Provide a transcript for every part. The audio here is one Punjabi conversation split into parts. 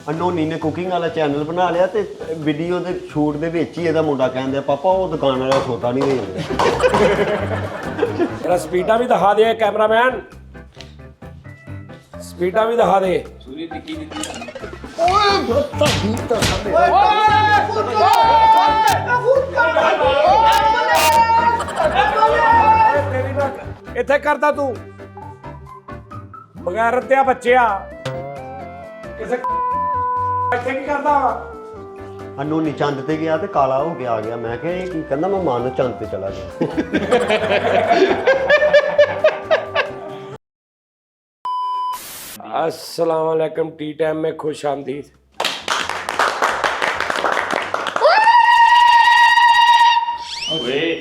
ਅਨੋਨੀ ਨੇ ਕੁਕਿੰਗ ਵਾਲਾ ਚੈਨਲ ਬਣਾ ਲਿਆ ਤੇ ਵੀਡੀਓ ਦੇ ਸ਼ੂਟ ਦੇ ਵਿੱਚ ਹੀ ਇਹਦਾ ਮੁੰਡਾ ਕਹਿੰਦਾ ਪਾਪਾ ਉਹ ਦੁਕਾਨ ਵਾਲਾ ਛੋਟਾ ਨਹੀਂ ਦੇ तेरा स्पीडा भी दिखा दे कैमरामैन, स्पीडा भी दिखा दे। इत्थे करदा तू बगैर रत्या बच्चिया किसे इत्थे की करदा वा? ਅਨੋਨੀ ਚੰਦ ਤੇ ਗਿਆ ਤੇ ਕਾਲਾ ਹੋ ਕੇ ਆ ਗਿਆ। ਮੈਂ ਕਿਹਾ ਇਹ ਕੀ ਕਹਿੰਦਾ ਮੈਂ ਮਾਨ ਚੰਦ ਤੇ ਚਲਾ ਗਿਆ। अस्सलाम वालेकुम, टी टाइम में खुश आमदीद।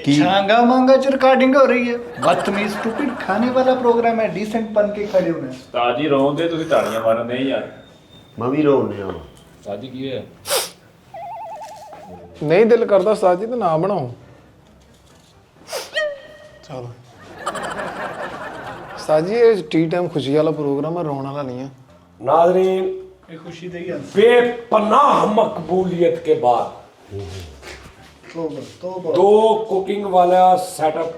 छांगा मांगा च रिकॉर्डिंग हो रही है। बदतमीज स्टूपिड खाने वाला प्रोग्राम है। डिसेंट बन के खड़े होना है। ਤਾਜੀ ਰੋਂਦੇ ਤੁਸੀਂ ਤਾੜੀਆਂ ਮਾਰਦੇ ਯਾਰ। ਮੈਂ ਵੀ ਰੋਣੇ ਆ। ਤਾਜੀ ਕੀ ਹੈ? नहीं दिल करता उस्ताद जी तो ना बनाओ। चलो उस्ताद जी ये टी टाइम खुशी वाला प्रोग्राम है, रोने वाला नहीं है। नाज़रीन, ये खुशी दे यार। बेपनाह मकबूलियत के बाद तौबा। दो कुकिंग वाला सेटअप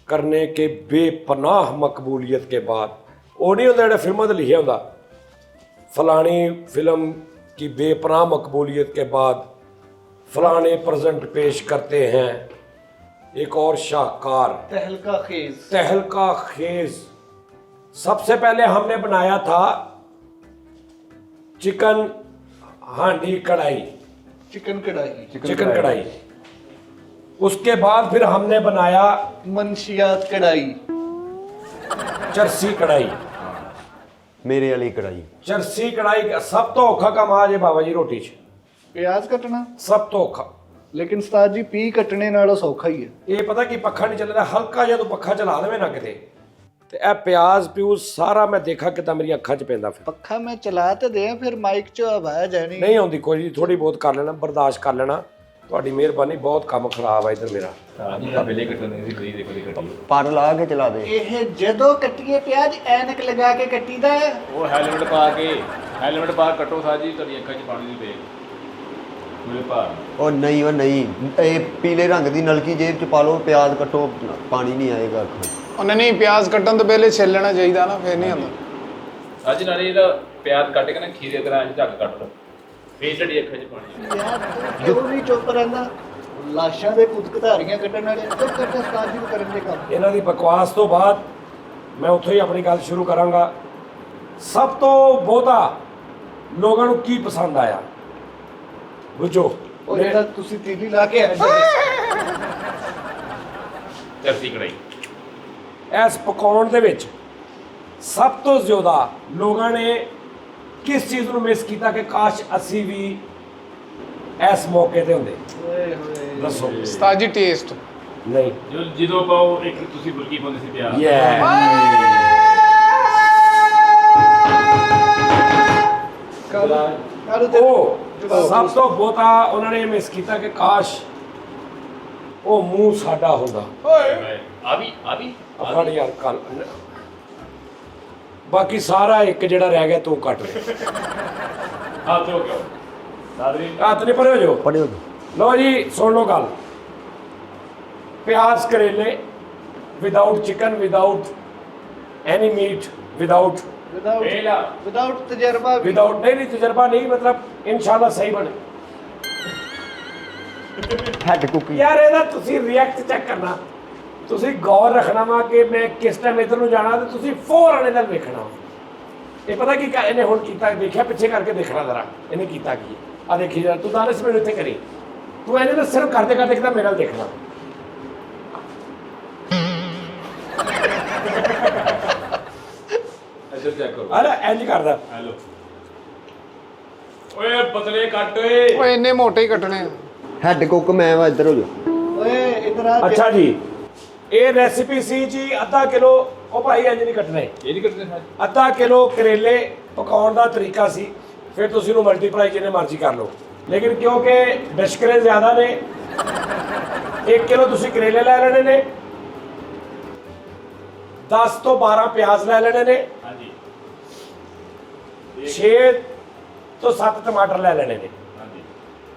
करने के बेपनाह मकबूलियत के बाद वो नहीं होता जो फिल्मों में लिखा होता फलानी फिल्म की बेपनाह मकबूलियत के बाद फलाने प्रेजेंट पेश करते हैं एक और शाहकार तहलका खेज। सबसे पहले हमने बनाया था चिकन हांडी कढ़ाई, चिकन कढ़ाई। उसके बाद फिर हमने बनाया मंशियात कढ़ाई, चरसी कढ़ाई। ਮੇਰੇ ਵਾਲੀ ਕੜਾਈ चरसी कढ़ाई का सब तो औखा काम आ जे बाबा जी रोटी च प्याज कटना। सब तो औखा। लेकिन उस्ताद जी पी कटने नालों सौखा ही है। ਇਹ ਪਤਾ ਕੀ ਪੱਖਾ ਨਹੀਂ ਚੱਲਦਾ, ਹਲਕਾ ਜਿਹਾ ਤੂੰ ਪੱਖਾ ਚਲਾ ਦੇਵੇਂ ਨਾ ਕਿਤੇ ਤੇ ਇਹ ਪਿਆਜ਼ ਪਿਊਜ਼ ਸਾਰਾ ਮੈਂ ਦੇਖਾ ਕਿਤਾ ਮੇਰੀਆਂ ਅੱਖਾਂ 'ਚ ਪੈਂਦਾ ਫਿਰ पखा मैं चला तो दे फिर माइक च आवाज जानी। ਨਹੀਂ ਆਉਂਦੀ ਕੋਈ ਨਹੀਂ, ਥੋੜੀ ਬਹੁਤ ਕਰ ਲੈਣਾ, ਬਰਦਾਸ਼ਤ ਕਰ ਲੈਣਾ। ਤੁਹਾਡੀ ਮਿਹਰਬਾਨੀ, ਬਹੁਤ ਕੰਮ ਖਰਾਬ ਆ ਇਧਰ ਮੇਰਾ। ਤਾਜੀ ਦਾ ਬਿਲੇ ਕੱਟਣੇ ਦੀ ਬਈ ਦੇਖੋ ਦੀ ਕੱਟੀ। ਪਰ ਲਾ ਕੇ ਚਲਾ ਦੇ। ਇਹ ਜਦੋਂ ਕੱਟੀਏ ਪਿਆਜ਼ ਐਨਕ ਲਗਾ ਕੇ ਕੱਟੀਦਾ ਹੈ। ਉਹ ਹੈਲਮਟ ਪਾ ਕੇ ਕੱਟੋ ਸਾਜੀ, ਤੁਹਾਡੀ ਅੱਖਾਂ 'ਚ ਪਾਣੀ ਨਹੀਂ ਪਏਗਾ। ਪੂਰੇ ਭਾਰ ਉਹ ਨਹੀਂ ਇਹ ਪੀਲੇ ਰੰਗ ਦੀ ਨਲਕੀ ਜੇਬ ਚ ਪਾ ਲਓ, ਪਿਆਜ਼ ਕੱਟੋ, ਪਾਣੀ ਨਹੀਂ ਆਏਗਾ ਅੱਖਾਂ 'ਚ। उन्हें नहीं प्याज कट्टन तो पहले छील लेना चाहिए ना, फिर नहीं आता। ਸਾਜੀ ਨਾਲੇ ਇਹਦਾ ਪਿਆਜ਼ ਕੱਟ ਕੇ ਨਾ ਖੀਰੇ ਤਰ੍ਹਾਂ ਇੰਝ ਝੱਗ ਕੱਟ ਲਓ, ਫੇਰ ਤੁਹਾਡੀ ਅੱਖਾਂ 'ਚ ਪਾਣੀ। ਯਾਰ ਕਿਉਂ ਨਹੀਂ ਚੁੱਪ ਰਹਿੰਦਾ? ਲਾਸ਼ਾਂ ਦੇ ਪੁੱਤ ਧਾਰੀਆਂ ਕੱਟਣ ਵਾਲੇ ਚੁੱਪ ਕਰਕੇ ਉਸਤਾਦ ਜੀ ਨੂੰ ਕਰਨ ਦੇ ਕੰਮ। ਇਹਨਾਂ ਦੀ ਬਕਵਾਸ ਤੋਂ ਬਾਅਦ ਮੈਂ ਉੱਥੋਂ ਹੀ ਆਪਣੀ ਗੱਲ ਸ਼ੁਰੂ ਕਰਾਂਗਾ। ਸਭ ਤੋਂ ਬਹੁਤਾ ਲੋਕਾਂ ਨੂੰ ਕੀ ਪਸੰਦ ਆਇਆ ਬੁੱਝੋ। ਉਹ ਜਿਹੜਾ ਤੁਸੀਂ ਤੀਲੀ ਲਾ ਕੇ ਆਏ ਚਰਸੀ ਕੜਾਈ ਇਸ ਪਕਾਉਣ ਦੇ ਵਿੱਚ ਸਭ ਤੋਂ ਜ਼ਿਆਦਾ ਲੋਕਾਂ ਨੇ ਕਿਸ ਚੀਜ਼ ਨੂੰ ਮਿਸ ਕੀਤਾ ਕਿ ਕਾਸ਼ ਅਸੀਂ ਵੀ ਇਸ ਮੌਕੇ ਤੇ ਹੁੰਦੇ? ਦੱਸੋ। उस्ताद जी टेस्ट ਨਹੀਂ। ਜਦੋਂ ਪਾਓ ਇੱਕ ਤੁਸੀਂ ਬੁਰਕੀ ਪਾਉਂਦੇ ਸੀ ਪਿਆਜ਼। ਉਹ ਸਭ ਤੋਂ ਬਹੁਤਾ ਉਹਨਾਂ ਨੇ ਮਿਸ ਕੀਤਾ ਕਿ ਕਾਸ਼ ਉਹ ਮੂੰਹ ਸਾਡਾ ਹੁੰਦਾ। ਆ ਵੀ ਫੜ ਯਾਰ ਕੱਲ ਬਾਕੀ ਸਾਰਾ ਇੱਕ ਜਿਹੜਾ ਰਹਿ ਗਿਆ ਤੂੰ ਕੱਟ ਲੈ। ਹੱਥ ਹੋ ਗਿਆ ਨਾਜ਼ਰੀਨ। ਹੱਥ ਨਹੀਂ ਪਰੇ ਹੋ ਜਾਓ। ਪੜਿਓ ਲਓ ਜੀ ਸੁਣ ਲਓ ਗੱਲ। ਪਿਆਜ਼ ਕਰੇਲੇ without chicken, without any meat, without without ਤਜਰਬਾ ਵੀ। ਵਿਦਆਊਟ ਨਹੀਂ ਤਜਰਬਾ ਨਹੀਂ, ਮਤਲਬ ਇਨਸ਼ਾਅੱਲਾ ਸਹੀ ਬਣੇ। ਹੈਡ ਕੁਕੀ ਯਾਰ ਇਹਦਾ ਤੁਸੀਂ ਰਿਐਕਟ ਚੈੱਕ ਕਰਨਾ, ਤੁਸੀਂ ਗੌਰ ਰੱਖਣਾ ਵਾ ਕਿ ਮੈਂ ਕਿਸ ਟਾਈਮ ਇੱਧਰ ਨੂੰ ਜਾਣਾ ਤੇ ਤੁਸੀਂ ਫੌਰਨ ਇਹਦਾ ਵੇਖਣਾ। ਇਹ ਪਤਾ ਕੀ ਇਹਨੇ ਹੁਣ ਕੀਤਾ, ਦੇਖਿਆ ਪਿੱਛੇ ਕਰਕੇ ਦੇਖਣਾ ਜ਼ਰਾ ਇਹਨੇ ਕੀਤਾ ਕੀ। ਆ ਦੇਖੀ ਜਰਾ ਤੂੰ ਦਾਨਿਸ਼ ਮੈਨੂੰ ਇੱਥੇ ਕਰੀ, ਤੂੰ ਇਹਨੇ ਤਾਂ ਸਿਰਫ ਕਰਦੇ ਕਰਦੇ ਕਿਤਾ ਮੇਰੇ ਨਾਲ ਦੇਖਣਾ। ਇੱਧਰ ਚੈੱਕ ਕਰੋ। ਆ ਲੈ ਇੰਜ ਕਰਦਾ। ਹੈਲੋ ਓਏ ਪਤਲੇ ਕੱਟ ਓਏ। वो इन्ने मोटे ही कटने हैं। ਹੈਡ ਕੁੱਕ ਮੈਂ ਵਾ, ਇੱਧਰ ਹੋ ਜਾ। ਓਏ ਇਧਰ ਆ। ਅੱਛਾ ਜੀ, ਇਹ ਰੈਸਿਪੀ ਸੀ ਜੀ ਅੱਧਾ ਕਿਲੋ। ਉਹ ਭਾਈ ਇੰਜ ਨਹੀਂ ਕੱਟਣੇ, ਇਹ ਨਹੀਂ ਕੱਟਦੇ ਸਾਜੀ। ਅੱਧਾ ਕਿਲੋ ਕਰੇਲੇ ਪਕਾਉਣ ਦਾ ਤਰੀਕਾ ਸੀ। ਫਿਰ ਤੁਸੀਂ ਉਹਨੂੰ ਮਲਟੀਪਲਾਈ ਜਿੰਨੇ ਮਰਜ਼ੀ ਕਰ ਲਓ, ਲੇਕਿਨ ਕਿਉਂਕਿ ਡਿਸ਼ਕਰੇ ਜ਼ਿਆਦਾ ਨੇ 1 ਕਿਲੋ ਤੁਸੀਂ ਕਰੇਲੇ ਲੈ ਲੈਣੇ ਨੇ, 10 ਤੋਂ 12 ਪਿਆਜ਼ ਲੈ ਲੈਣੇ ਨੇ, ਹਾਂਜੀ 6 ਤੋਂ 7 ਟਮਾਟਰ ਲੈ ਲੈਣੇ ਨੇ।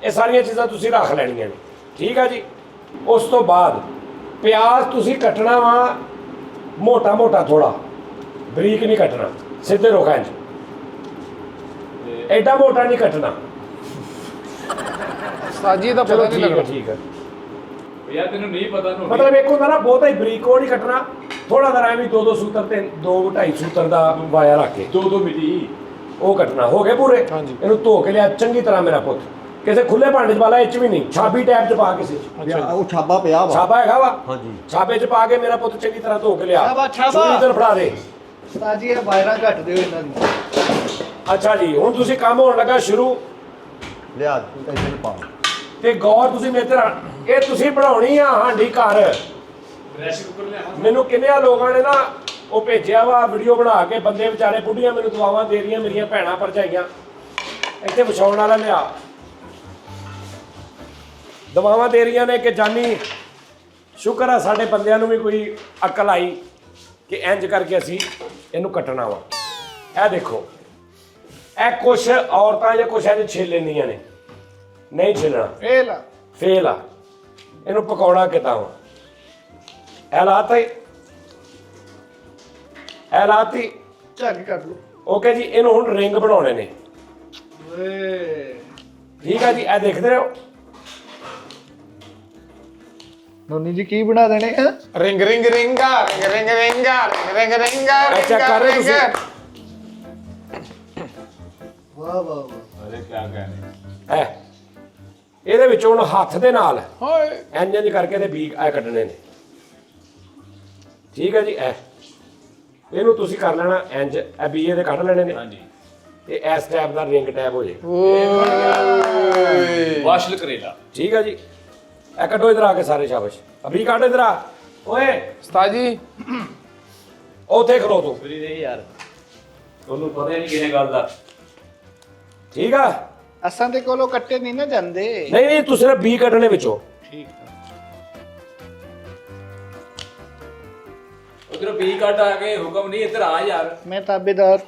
ਇਹ ਸਾਰੀਆਂ ਚੀਜ਼ਾਂ ਤੁਸੀਂ ਰੱਖ ਲੈਣੀਆਂ ਨੇ, ਠੀਕ ਆ ਜੀ। ਉਸ ਤੋਂ ਬਾਅਦ ਪਿਆਜ਼ ਤੁਸੀਂ ਕੱਟਣਾ ਵਾ ਮੋਟਾ ਮੋਟਾ, ਥੋੜਾ ਬਰੀਕ ਨਹੀਂ ਕੱਟਣਾ, ਸਿੱਧੇ ਰੋਖਾਂ 'ਚ, ਐਡਾ ਮੋਟਾ ਨਹੀਂ ਕੱਟਣਾ। ਉਸਤਾਦ ਜੀ ਦਾ ਚਲੋ ਪਤਾ ਨਹੀਂ ਠੀਕ ਹੈ, ਲੱਗਦਾ। ਠੀਕ ਹੈ। ਯਾਰ ਤੈਨੂੰ ਨਹੀਂ ਪਤਾ ਨੂੰ ਮਤਲਬ ਇੱਕ ਹੁੰਦਾ ਨਾ ਬਹੁਤਾ ਹੀ ਬਰੀਕ ਉਹ ਨਹੀਂ ਕੱਟਣਾ, ਥੋੜਾ ਜਿਹਾ ਐਵੇਂ 2-2 ਸੂਤਰ ਤੇ 2-2.5 ਸੂਤਰ ਦਾ ਵਾਇਆ ਰੱਖ ਕੇ 2 ਮਿਲੀ ਉਹ ਕੱਟਣਾ। ਹੋ ਗਏ ਪੂਰੇ? ਹਾਂਜੀ। ਇਹਨੂੰ ਧੋ ਕੇ ਲਿਆ ਚੰਗੀ ਤਰ੍ਹਾਂ ਮੇਰਾ ਪੁੱਤ, ਕਿਸੇ ਖੁੱਲੇ ਭਾਂਡੇ 'ਚ ਪਾ ਲੈ, ਇਹ 'ਚ ਵੀ ਨਹੀਂ, ਛਾਬੀ ਟੈਪ 'ਚ ਪਾ ਕਿਸੇ 'ਚ। ਉਹ ਛਾਬਾ ਪਿਆ ਵਾ। ਛਾਬਾ ਹੈਗਾ ਵਾ? ਹਾਂਜੀ। ਛਾਬੇ 'ਚ ਪਾ ਕੇ ਮੇਰਾ ਪੁੱਤ ਚੰਗੀ ਤਰ੍ਹਾਂ ਧੋ ਕੇ ਲਿਆ। ਛਾਬਾ, ਛਾਬਾ। ਚੂੜੀ ਇੱਧਰ ਫੜਾ ਦੇ। ਉਸਤਾਦ ਜੀ ਇਹ ਵਾਇਰਾਂ ਘੱਟ ਦਿਓ ਇਹਨਾਂ ਦੀ। ਅੱਛਾ ਜੀ, ਹੁਣ ਤੁਸੀਂ ਕੰਮ ਹੋਣ ਲੱਗਾ ਸ਼ੁਰੂ। ਲਿਆ ਇੱਧਰ ਪਾ। ਤੇ ਗੌਰ ਤੁਸੀਂ ਮੇਰੇ ਤੇ ਇਹ ਤੁਸੀਂ ਬਣਾਉਣੀ ਆ ਹਾਂਡੀ ਘਰ। ਪ੍ਰੈਸ਼ਰ ਕੁੱਕਰ ਲਿਆਵਾਂ। ਮੈਨੂੰ ਕਿੰਨਿਆਂ ਲੋਕਾਂ ਨੇ ਨਾ ਉਹ ਭੇਜਿਆ ਵਾ ਵੀਡੀਓ ਬਣਾ ਕੇ, ਬੰਦੇ ਵਿਚਾਰੇ ਬੁੱਢੀਆਂ ਮੈਨੂੰ ਦੁਆਵਾਂ ਦੇ ਰਹੀਆਂ, ਮੇਰੀਆਂ ਭੈਣਾਂ ਭਰਜਾਈਆਂ। ਇੱਥੇ ਵਿਛਾਉਣ ਵਾਲਾ ਲਿਆ, ਦੁਆਵਾਂ ਦੇ ਰਹੀਆਂ ਨੇ ਕਿ ਜਾਨੀ ਸ਼ੁਕਰ ਆ ਸਾਡੇ ਬੰਦਿਆਂ ਨੂੰ ਵੀ ਕੋਈ ਅਕਲ ਆਈ ਕਿ ਇੰਜ ਕਰਕੇ ਅਸੀਂ ਇਹਨੂੰ ਕੱਟਣਾ ਵਾ। ਇਹ ਦੇਖੋ, ਇਹ ਕੁਛ ਔਰਤਾਂ ਜਾਂ ਕੁਛ ਇੰਜ ਛਿੱਲ ਲੈਂਦੀਆਂ ਨੇ, ਨਹੀਂ ਛਿੱਲਣਾ, ਫੇਲ ਆ। ਇਹਨੂੰ ਪਕੌੜਾ ਕਿੱਦਾਂ ਵਾ? ਇਹ ਲਾਤੀ ਝੱਗ ਕੱਢ ਲਓ। ਓਕੇ ਜੀ। ਇਹਨੂੰ ਹੁਣ ਰਿੰਗ ਬਣਾਉਣੇ ਨੇ, ਓਏ ਠੀਕ ਆ ਜੀ। ਇਹ ਦੇਖਦੇ ਰਹੋ। ਨੋਨੀ ਜੀ ਕੀ ਬਣਾ ਦੇਣੇ ਆ? ਰਿੰਗ ਰਿੰਗ ਰਿੰਗਾ ਰਿੰਗ ਰਿੰਗ ਰਿੰਗਾ ਰਿੰਗ ਰਿੰਗਾ ਅੱਛਾ ਕਰ ਰਹੇ ਤੁਸੀਂ? ਵਾਹ ਵਾਹ ਵਾਹ। ਅਰੇ ਕੀ ਕਹਿੰਦੇ ਇਹਦੇ ਵਿੱਚੋਂ ਹੁਣ ਹੱਥ ਦੇ ਨਾਲ ਹੋਏ ਇੰਜ ਇੰਜ ਕਰਕੇ ਤੇ ਬੀਕ ਇਹ ਕੱਢਣੇ ਨੇ, ਠੀਕ ਹੈ ਜੀ। ਇਹਨੂੰ ਤੁਸੀਂ ਕਰ ਲੈਣਾ ਇੰਜ, ਇਹ ਬੀ ਇਹਦੇ ਕੱਢ ਲੈਣੇ ਨੇ। ਹਾਂਜੀ। ਤੇ ਇਸ ਟੈਪ ਦਾ ਰਿੰਗ ਟੈਪ ਹੋ ਜੇ, ਵਾਸ਼ਲ ਕਰੇਲਾ। ਠੀਕ ਹੈ ਜੀ। ਇਹ ਕੱਢੋ ਇਧਰ ਆ ਕੇ ਸਾਰੇ, ਸ਼ਾਬਾਸ਼। ਅਭੀ ਕੱਢ ਇਧਰ ਆ ਓਏ, ਉਸਤਾਦ ਜੀ ਉੱਥੇ ਖਲੋ ਤੂੰ, ਸੂਰੀ ਦੇ ਯਾਰ, ਤੁਹਾਨੂੰ ਪਤਾ ਹੀ ਨਹੀਂ ਕਿਹਨੇ ਗੱਲ ਦਾ। ਠੀਕ ਆ? ਅਸਾਂ ਦੇ ਕੋਲੋਂ ਕੱਟੇ ਨਹੀਂ ਨਾ ਜਾਂਦੇ। ਨਹੀਂ ਨਹੀਂ, ਤੂੰ ਸਿਰਫ ਬੀ ਕੱਢਣੇ ਵਿੱਚੋਂ। ਠੀਕ ਆ। ਉਧਰੋਂ ਬੀ ਕੱਢ ਆ ਕੇ ਹੁਕਮ ਨਹੀਂ, ਇੱਧਰ ਆ ਯਾਰ। ਮੈਂ ਤਾਬੇਦਾਰ।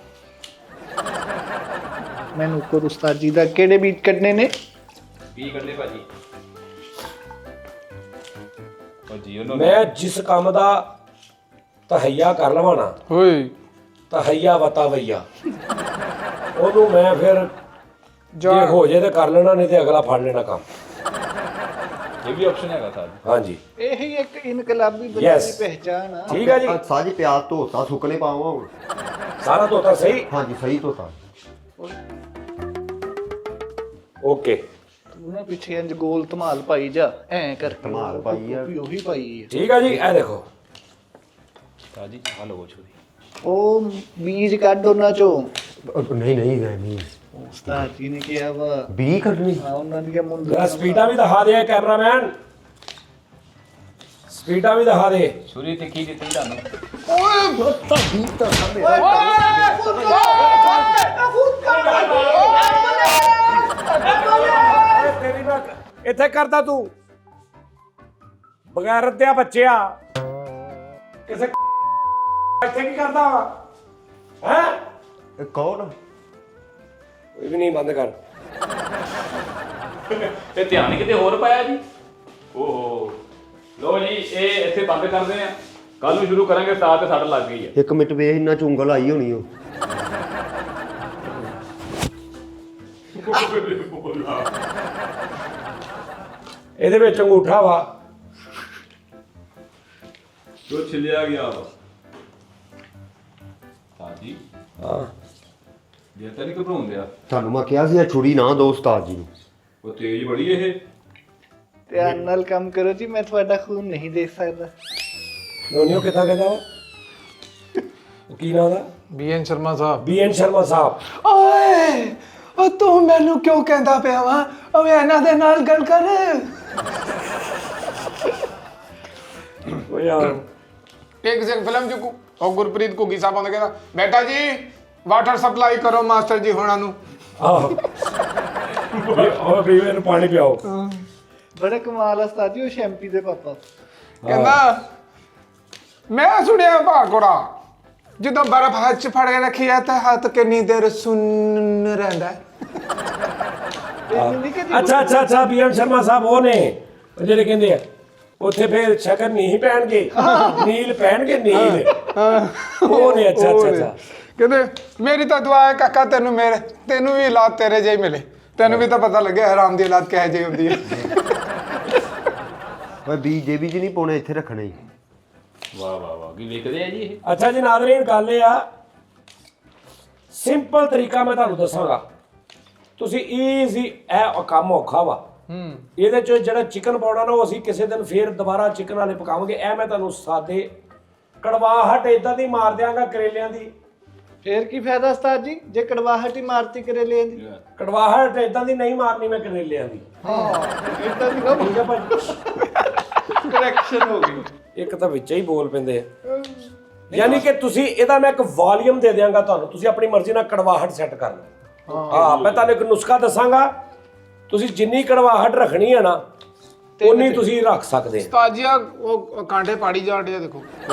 ਮੈਨੂੰ ਕੋ ਉਸਤਾਦ ਜੀ ਦਾ ਕਿਹੜੇ ਬੀਜ ਕੱਢਨੇ ਨੇ? ਬੀ ਕੱਢੇ ਭਾਜੀ। ਉਹ ਜੀ ਉਹਨੂੰ ਮੈਂ ਜਿਸ ਕੰਮ ਦਾ ਤਹਈਆ ਕਰ ਲਵਾਂ ਨਾ, ਹੋਏ ਤਹਈਆ ਵਤਾ ਵਈਆ, ਉਹਨੂੰ ਮੈਂ ਫਿਰ ਜੇ ਜਾ ਹੋ ਜੇ ਤੇ ਕਰ ਲੈਣਾ, ਨਹੀਂ ਤੇ ਅਗਲਾ ਫੜ ਲੈਣਾ ਕੰਮ। ਇਹ ਵੀ ਆਪਸ਼ਨ ਹੈਗਾ ਸਾਡਾ। ਹਾਂਜੀ, ਇਹੀ ਇੱਕ ਇਨਕਲਾਬੀ ਬੰਦੇ Yes. ਦੀ ਪਹਿਚਾਣ ਆ। ਠੀਕ ਹੈ ਜੀ। ਸਾਜੀ ਪਿਆਜ਼ ਧੋਤਾ ਸੁੱਕਣੇ ਪਾਵਾਂ ਹੁਣ। ਸਾਰਾ ਧੋਤਾ ਸਹੀ? ਹਾਂਜੀ ਸਹੀ ਧੋਤਾ। ਓਕੇ, ਤੂੰ ਨਾ ਪਿੱਛੇ ਇੰਜ ਗੋਲ ਧਮਾਲ ਪਾਈ ਜਾ, ਐਂ ਕਰ ਧਮਾਲ ਪਾਈ ਆ। ਉਹੀ ਪਾਈ ਆ। ਠੀਕ ਆ ਜੀ। ਇਹ ਦੇਖੋ, ਸਾਜੀ ਆ ਲਓ ਛੁਰੀ। ਉਹ ਬੀਜ ਕੱਢ ਉਹਨਾਂ ਚੋਂ। ਨਹੀਂ ਨਹੀਂ ਨਹੀਂ, ਉਸਤਾਦ ਜੀ ਨੇ ਕਿਹਾ ਵਾ ਬੀ ਕੱਢਣੀ। ਹਾਂ, ਉਹਨਾਂ ਦੀਆਂ ਜਰਾ ਮੁੰਦਰੀਆਂ ਸਪੀਡਾਂ ਵੀ ਦਿਖਾ ਦੇ ਕੈਮਰਾਮੈਨ, ਸਪੀਡਾਂ ਵੀ ਦਿਖਾ ਦੇ। ਛੁਰੀ ਤਿੱਖੀ ਦਿੱਤੀ ਤੁਹਾਨੂੰ। ਤੇਰੀ ਮੈਂ ਇੱਥੇ ਕਰਦਾ ਤੂੰ ਬਗੈਰ ਰੱਦਿਆ ਬੱਚਿਆ, ਕਿਸੇ ਇੱਥੇ ਕੀ ਕਰਦਾ ਵਾ? ਹੈ ਇਹ ਕੌਣ? ਇਹ ਵੀ ਨਹੀਂ, ਬੰਦ ਕਰ। ਤੇ ਧਿਆਨ ਕਿਤੇ ਹੋਰ ਪਾਇਆ ਜੀ। ਓਹੋ, ਲੋ ਜੀ ਇਹ ਇੱਥੇ ਬੰਦ ਕਰਦੇ ਆ, ਕੱਲ ਨੂੰ ਸ਼ੁਰੂ ਕਰਾਂਗੇ। ਤਾਂ ਤੇ ਸੱਟ ਲੱਗ ਗਈ ਹੈ। ਇੱਕ ਮਿੰਟ ਵੇਖ, ਇੰਨਾ ਚੁੰਗਲ ਆਈ ਹੋਣੀ ਉਹ। ਇਹਦੇ ਵਿੱਚ ਅੰਗੂਠਾ ਵਾ। ਜੋ ਛਿਲਿਆ ਗਿਆ ਵਾ ਸਾਜੀ। ਹਾਂ, ਜੇ ਤਾਂ ਨਹੀਂ ਘਬਰਾਉਂਦੇ ਆ, ਤੁਹਾਨੂੰ ਮੈਂ ਕਿਹਾ ਸੀ ਇਹ ਛੁਰੀ ਨਾ ਦਿਓ ਉਸਤਾਦ ਜੀ ਨੂੰ। ਉਹ ਤੇਜ਼ ਬੜੀ ਇਹ। ਧਿਆਨ ਨਾਲ ਕੰਮ ਕਰੋ ਜੀ, ਮੈਂ ਤੁਹਾਡਾ ਖੂਨ ਨਹੀਂ ਦੇਖ ਸਕਦਾ। ਦੋਨਿਓ ਕਿੱਦਾਂ ਕਹਿੰਦਾ ਵਾ? ਉਹ ਕੀ ਨਾਂ ਦਾ? ਬੀਐਨ ਸ਼ਰਮਾ ਸਾਹਿਬ। ਬੀਐਨ ਸ਼ਰਮਾ ਸਾਹਿਬ। ਓਏ ਉਹ ਤੂੰ ਮੈਨੂੰ ਕਿਉਂ ਕਹਿੰਦਾ ਪਿਆ ਵਾ? ਓਏ ਇਹਨਾਂ ਦੇ ਨਾਲ ਗੱਲ ਕਰ। ਉਹ ਯਾਰ ਇੱਕ ਸਿੰਘ ਫਿਲਮ ਚ ਉਹ ਗੁਰਪ੍ਰੀਤ ਘੁੱਗੀ ਸਾਹਿਬ ਆਉਂਦੇ ਕਹਿੰਦਾ ਬੇਟਾ ਜੀ ਵਾਟਰ ਸਪਲਾਈ ਕਰੋ ਮਾਸਟਰ ਜੀ ਹੋਣਾ ਨੂੰ। ਆਹ ਉਹ ਵੀ ਇਹਨੂੰ ਪਾਣੀ ਪਿਆਓ। ਬੜਾ ਕਮਾਲ ਆ ਉਸਤਾਦ ਜੀ, ਉਹ ਸ਼ੈਂਪੀ ਦੇ ਪਾਪਾ। ਕਹਿੰਦਾ ਮੈਂ ਸੁਣਿਆ ਭਾਗੋੜਾ ਜਦੋਂ ਬਰਫ਼ ਹੱਥ ਚ ਫੜ ਕੇ ਰੱਖੀ ਆ ਤਾਂ ਹੱਥ ਕਿੰਨੀ ਦੇਰ ਸੁੰਨ ਰਹਿੰਦਾ ਹੈ। ਅੱਛਾ ਬੀਐਮ ਸ਼ਰਮਾ ਸਾਹਿਬ ਉਹ ਨੇ ਉਹ ਜਿਹੜੇ ਕਹਿੰਦੇ ਆ ਉੱਥੇ ਫੇਰ ਸ਼ਕਨ ਨਹੀਂ ਪਹਿਣਗੇ ਨੀਲ ਪਹਿਣਗੇ ਨੀਲ ਉਹ ਨੇ ਅੱਛਾ ਕਹਿੰਦੇ ਮੇਰੀ ਤਾਂ ਦੁਆ ਹੈ ਕਾਕਾ ਤੈਨੂੰ ਵੀ ਔਲਾਦ ਤੇਰੇ ਜਿਹੀ ਮਿਲੇ ਤੈਨੂੰ ਵੀ ਤਾਂ ਪਤਾ ਲੱਗਿਆ ਹਰਾਮ ਦੀ ਔਲਾਦ ਕਿਹੋ ਜਿਹੀ ਹੁੰਦੀ ਹੈ ਓਏ ਬੀਜੇਪੀ ਚ ਨਹੀਂ ਪਾਉਣੇ, ਇੱਥੇ ਰੱਖਣੇ ਜੀ। ਵਾਹ ਕੀ ਵੇਖਦੇ ਆ ਜੀ ਇਹ। ਅੱਛਾ ਜੀ ਨਾਜ਼ਰੀਨ, ਗੱਲ ਇਹ ਆ ਸਿੰਪਲ ਤਰੀਕਾ ਮੈਂ ਤੁਹਾਨੂੰ ਦੱਸਾਂਗਾ, ਤੁਸੀਂ ਈਜ਼ੀ ਇਹ ਕੰਮ ਔਖਾ ਵਾ ਇਹਦੇ ਚ ਜਿਹੜਾ ਚਿਕਨ ਪਾਉਣਾ ਨਾ ਉਹ ਅਸੀਂ ਕਿਸੇ ਦਿਨ ਫੇਰ ਦੁਬਾਰਾ ਚਿਕਨ ਵਾਲੇ ਪਕਾਵਾਂਗੇ। ਇਹ ਮੈਂ ਤੁਹਾਨੂੰ ਸਾਦੇ ਕੜਵਾਹਟ ਇਦਾਂ ਦੀ ਮਾਰ ਦਿਆਂਗਾ ਕਰੇਲਿਆਂ ਦੀ। ਫੇਰ ਕੀ ਫਾਇਦਾ ਉਸਤਾਦ ਜੀ ਜੇ ਕੜਵਾਹਟ ਹੀ ਮਾਰਤੀ ਕਰੇਲਿਆਂ ਦੀ? ਕੜਵਾਹਟ ਇਦਾਂ ਦੀ ਨਹੀਂ ਮਾਰਨੀ ਮੈਂ ਕਰੇਲਿਆਂ ਦੀ। ਇਦਾਂ ਦੀ ਨਾ ਠੀਕ ਆ ਭਾਜੀ, ਕਰੈਕਸ਼ਨ ਹੋ ਗਈ। ਇੱਕ ਤਾਂ ਵਿੱਚ ਹੀ ਬੋਲ ਪੈਂਦੇ ਆ। ਯਾਨੀ ਕਿ ਤੁਸੀਂ ਇਹਦਾ ਮੈਂ ਇੱਕ ਵੋਲੀਅਮ ਦੇ ਦਿਆਂਗਾ ਤੁਹਾਨੂੰ, ਤੁਸੀਂ ਆਪਣੀ ਮਰਜ਼ੀ ਨਾਲ ਕੜਵਾਹਟ ਸੈੱਟ ਕਰ ਲਓ। ਹਾਂ ਮੈਂ ਤੁਹਾਨੂੰ ਇੱਕ ਨੁਸਖਾ ਦੱਸਾਂਗਾ, ਤੁਸੀਂ ਜਿੰਨੀ ਕੜਵਾਹਟ ਰੱਖਣੀ ਹੈ ਨਾ ਉਨੀ ਤੁਸੀਂ ਰੱਖ ਸਕਦੇ ਆ। ਤਾਜੀਆ ਉਹ ਕਾਂਟੇ ਪਾੜੀ ਜਾਂਦੇ ਆ ਦੇਖੋ।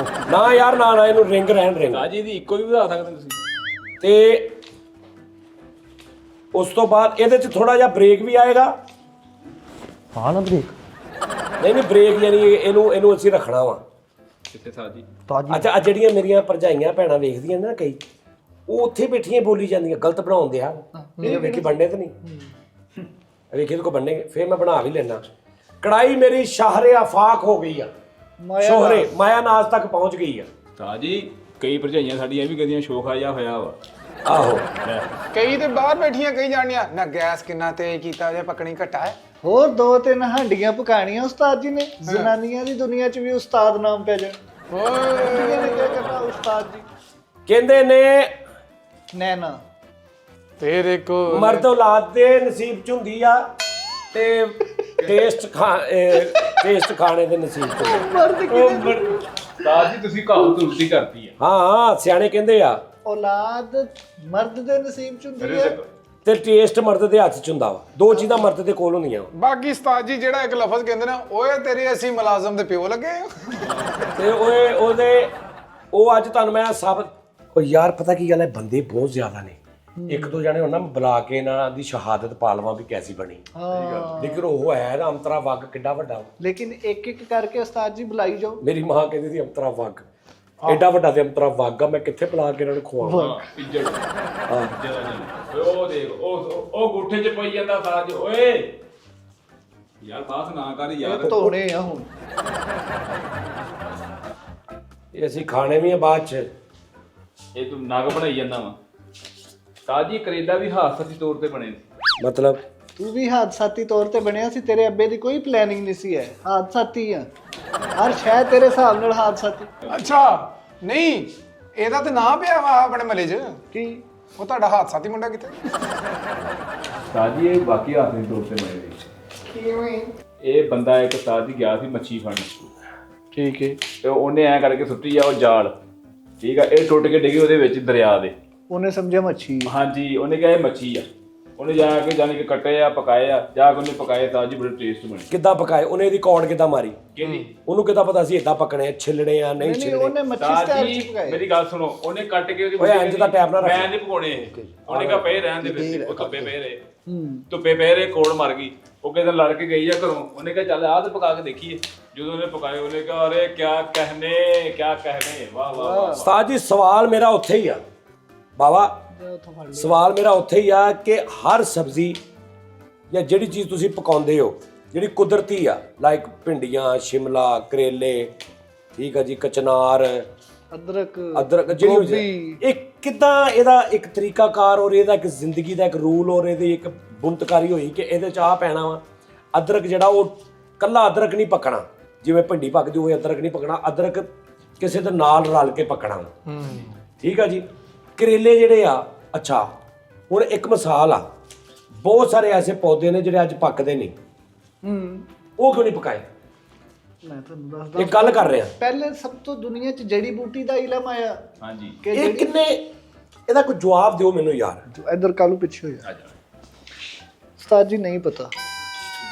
ਨਾ ਯਾਰ ਨਾ ਇਹਨੂੰ ਰਿੰਗ ਰਹਿਣ ਰਿੰਗ ਜੀ ਦੀ ਇੱਕੋ ਵੀ ਵਧਾ ਸਕਦੇ ਤੁਸੀਂ। ਤੇ ਉਸ ਤੋਂ ਬਾਅਦ ਇਹਦੇ ਚ ਥੋੜਾ ਜਿਹਾ ਬ੍ਰੇਕ ਵੀ ਆਏਗਾ। ਹਾਂ ਨਾ ਬ੍ਰੇਕ ਨਹੀਂ ਬ੍ਰੇਕ ਯਾਨੀ ਇਹਨੂੰ ਅਸੀਂ ਰੱਖਣਾ ਵਾ ਕਿੱਥੇ ਸਾਹ ਜੀ? ਅੱਛਾ ਆ ਜਿਹੜੀਆਂ ਮੇਰੀਆਂ ਭਰਜਾਈਆਂ ਭੈਣਾਂ ਵੇਖਦੀਆਂ ਨੇ ਨਾ ਕਈ, ਉਹ ਉੱਥੇ ਬੈਠੀਆਂ ਬੋਲੀ ਜਾਂਦੀਆਂ ਗਲਤ ਬਣਾਉਂਦੇ ਆ। ਇਹ ਵੇਖੀ ਬਣਨੇ ਤੇ ਨਹੀਂ ਵੇਖੀ ਤੇ ਕੋ ਬਣਨੇ, ਫਿਰ ਮੈਂ ਬਣਾ ਵੀ ਲੈਣਾ। ਕੜਾਈ ਮੇਰੀ ਸ਼ਾਹਰੇ ਆਫਾਕ ਹੋ ਗਈ ਆ, ਸ਼ੋਹਰੇ ਮਾਇਆ ਨਾਜ਼ ਤੱਕ ਪਹੁੰਚ ਗਈ ਆ। ਸਾਹ ਜੀ ਕਈ ਭਰਜਾਈਆਂ ਸਾਡੀਆਂ ਵੀ ਕਦੀਆਂ ਸ਼ੋਖਾ ਜਿਹਾ ਹੋਇਆ ਵਾ। ਆਹੋ ਕਈ ਤੇ ਬਾਹਰ ਬੈਠੀਆਂ ਕਈ ਜਾਣੀਆਂ ਨਾ ਗੈਸ ਕਿੰਨਾ ਤੇਜ਼ ਕੀਤਾ ਜੇ ਪਕਣੀ ਘਟਾ ਹੈ। ਹੋਰ 2-3 ਹਾਂਡੀਆਂ ਪਕਾਣੀਆਂ ਉਸਤਾਦ ਜੀ ਨੇ। ਜ਼ਨਾਨੀਆਂ ਦੀ ਦੁਨੀਆ 'ਚ ਵੀ ਉਸਤਾਦ ਨਾਮ ਪੈ ਜਾਣ। ਓਏ ਨੇ ਕੀ ਕਰਨਾ ਉਸਤਾਦ ਜੀ? ਕਹਿੰਦੇ ਨੇ ਨੈਣਾ ਤੇਰੇ ਕੋ ਮਰਦ ਔਲਾਦ ਦੇ ਨਸੀਬ ਚ ਹੁੰਦੀ ਆ ਤੇ ਟੇਸਟ ਖਾਣੇ ਦੇ ਨਸੀਬ ਚ। ਸਾਹ ਜੀ ਤੁਸੀਂ ਕਹਾਵਤ ਉਲਟੀ ਕਰਤੀ ਆ। ਹਾਂ ਸਿਆਣੇ ਕਹਿੰਦੇ ਆ ਔਲਾਦ ਮਰਦ ਦੇ ਨਸੀਬ 'ਚ ਹੁੰਦੀ ਹੈ ਤੇ ਟੇਸਟ ਮਰਦ ਦੇ ਹੱਥ ਚ ਹੁੰਦਾ ਵਾ। ਦੋ ਚੀਜ਼ਾਂ ਮਰਦ ਦੇ ਕੋਲ ਹੁੰਦੀਆਂ ਬਾਕੀ ਉਸਤਾਦ ਜੀ ਜਿਹੜਾ ਇੱਕ ਲਫ਼ਜ਼ ਕਹਿੰਦੇ ਨਾ ਓਏ ਤੇਰੇ ਅਸੀਂ ਮੁਲਾਜ਼ਮ ਦੇ ਪਿਓ ਲੱਗੇ ਆ। ਤੇ ਉਹ ਅੱਜ ਤੁਹਾਨੂੰ ਮੈਂ ਸਾਬਤ। ਉਹ ਯਾਰ ਪਤਾ ਕੀ ਗੱਲ ਹੈ, ਬੰਦੇ ਬਹੁਤ ਜ਼ਿਆਦਾ ਨੇ। ਇੱਕ ਦੋ ਜਣੇ ਹੁਣ ਨਾ ਬੁਲਾ ਕੇ ਇਹਨਾਂ ਦੀ ਸ਼ਹਾਦਤ ਪਾਲਵਾ ਵੀ ਕੈਸੀ ਬਣੀ। ਲੇਕਿਨ ਉਹ ਹੈ ਨਾ ਅੰਤਰਾ ਵੱਗ ਕਿੱਡਾ ਵੱਡਾ। ਲੇਕਿਨ ਇੱਕ ਕਰਕੇ ਉਸਤਾਦ ਜੀ ਬੁਲਾਈ ਜਾਓ। ਮੇਰੀ ਮਾਂ ਕਹਿੰਦੀ ਸੀ ਅੰਤਰਾ ਵੱਗ ਐਡਾ ਵੱਡਾ ਤੇ ਅੰਤਰਾ ਵੱਗ ਆ, ਮੈਂ ਕਿੱਥੇ ਬੁਲਾ ਕੇ ਇਹਨਾਂ ਨੂੰ ਖਵਾਵਾਂ। ਇੱਜੜ ਉਹ ਦੇਖ ਉਹ ਗੁੱਠੇ 'ਚ ਪਈ ਜਾਂਦਾ ਸਾਹ ਜੀ। ਓਏ ਯਾਰ ਬਾਤ ਨਾ ਕਰ ਯਾਰ। ਧੋਣੇ ਆ ਹੁਣ ਇਹ ਅਸੀਂ ਖਾਣੇ ਵੀ ਆ ਬਾਅਦ ਚ। ਇਹ ਤੂੰ ਨਗ ਬਣਾਈ ਜਾਂਦਾ ਵਾ। ਸਾਹ ਜੀ ਕਰੇਲਾ ਵੀ ਹਾਦਸਾਤੀ ਤੌਰ ਤੇ ਬਣੇ ਨੇ। ਮਤਲਬ ਤੂੰ ਵੀ ਹਾਦਸਾਤੀ ਤੌਰ ਤੇ ਬਣਿਆ ਸੀ। ਤੇਰੇ ਅੱਬੇ ਦੀ ਕੋਈ ਪਲੈਨਿੰਗ ਨਹੀਂ ਸੀ। ਹਾਦਸਾਤੀ ਆ ਹਰ ਸ਼ੈ ਤੇਰੇ ਹਿਸਾਬ ਨਾਲ ਹਾਦਸਾਤੀ। ਅੱਛਾ ਨਹੀਂ ਇਹਦਾ ਤੇ ਨਾਂ ਪਿਆ ਵਾ ਆਪਣੇ ਮਲੇ 'ਚ। ਕੀ ਉਹ ਤੁਹਾਡਾ ਹਾਦਸਾਤੀ ਮੁੰਡਾ ਕਿੱਥੇ? ਸਾਹ ਜੀ ਇਹ ਬਾਕੀ ਹਾਦਸੇ ਤੌਰ ਤੇ ਬਣੇ ਨੇ। ਕਿਵੇਂ? ਇਹ ਬੰਦਾ ਇੱਕ ਸਾਹ ਜੀ ਗਿਆ ਸੀ ਮੱਛੀ ਫੜਨ। ਠੀਕ ਹੈ। ਤੇ ਉਹਨੇ ਐ ਕਰਕੇ ਸੁੱਟੀ ਆ ਉਹ ਜਾਲ। ਠੀਕ ਆ, ਇਹ ਟੁੱਟ ਕੇ ਡਿੱਗੀ ਉਹਦੇ ਵਿੱਚ ਦਰਿਆ ਦੇ। ਉਹਨੇ ਸਮਝਿਆ ਮੱਛੀ। ਹਾਂਜੀ ਉਹਨੇ ਕਿਹਾ ਇਹ ਮੱਛੀ ਆ। ਉਹਨੇ ਜਾ ਕੇ ਜਾਨੀ ਕਿ ਕੱਟੇ ਆ ਪਕਾਏ ਆ, ਜਾ ਕੇ ਉਹਨੇ ਪਕਾਏ ਤਾਂ ਜੀ ਬੜੇ ਟੇਸਟ ਬਣੇ। ਕਿੱਦਾਂ ਪਕਾਏ ਉਹਨੇ? ਇਹਦੀ ਕੌੜ ਕਿੱਦਾਂ ਮਾਰੀ? ਕਿਹਦੀ? ਉਹਨੂੰ ਕਿੱਦਾਂ ਪਤਾ ਸੀ ਏਦਾਂ ਪਕਣੇ ਆ, ਛਿੱਲਣੇ ਆ ਨਹੀਂ ਨਹੀਂ ਛਿੱਲਣੇ? ਉਹਨੇ ਮੱਛੀ ਸਾਹ ਸਟਾਈਲ ਜੀ ਚ ਪਕਾਏ। ਮੇਰੀ ਗੱਲ ਸੁਣੋ, ਉਹਨੇ ਕੱਟ ਕੇ ਉਹਦੀ ਓਏ ਇੰਜ ਦਾ ਟੈਪ ਨਾ ਰੱਖ। ਮੈਂ ਨਹੀਂ ਪਕਾਉਣੇ ਇਹ। ਉਹਨੇ ਕਿਹਾ ਪਏ ਰਹਿਣ ਦੇ ਵਿੱਚ। ਉਹ ਧੁੱਪੇ ਪਏ ਰਹੇ। ਧੁੱਪੇ ਪਏ ਰਹੇ, ਕੋੜ ਮਰ ਗਈ। ਉਹ ਕਿਸੇ ਦਿਨ ਲੜ ਕੇ ਗਈ ਆ ਘਰੋਂ। ਉਹਨੇ ਕਿਹਾ ਚੱਲ ਆਹ ਤੇ ਪਕਾ ਕੇ ਦੇਖੀਏ। ਜਦੋਂ ਉਹਨੇ ਪਕਾਏ ਉਹਨੇ ਕਿਹਾ ਅਰੇ ਕਿਆ ਕਹਿਨੇ ਵਾਹ ਵਾਹ ਵਾਹ। ਉਸਤਾਦ ਜੀ ਸਵਾਲ ਮੇਰਾ ਉੱਥੇ ਹੀ ਆ ਬਾਬਾ, ਸਵਾਲ ਮੇਰਾ ਉੱਥੇ ਹੀ ਆ ਕਿ ਹਰ ਸਬਜ਼ੀ ਜਾਂ ਜਿਹੜੀ ਚੀਜ਼ ਤੁਸੀਂ ਪਕਾਉਂਦੇ ਹੋ ਜਿਹੜੀ ਕੁਦਰਤੀ ਆ, ਲਾਈਕ ਭਿੰਡੀਆਂ, ਸ਼ਿਮਲਾ, ਕਰੇਲੇ, ਠੀਕ ਆ ਜੀ, ਕਚਨਾਰ, ਅਦਰਕ ਜਿਹੜੀ ਇਹ ਕਿੱਦਾਂ ਇਹਦਾ ਇੱਕ ਤਰੀਕਾਕਾਰ ਔਰ ਇਹਦਾ ਇੱਕ ਜ਼ਿੰਦਗੀ ਦਾ ਇੱਕ ਰੂਲ ਔਰ ਇਹਦੀ ਇੱਕ ਬੁਣਤਕਾਰੀ ਹੋਈ ਕਿ ਇਹਦੇ 'ਚ ਆ ਪੈਣਾ ਵਾ। ਅਦਰਕ ਜਿਹੜਾ ਉਹ ਕੱਲਾ ਅਦਰਕ ਨਹੀਂ ਪਕਣਾ, ਜਿਵੇਂ ਭਿੰਡੀ ਪੱਕਦੀ ਹੋਵੇ ਅਦਰਕ ਨਹੀਂ ਪਕਣਾ, ਅਦਰਕ ਕਿਸੇ ਦੇ ਨਾਲ ਰਲ ਕੇ ਪਕਣਾ। ਠੀਕ ਆ ਜੀ। ਕਰੇਲੇ ਜਿਹੜੇ ਆ, ਅੱਛਾ ਹੁਣ ਇੱਕ ਮਿਸਾਲ ਆ, ਬਹੁਤ ਸਾਰੇ ਐਸੇ ਪੌਦੇ ਨੇ ਜਿਹੜੇ ਅੱਜ ਪੱਕਦੇ ਨਹੀਂ। ਉਹ ਕਿਉਂ ਨਹੀਂ ਪਕਾਏ? ਮੈਂ ਤੁਹਾਨੂੰ ਦੱਸਦਾ, ਇਹ ਗੱਲ ਕਰ ਰਿਹਾ। ਪਹਿਲੇ ਸਭ ਤੋਂ ਦੁਨੀਆ 'ਚ ਜੜੀ ਬੂਟੀ ਦਾ ਇਲਮ ਆਇਆ। ਹਾਂਜੀ ਇਹ ਕਿੰਨੇ, ਇਹਦਾ ਕੋਈ ਜਵਾਬ ਦਿਓ ਮੈਨੂੰ ਯਾਰ। ਇੱਧਰ ਕਾਲੂ ਪਿੱਛੇ ਹੋ ਜਾ। ਉਸਤਾਦ ਜੀ ਨਹੀਂ ਪਤਾ।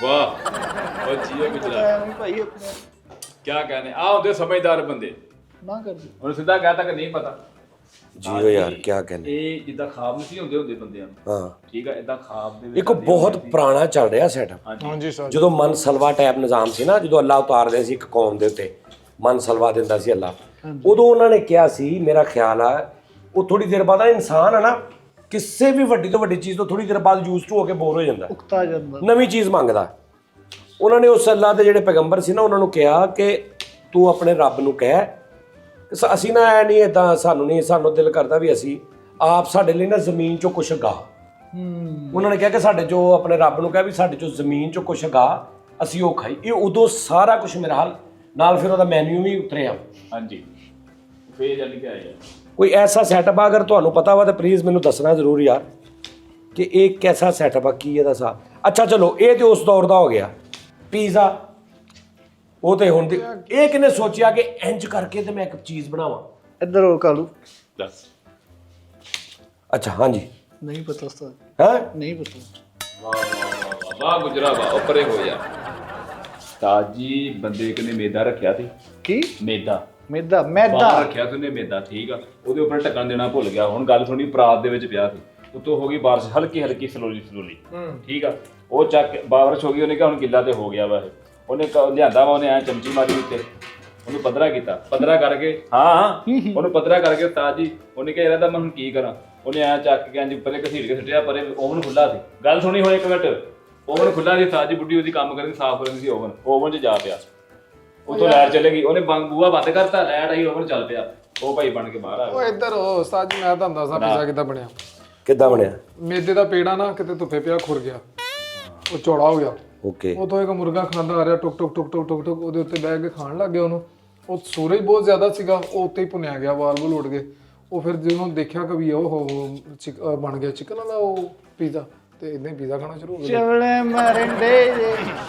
ਵਾਹ ਉਹ ਜੀਓ ਗੁਜਰਾ ਨਹੀਂ ਭਾਈ ਆਪਣੇ ਕੀ कहने ਆ ਹੁੰਦੇ ਸਮਝਦਾਰ ਬੰਦੇ। ਨਾ ਕਰ ਦੇ। ਉਹਨੇ ਸਿੱਧਾ ਕਹਿਤਾ ਕਿ ਨਹੀਂ ਪਤਾ। ਜੀਓ ਯਾਰ ਕੀ ਕਹਿੰਦੇ ਇਹ ਜਿੱਦਾਂ ਖਾਬ ਨਹੀਂ ਹੁੰਦੇ ਬੰਦਿਆਂ ਨੂੰ, ਹਾਂ ਠੀਕ ਆ, ਇਦਾਂ ਖਾਬ ਦੇ ਵਿੱਚ ਇੱਕ ਬਹੁਤ ਪੁਰਾਣਾ ਚੱਲ ਰਿਹਾ ਸੈਟਅਪ। ਹਾਂਜੀ ਸਰ ਜਦੋਂ ਮਨ ਸਲਵਾ ਟੈਪ ਨਿਜ਼ਾਮ ਸੀ ਨਾ, ਜਦੋਂ ਅੱਲਾਹ ਉਤਾਰਦੇ ਸੀ ਇੱਕ ਕੌਮ ਦੇ ਉੱਤੇ, ਮਨ ਸਲਵਾ ਦਿੰਦਾ ਸੀ ਅੱਲਾਹ, ਉਦੋਂ ਉਹਨਾਂ ਨੇ ਕਿਹਾ ਸੀ, ਮੇਰਾ ਖਿਆਲ ਆ ਉਹ ਥੋੜੀ ਦੇਰ ਬਾਅਦ ਇਨਸਾਨ ਹੈ ਨਾ ਕਿਸੇ ਵੀ ਵੱਡੀ ਤੋਂ ਵੱਡੀ ਚੀਜ਼ ਤੋਂ ਥੋੜੀ ਦੇਰ ਬਾਅਦ ਯੂਜ਼ ਟੂ ਹੋ ਕੇ ਬੋਰ ਹੋ ਜਾਂਦਾ, ਉਕਤਾ ਜਾਂਦਾ, ਨਵੀਂ ਚੀਜ਼ ਮੰਗਦਾ। ਉਹਨਾਂ ਨੇ ਉਸ ਅੱਲਾਹ ਦੇ ਜਿਹੜੇ ਪੈਗੰਬਰ ਸੀ ਨਾ, ਉਹਨਾਂ ਨੂੰ ਕਿਹਾ ਕਿ ਤੂੰ ਆਪਣੇ ਰੱਬ ਨੂੰ ਕਹਿ ਅਸੀਂ ਨਾ ਐ ਨਹੀਂ ਇਦਾਂ, ਸਾਨੂੰ ਦਿਲ ਕਰਦਾ ਵੀ ਅਸੀਂ ਆਪ ਸਾਡੇ ਲਈ ਨਾ ਜ਼ਮੀਨ ਚੋਂ ਕੁਛ ਗਾ। ਉਹਨਾਂ ਨੇ ਕਿਹਾ ਕਿ ਸਾਡੇ ਜੋ ਆਪਣੇ ਰੱਬ ਨੂੰ ਕਿਹਾ ਵੀ ਸਾਡੇ ਚੋਂ ਜ਼ਮੀਨ ਚੋਂ ਕੁਛ ਗਾ, ਅਸੀਂ ਉਹ ਖਾਈ। ਇਹ ਉਦੋਂ ਸਾਰਾ ਕੁਛ ਮੇਰਾ ਹਾਲ ਨਾਲ ਫਿਰ ਉਹਦਾ ਮੈਨੂ ਵੀ ਉਤਰਿਆ। ਹਾਂਜੀ ਫੇਰ ਚੱਲ ਕੇ ਆਏ ਆ। ਕੋਈ ਐਸਾ ਸੈਟਅਪ ਆ ਅਗਰ ਤੁਹਾਨੂੰ ਪਤਾ ਵਾ ਤਾਂ ਪਲੀਜ਼ ਮੈਨੂੰ ਦੱਸਣਾ ਜ਼ਰੂਰ ਯਾਰ ਕਿ ਇਹ ਕੈਸਾ ਸੈਟਅਪ ਆ, ਕੀ ਇਹਦਾ ਹਿਸਾਬ। ਅੱਛਾ ਚਲੋ ਇਹ ਤੇ ਉਸ ਦੌਰ ਦਾ ਹੋ ਗਿਆ। ਪੀਜ਼ਾ ਉਹ ਤੇ ਹੁਣ ਦੀ, ਇਹ ਕਿਨੇ ਸੋਚਿਆ ਕਿ ਇੰਜ ਕਰਕੇ ਤੇ ਮੈਂ ਇੱਕ ਚੀਜ਼ ਬਣਾਵਾਂ। ਇੱਧਰ ਹੋ ਕਾਲੂ। ਦੱਸ। ਅੱਛਾ ਹਾਂਜੀ ਨਹੀਂ ਪਤਾ ਉਸਤਾਦ, ਹੈ ਨਹੀਂ ਪਤਾ। ਵਾਹ ਵਾਹ ਵਾਹ ਵਾਹ ਗੁਜਰਾ ਵਾਹ, ਉੱਪਰੇ ਹੋ ਜਾ। ਉਸਤਾਦ ਜੀ ਬੰਦੇ ਕਿਨੇ ਮੇਦਾ ਰੱਖਿਆ ਸੀ, ਕੀ ਮੇਦਾ ਮੈਦਾ ਬਾਹਰ ਰੱਖਿਆ ਸੀ ਉਹਨੇ ਮੇਦਾ, ਠੀਕ ਆ, ਉਹਦੇ ਉੱਪਰ ਢੱਕਣ ਦੇਣਾ ਭੁੱਲ ਗਿਆ। ਹੁਣ ਗੱਲ ਸੁਣੀ, ਪਰਾਤ ਦੇ ਵਿੱਚ ਪਿਆ ਸੀ, ਉੱਤੋਂ ਹੋ ਗਈ ਬਾਰਿਸ਼ ਹਲਕੀ ਸਲੋਲੀ, ਠੀਕ ਆ, ਉਹ ਚੱਕ ਬਾਰਿਸ਼ ਹੋ ਗਈ, ਉਹਨੇ ਕਿਹਾ ਹੁਣ ਗਿੱਲਾ ਤੇ ਹੋ ਗਿਆ ਵਾ ਇਹ। ਉਹਨੇ ਲਿਆਂਦਾ ਵਾ, ਉਹਨੇ ਐ ਚਮਚੀ ਮਾਰੀ ਉੱਤੇ, ਉਹਨੂੰ ਪੱਧਰਾ ਕੀਤਾ, ਪੱਧਰਾ ਕਰਕੇ ਉਹਨੂੰ ਪੱਧਰਾ ਕਰਕੇ ਉਸਤਾਦ ਜੀ ਉਹਨੇ ਕਿਹਾ ਇਹਦਾ ਮੈਂ ਹੁਣ ਕੀ ਕਰਾਂ। ਉਹਨੇ ਐ ਚੱਕ ਕੇ ਇੰਜ ਪਰੇ ਘਸੀੜ ਕੇ ਸੁੱਟਿਆ, ਪਰੇ ਓਵਨ ਖੁੱਲਾ ਸੀ। ਗੱਲ ਸੁਣੀ ਹੁਣ ਇੱਕ ਮਿੰਟ, ਓਵਨ ਖੁੱਲਾ ਸੀ, ਉਸਤਾਦ ਜੀ ਬੁੱਢੀ ਉਹਦੀ ਕੰਮ ਕਰਨ ਸਾਫ਼ ਕਰਨ ਸੀ, ਓਵਨ 'ਚ ਜਾ ਪਿਆ, ਉੱਥੋਂ ਲਾਈਟ ਚਲੇ ਗਈ, ਉਹਨੇ ਬੂਹਾ ਬੰਦ ਕਰਤਾ, ਲਾਈਟ ਆਈ, ਓਵਨ ਚੱਲ ਪਿਆ, ਉਹ ਭਾਈ ਬਣ ਕੇ ਬਾਹਰ ਆ ਉਹ ਗਿਆ। ਇੱਧਰ ਹੋ ਉਸਤਾਦ ਜੀ, ਮੈਂ ਤੁਹਾਨੂੰ ਦੱਸਾਂ ਪੀਜ਼ਾ ਕਿੱਦਾਂ ਬਣਿਆ। ਕਿੱਦਾਂ ਬਣਿਆ? ਮੇਦੇ ਦਾ ਪੇੜਾ ਨਾ ਕਿਤੇ ਧੁੱਪੇ ਪਿਆ, ਖੁਰ ਗਿਆ, ਉਹ ਚੌੜਾ ਹੋ ਗਿਆ। ਓਕੇ। ਉਦੋਂ ਇੱਕ ਮੁਰਗਾ ਖਾਂਦਾ ਆ ਰਿਹਾ, ਟੁਕ ਟੁਕ ਟੁਕ ਟੁਕ ਟੁਕ ਟੁਕ, ਉਹਦੇ ਉੱਤੇ ਬਹਿ ਕੇ ਖਾਣ ਲੱਗ ਗਿਆ ਉਹਨੂੰ। ਉਹ ਸੂਰਜ ਬਹੁਤ ਜ਼ਿਆਦਾ ਸੀਗਾ, ਉਹ ਉੱਤੇ ਹੀ ਭੁੰਨਿਆ ਗਿਆ, ਵਾਲ ਵੂਲ ਉੱਡ ਗਏ। ਉਹ ਫਿਰ ਜਦੋਂ ਦੇਖਿਆ ਕਿ ਵੀ ਉਹ ਬਣ ਗਿਆ ਚਿਕਨ ਵਾਲਾ ਉਹ ਪੀਜ਼ਾ, ਤੇ ਇਦਾਂ ਹੀ ਪੀਜ਼ਾ ਖਾਣਾ ਸ਼ੁਰੂ ਹੋ ਗਿਆ। ਚਵਲੇ ਮਰੰਡੇ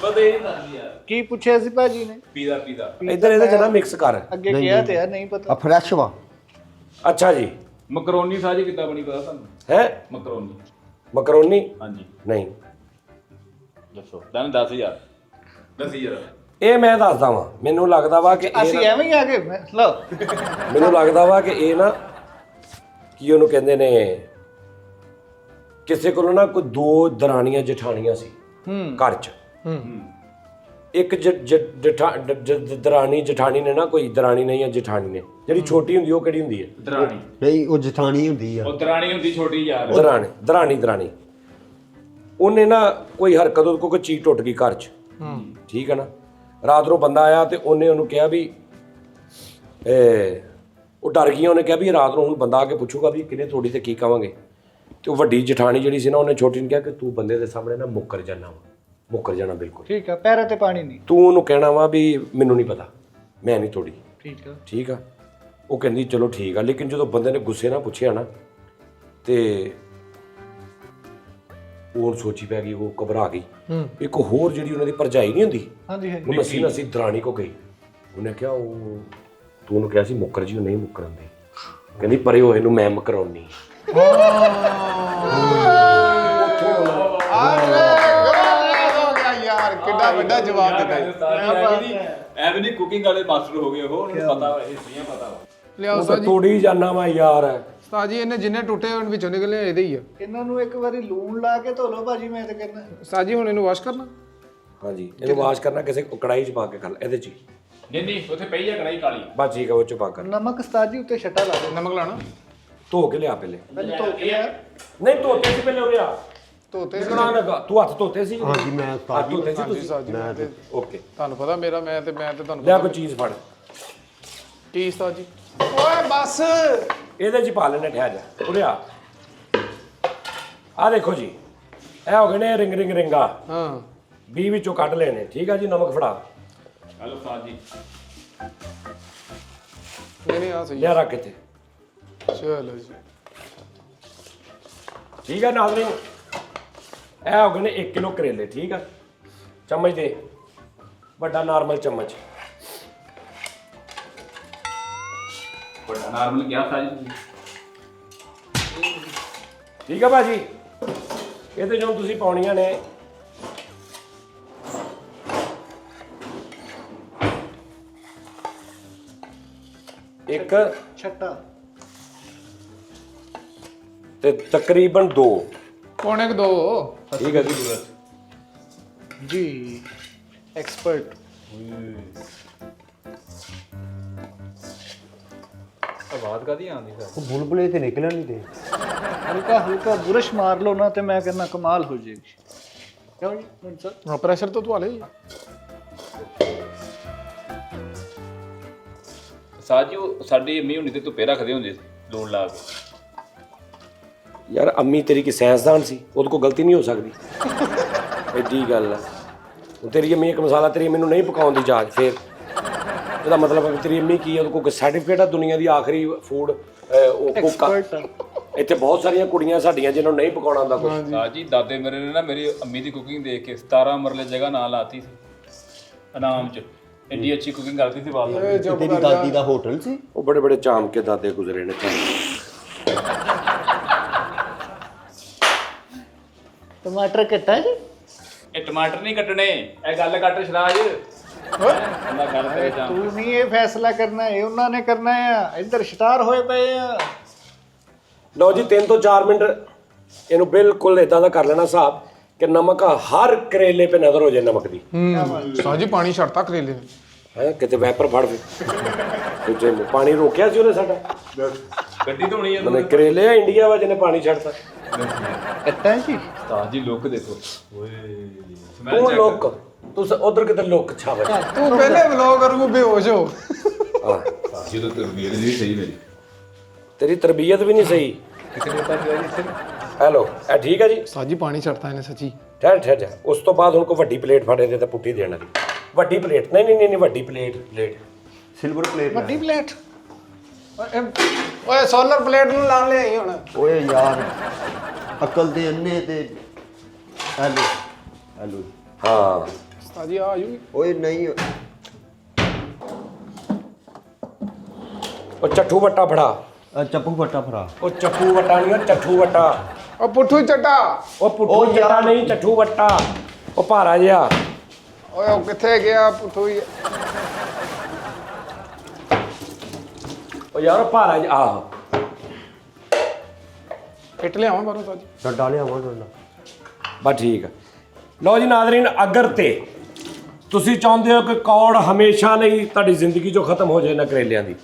ਬਦੇ ਇਹ ਦੱਸ ਯਾਰ, ਕੀ ਪੁੱਛਿਆ ਸੀ ਭਾਜੀ ਨੇ? ਪੀਜ਼ਾ ਇੱਧਰ ਇਹਦੇ ਚ ਨਾ ਮਿਕਸ ਕਰ। ਅੱਗੇ ਕਿਹਾ ਤੇ ਯਾਰ ਨਹੀਂ ਆ ਪਤਾ। ਫਰੈਸ਼ ਵਾ। ਅੱਛਾ ਜੀ। ਮਕਰੋਨੀ ਸਾਜੀ ਕਿੱਦਾਂ ਬਣੀ ਪਤਾ ਤੁਹਾਨੂੰ? ਹੈ ਮਕਰੋਨੀ। ਮਕਰੋਨੀ? ਹਾਂਜੀ ਨਹੀਂ ਦੱਸੋ, ਤੈਨੂੰ 10000 10,000। ਇਹ ਮੈਂ ਦੱਸਦਾ ਵਾਂ, ਮੈਨੂੰ ਲੱਗਦਾ ਵਾ ਕਿ ਅਸੀਂ ਐਵੇਂ ਹੀ ਆ ਗਏ ਲਓ। ਮੈਨੂੰ ਲੱਗਦਾ ਵਾ ਕਿ ਇਹ ਨਾ ਕੀ ਉਹਨੂੰ ਕਹਿੰਦੇ ਨੇ, ਕਿਸੇ ਕੋਲ ਨਾ ਕੋਈ ਦੋ ਦਰਾਣੀਆਂ ਜਠਾਣੀਆਂ ਸੀ ਘਰ 'ਚ। ਇੱਕ ਦਰਾਣੀ ਜਠਾਣੀ ਨੇ ਨਾ, ਕੋਈ ਦਰਾਣੀ ਨਹੀਂ ਹੈ ਜਠਾਣੀ ਨੇ, ਜਿਹੜੀ ਛੋਟੀ ਹੁੰਦੀ ਉਹ ਕਿਹੜੀ ਹੁੰਦੀ ਹੈ? ਦਰਾਣੀ। ਨਹੀਂ ਉਹ ਜਠਾਣੀ ਹੁੰਦੀ ਆ। ਉਹ ਦਰਾਣੀ ਹੁੰਦੀ ਛੋਟੀ ਯਾਰ। ਦਰਾਣੀ ਉਹਨੇ ਨਾ ਕੋਈ ਹਰਕਤ, ਉਹਦੇ ਕੋਲ ਕੋਈ ਚੀਜ਼ ਟੁੱਟ ਗਈ ਘਰ 'ਚ, ਠੀਕ ਹੈ ਨਾ। ਰਾਤ ਨੂੰ ਬੰਦਾ ਆਇਆ ਤੇ ਉਹਨੇ ਉਹਨੂੰ ਕਿਹਾ ਵੀ ਉਹ ਡਰ ਗਈ। ਉਹਨੇ ਕਿਹਾ ਵੀ ਰਾਤ ਨੂੰ ਹੁਣ ਬੰਦਾ ਆ ਕੇ ਪੁੱਛੂਗਾ ਵੀ ਕਿਹਨੇ ਤੋੜੀ ਤੇ ਕੀ ਕਵਾਂਗੇ। ਤੇ ਉਹ ਵੱਡੀ ਜਠਾਣੀ ਜਿਹੜੀ ਸੀ ਨਾ, ਉਹਨੇ ਛੋਟੀ ਨੂੰ ਕਿਹਾ ਕਿ ਤੂੰ ਬੰਦੇ ਦੇ ਸਾਹਮਣੇ ਨਾ ਮੁੱਕਰ ਜਾਣਾ ਬਿਲਕੁਲ, ਠੀਕ ਆ, ਪੈਰਾਂ ਤੇ ਪਾਣੀ ਨਹੀਂ। ਤੂੰ ਉਹਨੂੰ ਕਹਿਣਾ ਵਾ ਵੀ ਮੈਨੂੰ ਨਹੀਂ ਪਤਾ, ਮੈਂ ਨਹੀਂ ਤੋੜੀ, ਠੀਕ ਆ। ਉਹ ਕਹਿੰਦੀ ਚਲੋ ਠੀਕ ਆ। ਲੇਕਿਨ ਜਦੋਂ ਬੰਦੇ ਨੇ ਗੁੱਸੇ ਨਾਲ ਪੁੱਛਿਆ ਨਾ, ਤੇ ਉਹ ਸੋਚੀ ਪੈ ਗਈ, ਉਹ ਘਬਰਾ ਗਈ। ਇੱਕ ਹੋਰ ਜਿਹੜੀ ਉਹਨਾਂ ਦੀ ਭਰਜਾਈ ਨਹੀਂ ਹੁੰਦੀ, ਹਾਂਜੀ ਉਹ ਨਸੀ ਦਰਾਣੀ ਕੋ ਗਈ। ਉਹਨੇ ਕਿਹਾ ਉਹ ਤੂੰ ਉਹਨੂੰ ਕਿਹਾ ਸੀ ਮੁੱਕਰ ਜੀ, ਉਹ ਨਹੀਂ ਮੁੱਕਰਨ ਦੀ। ਕਹਿੰਦੀ ਪਰੇ ਹੋਏ ਨੂੰ ਮੈਂ ਮੁਕਰਾਉਣੀ। ਯਾਰ ਕਿੱਡਾ ਵੱਡਾ ਜਵਾਬ ਦਿੱਤਾ। ਐਵੇਂ ਨਹੀਂ ਕੁਕਿੰਗ ਵਾਲੇ ਮਾਸਟਰ ਹੋ ਗਏ ਉਹ, ਉਹਨੂੰ ਪਤਾ ਵਾ, ਇਹ ਸਹੀਆਂ ਪਤਾ ਵਾ। ਲਿਆਓ ਉਹ ਉਸਤਾਦ ਜੀ, ਤੋੜੀ ਜਾਣਾ ਵਾ ਯਾਰ। ਉਸਤਾਦ ਜੀ ਇਹਨੇ ਜਿੰਨੇ ਟੁੱਟੇ ਉਹਨਾਂ ਵਿੱਚੋਂ ਨਿਕਲੇ ਇਹਦੇ ਹੀ ਆ। ਇਹਨਾਂ ਨੂੰ ਇੱਕ ਵਾਰੀ ਲੂਣ ਲਾ ਕੇ ਧੋ ਲਓ ਭਾਜੀ, ਮੈਂ ਤਾਂ ਕਹਿੰਦਾ। ਉਸਤਾਦ ਜੀ ਹੁਣ ਇਹਨੂੰ ਵਾਸ਼ ਕਰਨਾ? ਹਾਂਜੀ, ਇਹਨੂੰ ਵਾਸ਼ ਕਰਨਾ ਕਿਸੇ ਕੜਾਈ 'ਚ ਪਾ ਕੇ ਕਰ, ਇਹਦੇ 'ਚ ਹੀ। ਨਹੀਂ ਉੱਥੇ ਪਈ ਆ ਕੜਾਈ ਕਾਲੀ। ਬਸ ਠੀਕ ਆ, ਉਹ 'ਚ ਪਾ ਕਰ। ਨਮਕ ਉਸਤਾਦ ਜੀ ਉੱਤੇ ਛੱਟਾ ਲਾ ਦਿਓ। ਨਮਕ ਲਾਣਾ? ਧੋ ਕੇ ਲਿਆ ਪਹਿਲੇ। ਪਹਿਲੇ ਧੋ ਕੇ ਲਿਆ। ਨਹੀਂ ਧੋਤੇ ਸੀ ਪਹਿਲੇ, ਉਰੇ ਆ। ਧੋਤੇ ਸੀ? ਨਾ ਲਗਾ, ਤੂੰ ਹੱਥ ਧੋਤੇ ਸੀ? ਹਾਂਜੀ ਮੈਂ ਹੱਥ ਧੋਤੇ ਸੀ ਤੁਸੀਂ? ਉਸਤਾਦ ਜੀ ਮੈਂ ਤੇ ਓਕੇ, ਤੁਹਾਨੂੰ ਪਤਾ ਮੇਰਾ, ਮੈਂ ਤੇ ਤੁਹਾਨੂੰ ਲਿਆ ਕੋਈ ਚੀਜ਼ ਫੜ। ਕੀ ਉਸਤਾਦ ਜੀ? ਓਏ ਬਸ ਇਹਦੇ 'ਚ ਪਾ ਲੈਣੇ, ਠਹਿਰ ਜਾ, ਉਰੇ ਆ। ਆ ਦੇਖੋ ਜੀ, ਇਹ ਹੋ ਗਏ ਨੇ ਰਿੰਗਾ। ਹਾਂ, 20 ਵਿੱਚੋਂ ਕੱਢ ਲੈਣੇ, ਠੀਕ ਆ ਜੀ। ਨਮਕ ਫੜਾ। ਹਲੋ ਉਸਤਾਦ ਜੀ। ਨਹੀਂ ਆ ਸਹੀ ਲਿਆ ਰੱਖ ਇੱਥੇ, ਚਲੋ ਜੀ। ਠੀਕ ਆ ਨਾਜ਼ਰੀਨ। ਇਹ ਹੋ ਗਏ ਨੇ 1 ਕਿਲੋ ਕਰੇਲੇ, ਠੀਕ ਆ। ਚਮਚ ਦੇ, ਵੱਡਾ ਨਾਰਮਲ ਚਮਚ। ਵੱਡਾ ਨਾਰਮਲ ਕਿਹਾ ਸਾਜੀ। ਠੀਕ ਆ ਭਾਜੀ। ਇਹਦੇ ਜੋ ਤੁਸੀਂ ਪਾਉਣੀਆਂ ਨੇ ਇੱਕ ਛੱਟਾ ਤੇ ਤਕਰੀਬਨ 2 ਪੌਣੇ ਕੁ 2 ਠੀਕ ਹੈ ਜੀ ਜੀ ਐਕਸਪਰਟ। ਆਵਾਜ਼ ਕਾਦੀ ਆਉਂਦੀ ਸਰ? ਉਹ ਬੁਲਬੁਲੇ ਤੇ ਨਿਕਲਣ ਨਹੀਂ ਦੇ। ਹਲਕਾ ਹਲਕਾ ਬੁਰਸ਼ ਮਾਰ ਲਓ ਨਾ ਤੇ ਮੈਂ ਕਹਿੰਦਾ ਕਮਾਲ ਹੋ ਜਾਏਗੀ। ਕਿਉਂ ਜੀ ਮਨ ਸਰ? ਹਾਂ ਪ੍ਰੈਸ਼ਰ ਤਾਂ ਤੂੰ ਲਈ ਸਾਜੀ ਉਹ ਸਾਡੀ ਅੰਮੀ ਹੁਣੀ ਤੇ ਧੁੱਪੇ ਰੱਖਦੇ ਹੁੰਦੇ ਸੀ ਲੂਣ ਲਾ ਕੇ। ਯਾਰ ਅੰਮੀ ਤੇਰੀ ਕੀ ਸਾਇੰਸਦਾਨ ਸੀ, ਉਹਦੇ ਕੋਲ ਗਲਤੀ ਨਹੀਂ ਹੋ ਸਕਦੀ। ਐਡੀ ਗੱਲ ਆ। ਹੁਣ ਤੇਰੀ ਅੰਮੀ ਇੱਕ ਮਸਾਲਾ ਤੇਰੀ ਮੈਨੂੰ ਨਹੀਂ ਪਕਾਉਣ ਦੀ ਜਾਚ, ਫੇਰ ਇਹਦਾ ਮਤਲਬ ਹੈ ਤੇਰੀ ਅੰਮੀ ਕੀ ਹੈ, ਉਹਦੇ ਕੋਲ ਸਰਟੀਫਿਕੇਟ ਆ ਦੁਨੀਆ ਦੀ ਆਖਰੀ ਫੂਡ ਉਹ ਕੁੱਕ ਆ। ਇੱਥੇ ਬਹੁਤ ਸਾਰੀਆਂ ਕੁੜੀਆਂ ਸਾਡੀਆਂ ਜਿਨ੍ਹਾਂ ਨੂੰ ਨਹੀਂ ਪਕਾਉਣਾ ਆਉਂਦਾ ਕੁਝ। ਸਾਜੀ ਦਾਦੇ ਮੇਰੇ ਨੇ ਨਾ ਮੇਰੀ ਅੰਮੀ ਦੀ ਕੁਕਿੰਗ ਦੇਖ ਕੇ 17 ਮਰਲੇ ਜਗ੍ਹਾ ਨਾਂ ਲਾਤੀ ਸੀ ਇਨਾਮ 'ਚ। ਐਡੀ ਅੱਛੀ ਕੁਕਿੰਗ ਕਰਦੀ ਸੀ ਬਾਲ ਤੇਰੀ ਦਾਦੀ ਦਾ ਹੋਟਲ ਸੀ। ਉਹ ਬੜੇ ਬੜੇ ਚਾਮ ਕੇ ਦਾਦੇ ਗੁਜ਼ਰੇ ਨੇ। ਟਮਾਟਰ ਕੱਟਾ ਜੀ? ਇਹ ਟਮਾਟਰ ਨਹੀਂ ਕੱਟਣੇ, ਇਹ ਗੱਲ ਕੱਟ ਸ਼ਰਾਜ। ਅੱਲਾ ਗੱਲ ਕਰੇ ਜਾਂ ਤੂੰ ਨਹੀਂ ਇਹ ਫੈਸਲਾ ਕਰਨਾ, ਇਹ ਉਹਨਾਂ ਨੇ ਕਰਨਾ ਆ। ਇੱਧਰ ਸ਼ਿਕਾਰ ਹੋਏ ਪਏ ਆ। ਲਓ ਜੀ 3 ਤੋਂ 4 ਮਿੰਟ ਇਹਨੂੰ ਬਿਲਕੁਲ ਇਦਾਂ ਦਾ ਕਰ ਲੈਣਾ ਹਿਸਾਬ ਕਿ ਨਮਕ ਹਰ ਕਰੇਲੇ 'ਤੇ ਨਜ਼ਰ ਹੋ ਜਾਏ ਨਮਕ ਦੀ। ਸਾਜੀ ਪਾਣੀ ਛੱਡਤਾ ਕਰੇਲੇ ਨੇ। ਹੈ ਕਿਤੇ ਵੈਪਰ ਫੜ ਫਿਰ ਪਾਣੀ ਰੋਕਿਆ ਸੀ ਉਹਨੇ ਸਾਡਾ। ਗੱਡੀ ਧੋਣੀ ਹੈ ਮਨੇ ਕਰੇਲੇ ਆ ਇੰਡੀਆ ਵਾ ਜਿਹਨੇ ਪਾਣੀ ਛੱਡਤਾ। ਕੱਟਾ ਜੀ? ਉਸਤਾਦ ਜੀ ਲੁੱਕ ਦੇਖੋ ਓਏ ਤੂੰ ਲੋਕ ਤੂੰ ਉਧਰ ਕਿਤੇ ਲੋਕ ਛਾਵੇ। ਤੂੰ ਪਹਿਲੇ ਵਲੌਗ ਕਰੂ ਬੇਹੋਸ਼ ਹੋ। ਜਦੋਂ ਤਰਬੀਅਤ ਨਹੀਂ ਸਹੀ ਮੇਰੀ ਤੇਰੀ ਤਰਬੀਅਤ ਵੀ ਨਹੀਂ ਸਹੀ। ਕਿਸੇ ਨੇ ਤਾਂ ਇੱਥੇ ਹੈਲੋ ਇਹ ਠੀਕ ਹੈ ਜੀ। ਸਾਜੀ ਪਾਣੀ ਛੱਡਤਾ ਇਹਨੇ ਸੱਚੀ। ਠਹਿਰ ਠਹਿਰ ਜਾ। ਉਸ ਤੋਂ ਬਾਅਦ ਹੁਣ ਕੋ ਵੱਡੀ ਪਲੇਟ ਫੜੇ ਦੇ ਤੇ ਪੁੱਠੀ ਦੇਣਾ ਦੀ ਵੱਡੀ ਪਲੇਟ। ਨਹੀਂ ਵੱਡੀ ਪਲੇਟ ਸਿਲਵਰ ਪਲੇਟ। ਵੱਡੀ ਪਲੇਟ? ਓਏ ਸੋਲਰ ਪਲੇਟ ਨੂੰ ਲਾਣ ਲਿਆਈ ਹੁਣ। ਓਏ ਯਾਰ ਅਕਲ ਦੇ ਅੰਨੇ ਤੇ ਹੈਲੋ ਹਾਂ ਸਾਜੀ ਆ ਆਯੂ ਓਏ ਨਹੀਂ ਉਹ ਚੱਠੂ ਵੱਟਾ ਫੜਾ। ਚੱਪੂ ਫੱਟਾ ਫਰਾ। ਉਹ ਚੱਪੂ ਵੱਟਾ ਨਹੀਂ, ਉਹ ਚੱਠੂ ਵੱਟਾ। ਉਹ ਪੁੱਠੂ ਚੱਟਾ। ਉਹ ਪੁੱਠੂ ਚੱਟਾ ਨਹੀਂ, ਚੱਠੂ ਵੱਟਾ। ਉਹ ਭਾਰਾ ਜਿਹਾ। ਓਏ ਉਹ ਕਿੱਥੇ ਗਿਆ ਪੁੱਠੂ ਹੀ। ਉਹ ਯਾਰ ਉਹ ਭਾਰਾ ਜਿਹਾ। ਆਹੋ ਇੱਟ ਲਿਆਵਾਂ ਬਾਹਰੋਂ ਸਾਜੀ। ਡੱਡਾ ਲਿਆਵਾਂ ਡੱਡਾ। ਬਸ ਠੀਕ ਆ। ਲਓ ਜੀ ਨਾਜ਼ਰੀਨ, ਅਗਰ ਤੇ ਤੁਸੀਂ ਚਾਹੁੰਦੇ ਹੋ ਕਿ ਕੌੜ ਹਮੇਸ਼ਾ ਲਈ ਤੁਹਾਡੀ ਜ਼ਿੰਦਗੀ 'ਚੋਂ ਖਤਮ ਹੋ ਜਾਏ ਨਾ ਕਰੇਲਿਆਂ ਦੀ,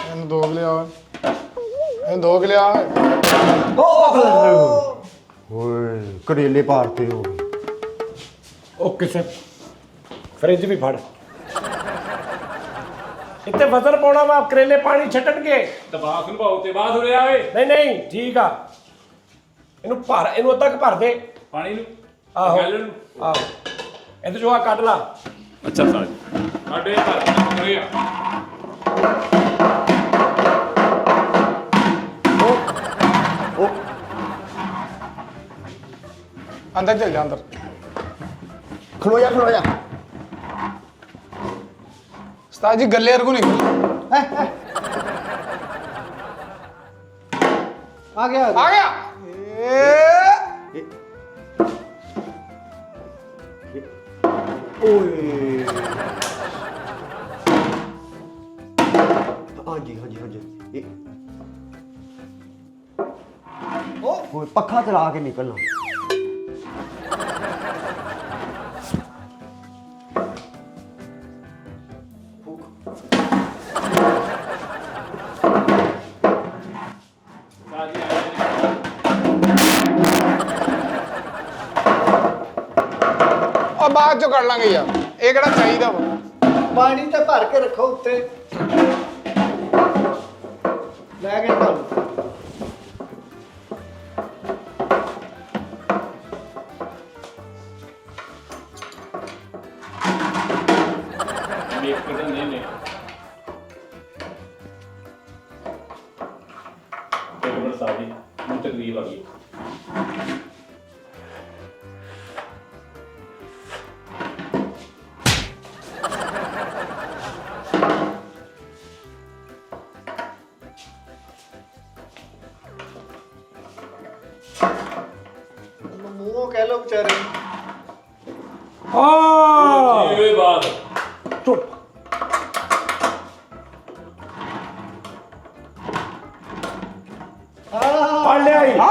ਇਹਨੂੰ ਦੋ ਲਿਆ। ਇਹਨੂੰ ਦੋ ਲਿਆ। ਓਏ ਕਰੇਲੇ ਪਾਰਤੇ ਹੋ ਗਏ। ਉਹ ਕਿਸੇ ਫਰਿੱਜ ਵੀ ਫੜ। ਇੱਥੇ ਵਜ਼ਨ ਪਾਉਣਾ ਵਾ, ਕਰੇਲੇ ਪਾਣੀ ਛੱਡਣਗੇ। ਦਬਾਅ ਖੁਲਵਾਓ ਤੇ ਬਾਅਦ ਹੋ ਰਿਹਾ ਓਏ ਨਹੀਂ ਠੀਕ ਆ। ਇਹਨੂੰ ਭਰ, ਇਹਨੂੰ ਅੱਧਾ ਕੁ ਭਰ ਦੇ ਪਾਣੀ ਨੂੰ। ਆਹੋ ਗੈਲਨ ਨੂੰ। ਆਹੋ ਇਹਦੇ ਚੋਂ ਆ ਕੱਢ ਲਾ। ਅੱਛਾ ਸਾਜੀ ਸਾਡੇ ਘਰ ਹੋਏ ਆ। ਅੰਦਰ ਚੱਲ ਜਾ ਅੰਦਰ। ਖਲੋ ਜਾ ਉਸਤਾਦ ਜੀ ਗੱਲੇ ਵਰਗੂ ਨਿਕਲ। ਆ ਗਿਆ ਆ ਗਿਆ। ਓਏ ਹਾਂਜੀ ਇਹ ਓਏ ਪੱਖਾ ਚਲਾ ਕੇ ਨਿਕਲਣਾ। ਉਹ ਬਾਅਦ ਚੋਂ ਕਰ ਲਾਂਗੇ ਯਾਰ, ਇਹ ਕਿਹੜਾ ਚਾਹੀਦਾ ਵਾ। ਪਾਣੀ ਤਾਂ ਭਰ ਕੇ ਰੱਖੋ ਉੱਤੇ। ਲੈ ਕੇ ਤੁਹਾਨੂੰ ਮੇਕ ਕਰ ਨਹੀਂ ਇੱਕ ਮਿੰਟ ਸਾਜੀ ਨੂੰ ਤਕਲੀਫ ਆ ਗਈ। ਮੂੰਹੋਂ ਕਹਿ ਲੋ ਵਿਚਾਰੇ ਨੂੰ। ਆ ਓਏ ਬਾਤ ਚੁੱਪ। ਨਹੀਂ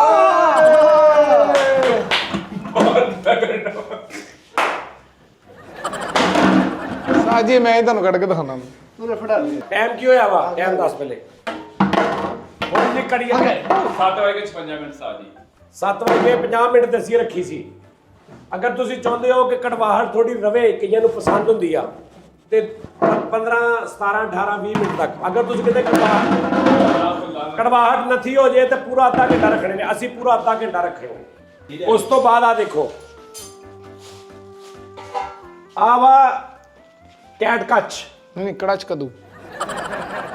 ਉਸਤਾਦ ਜੀ ਮੈਂ ਹੀ ਤੁਹਾਨੂੰ ਕੱਢ ਕੇ ਦਿਖਾਉਣਾ ਪੂਰੇ ਫੜਾ ਦੇ ਟਾਈਮ ਕੀ ਹੋਇਆ ਵਾ ਟਾਈਮ ਦੱਸ ਪਹਿਲੇ ਥੋੜੀ ਜਿਹੀ ਕੜੀ 7:56 ਮਿੰਟ ਸਾਹ ਜੀ 7:50 ਮਿੰਟ ਤੇ ਅਸੀਂ ਰੱਖੀ ਸੀ। ਅਗਰ ਤੁਸੀਂ ਚਾਹੁੰਦੇ ਹੋ ਕਿ ਕੜਵਾਹਟ ਥੋੜੀ ਰਵੇ, ਕਈਆਂ ਨੂੰ ਪਸੰਦ ਹੁੰਦੀ ਆ, ਤੇ 15 17 18 20 ਮਿੰਟ ਤੱਕ। ਅਗਰ ਤੁਸੀਂ ਕਿਤੇ ਕੜਵਾਹਟ ਨਥੀ ਹੋ ਜੇ ਤੇ ਪੂਰਾ ਅੱਧਾ ਘੰਟਾ ਰੱਖਣੇ ਨੇ। ਅਸੀਂ ਪੂਰਾ ਅੱਧਾ ਘੰਟਾ ਰੱਖੇ ਨੇ। ਉਸ ਤੋਂ ਬਾਅਦ ਆ ਦੇਖੋ, ਆ ਵਾ ਕੈਟ ਕੱਚ, ਨਹੀਂ ਕੜਾਚ ਕਦੂ,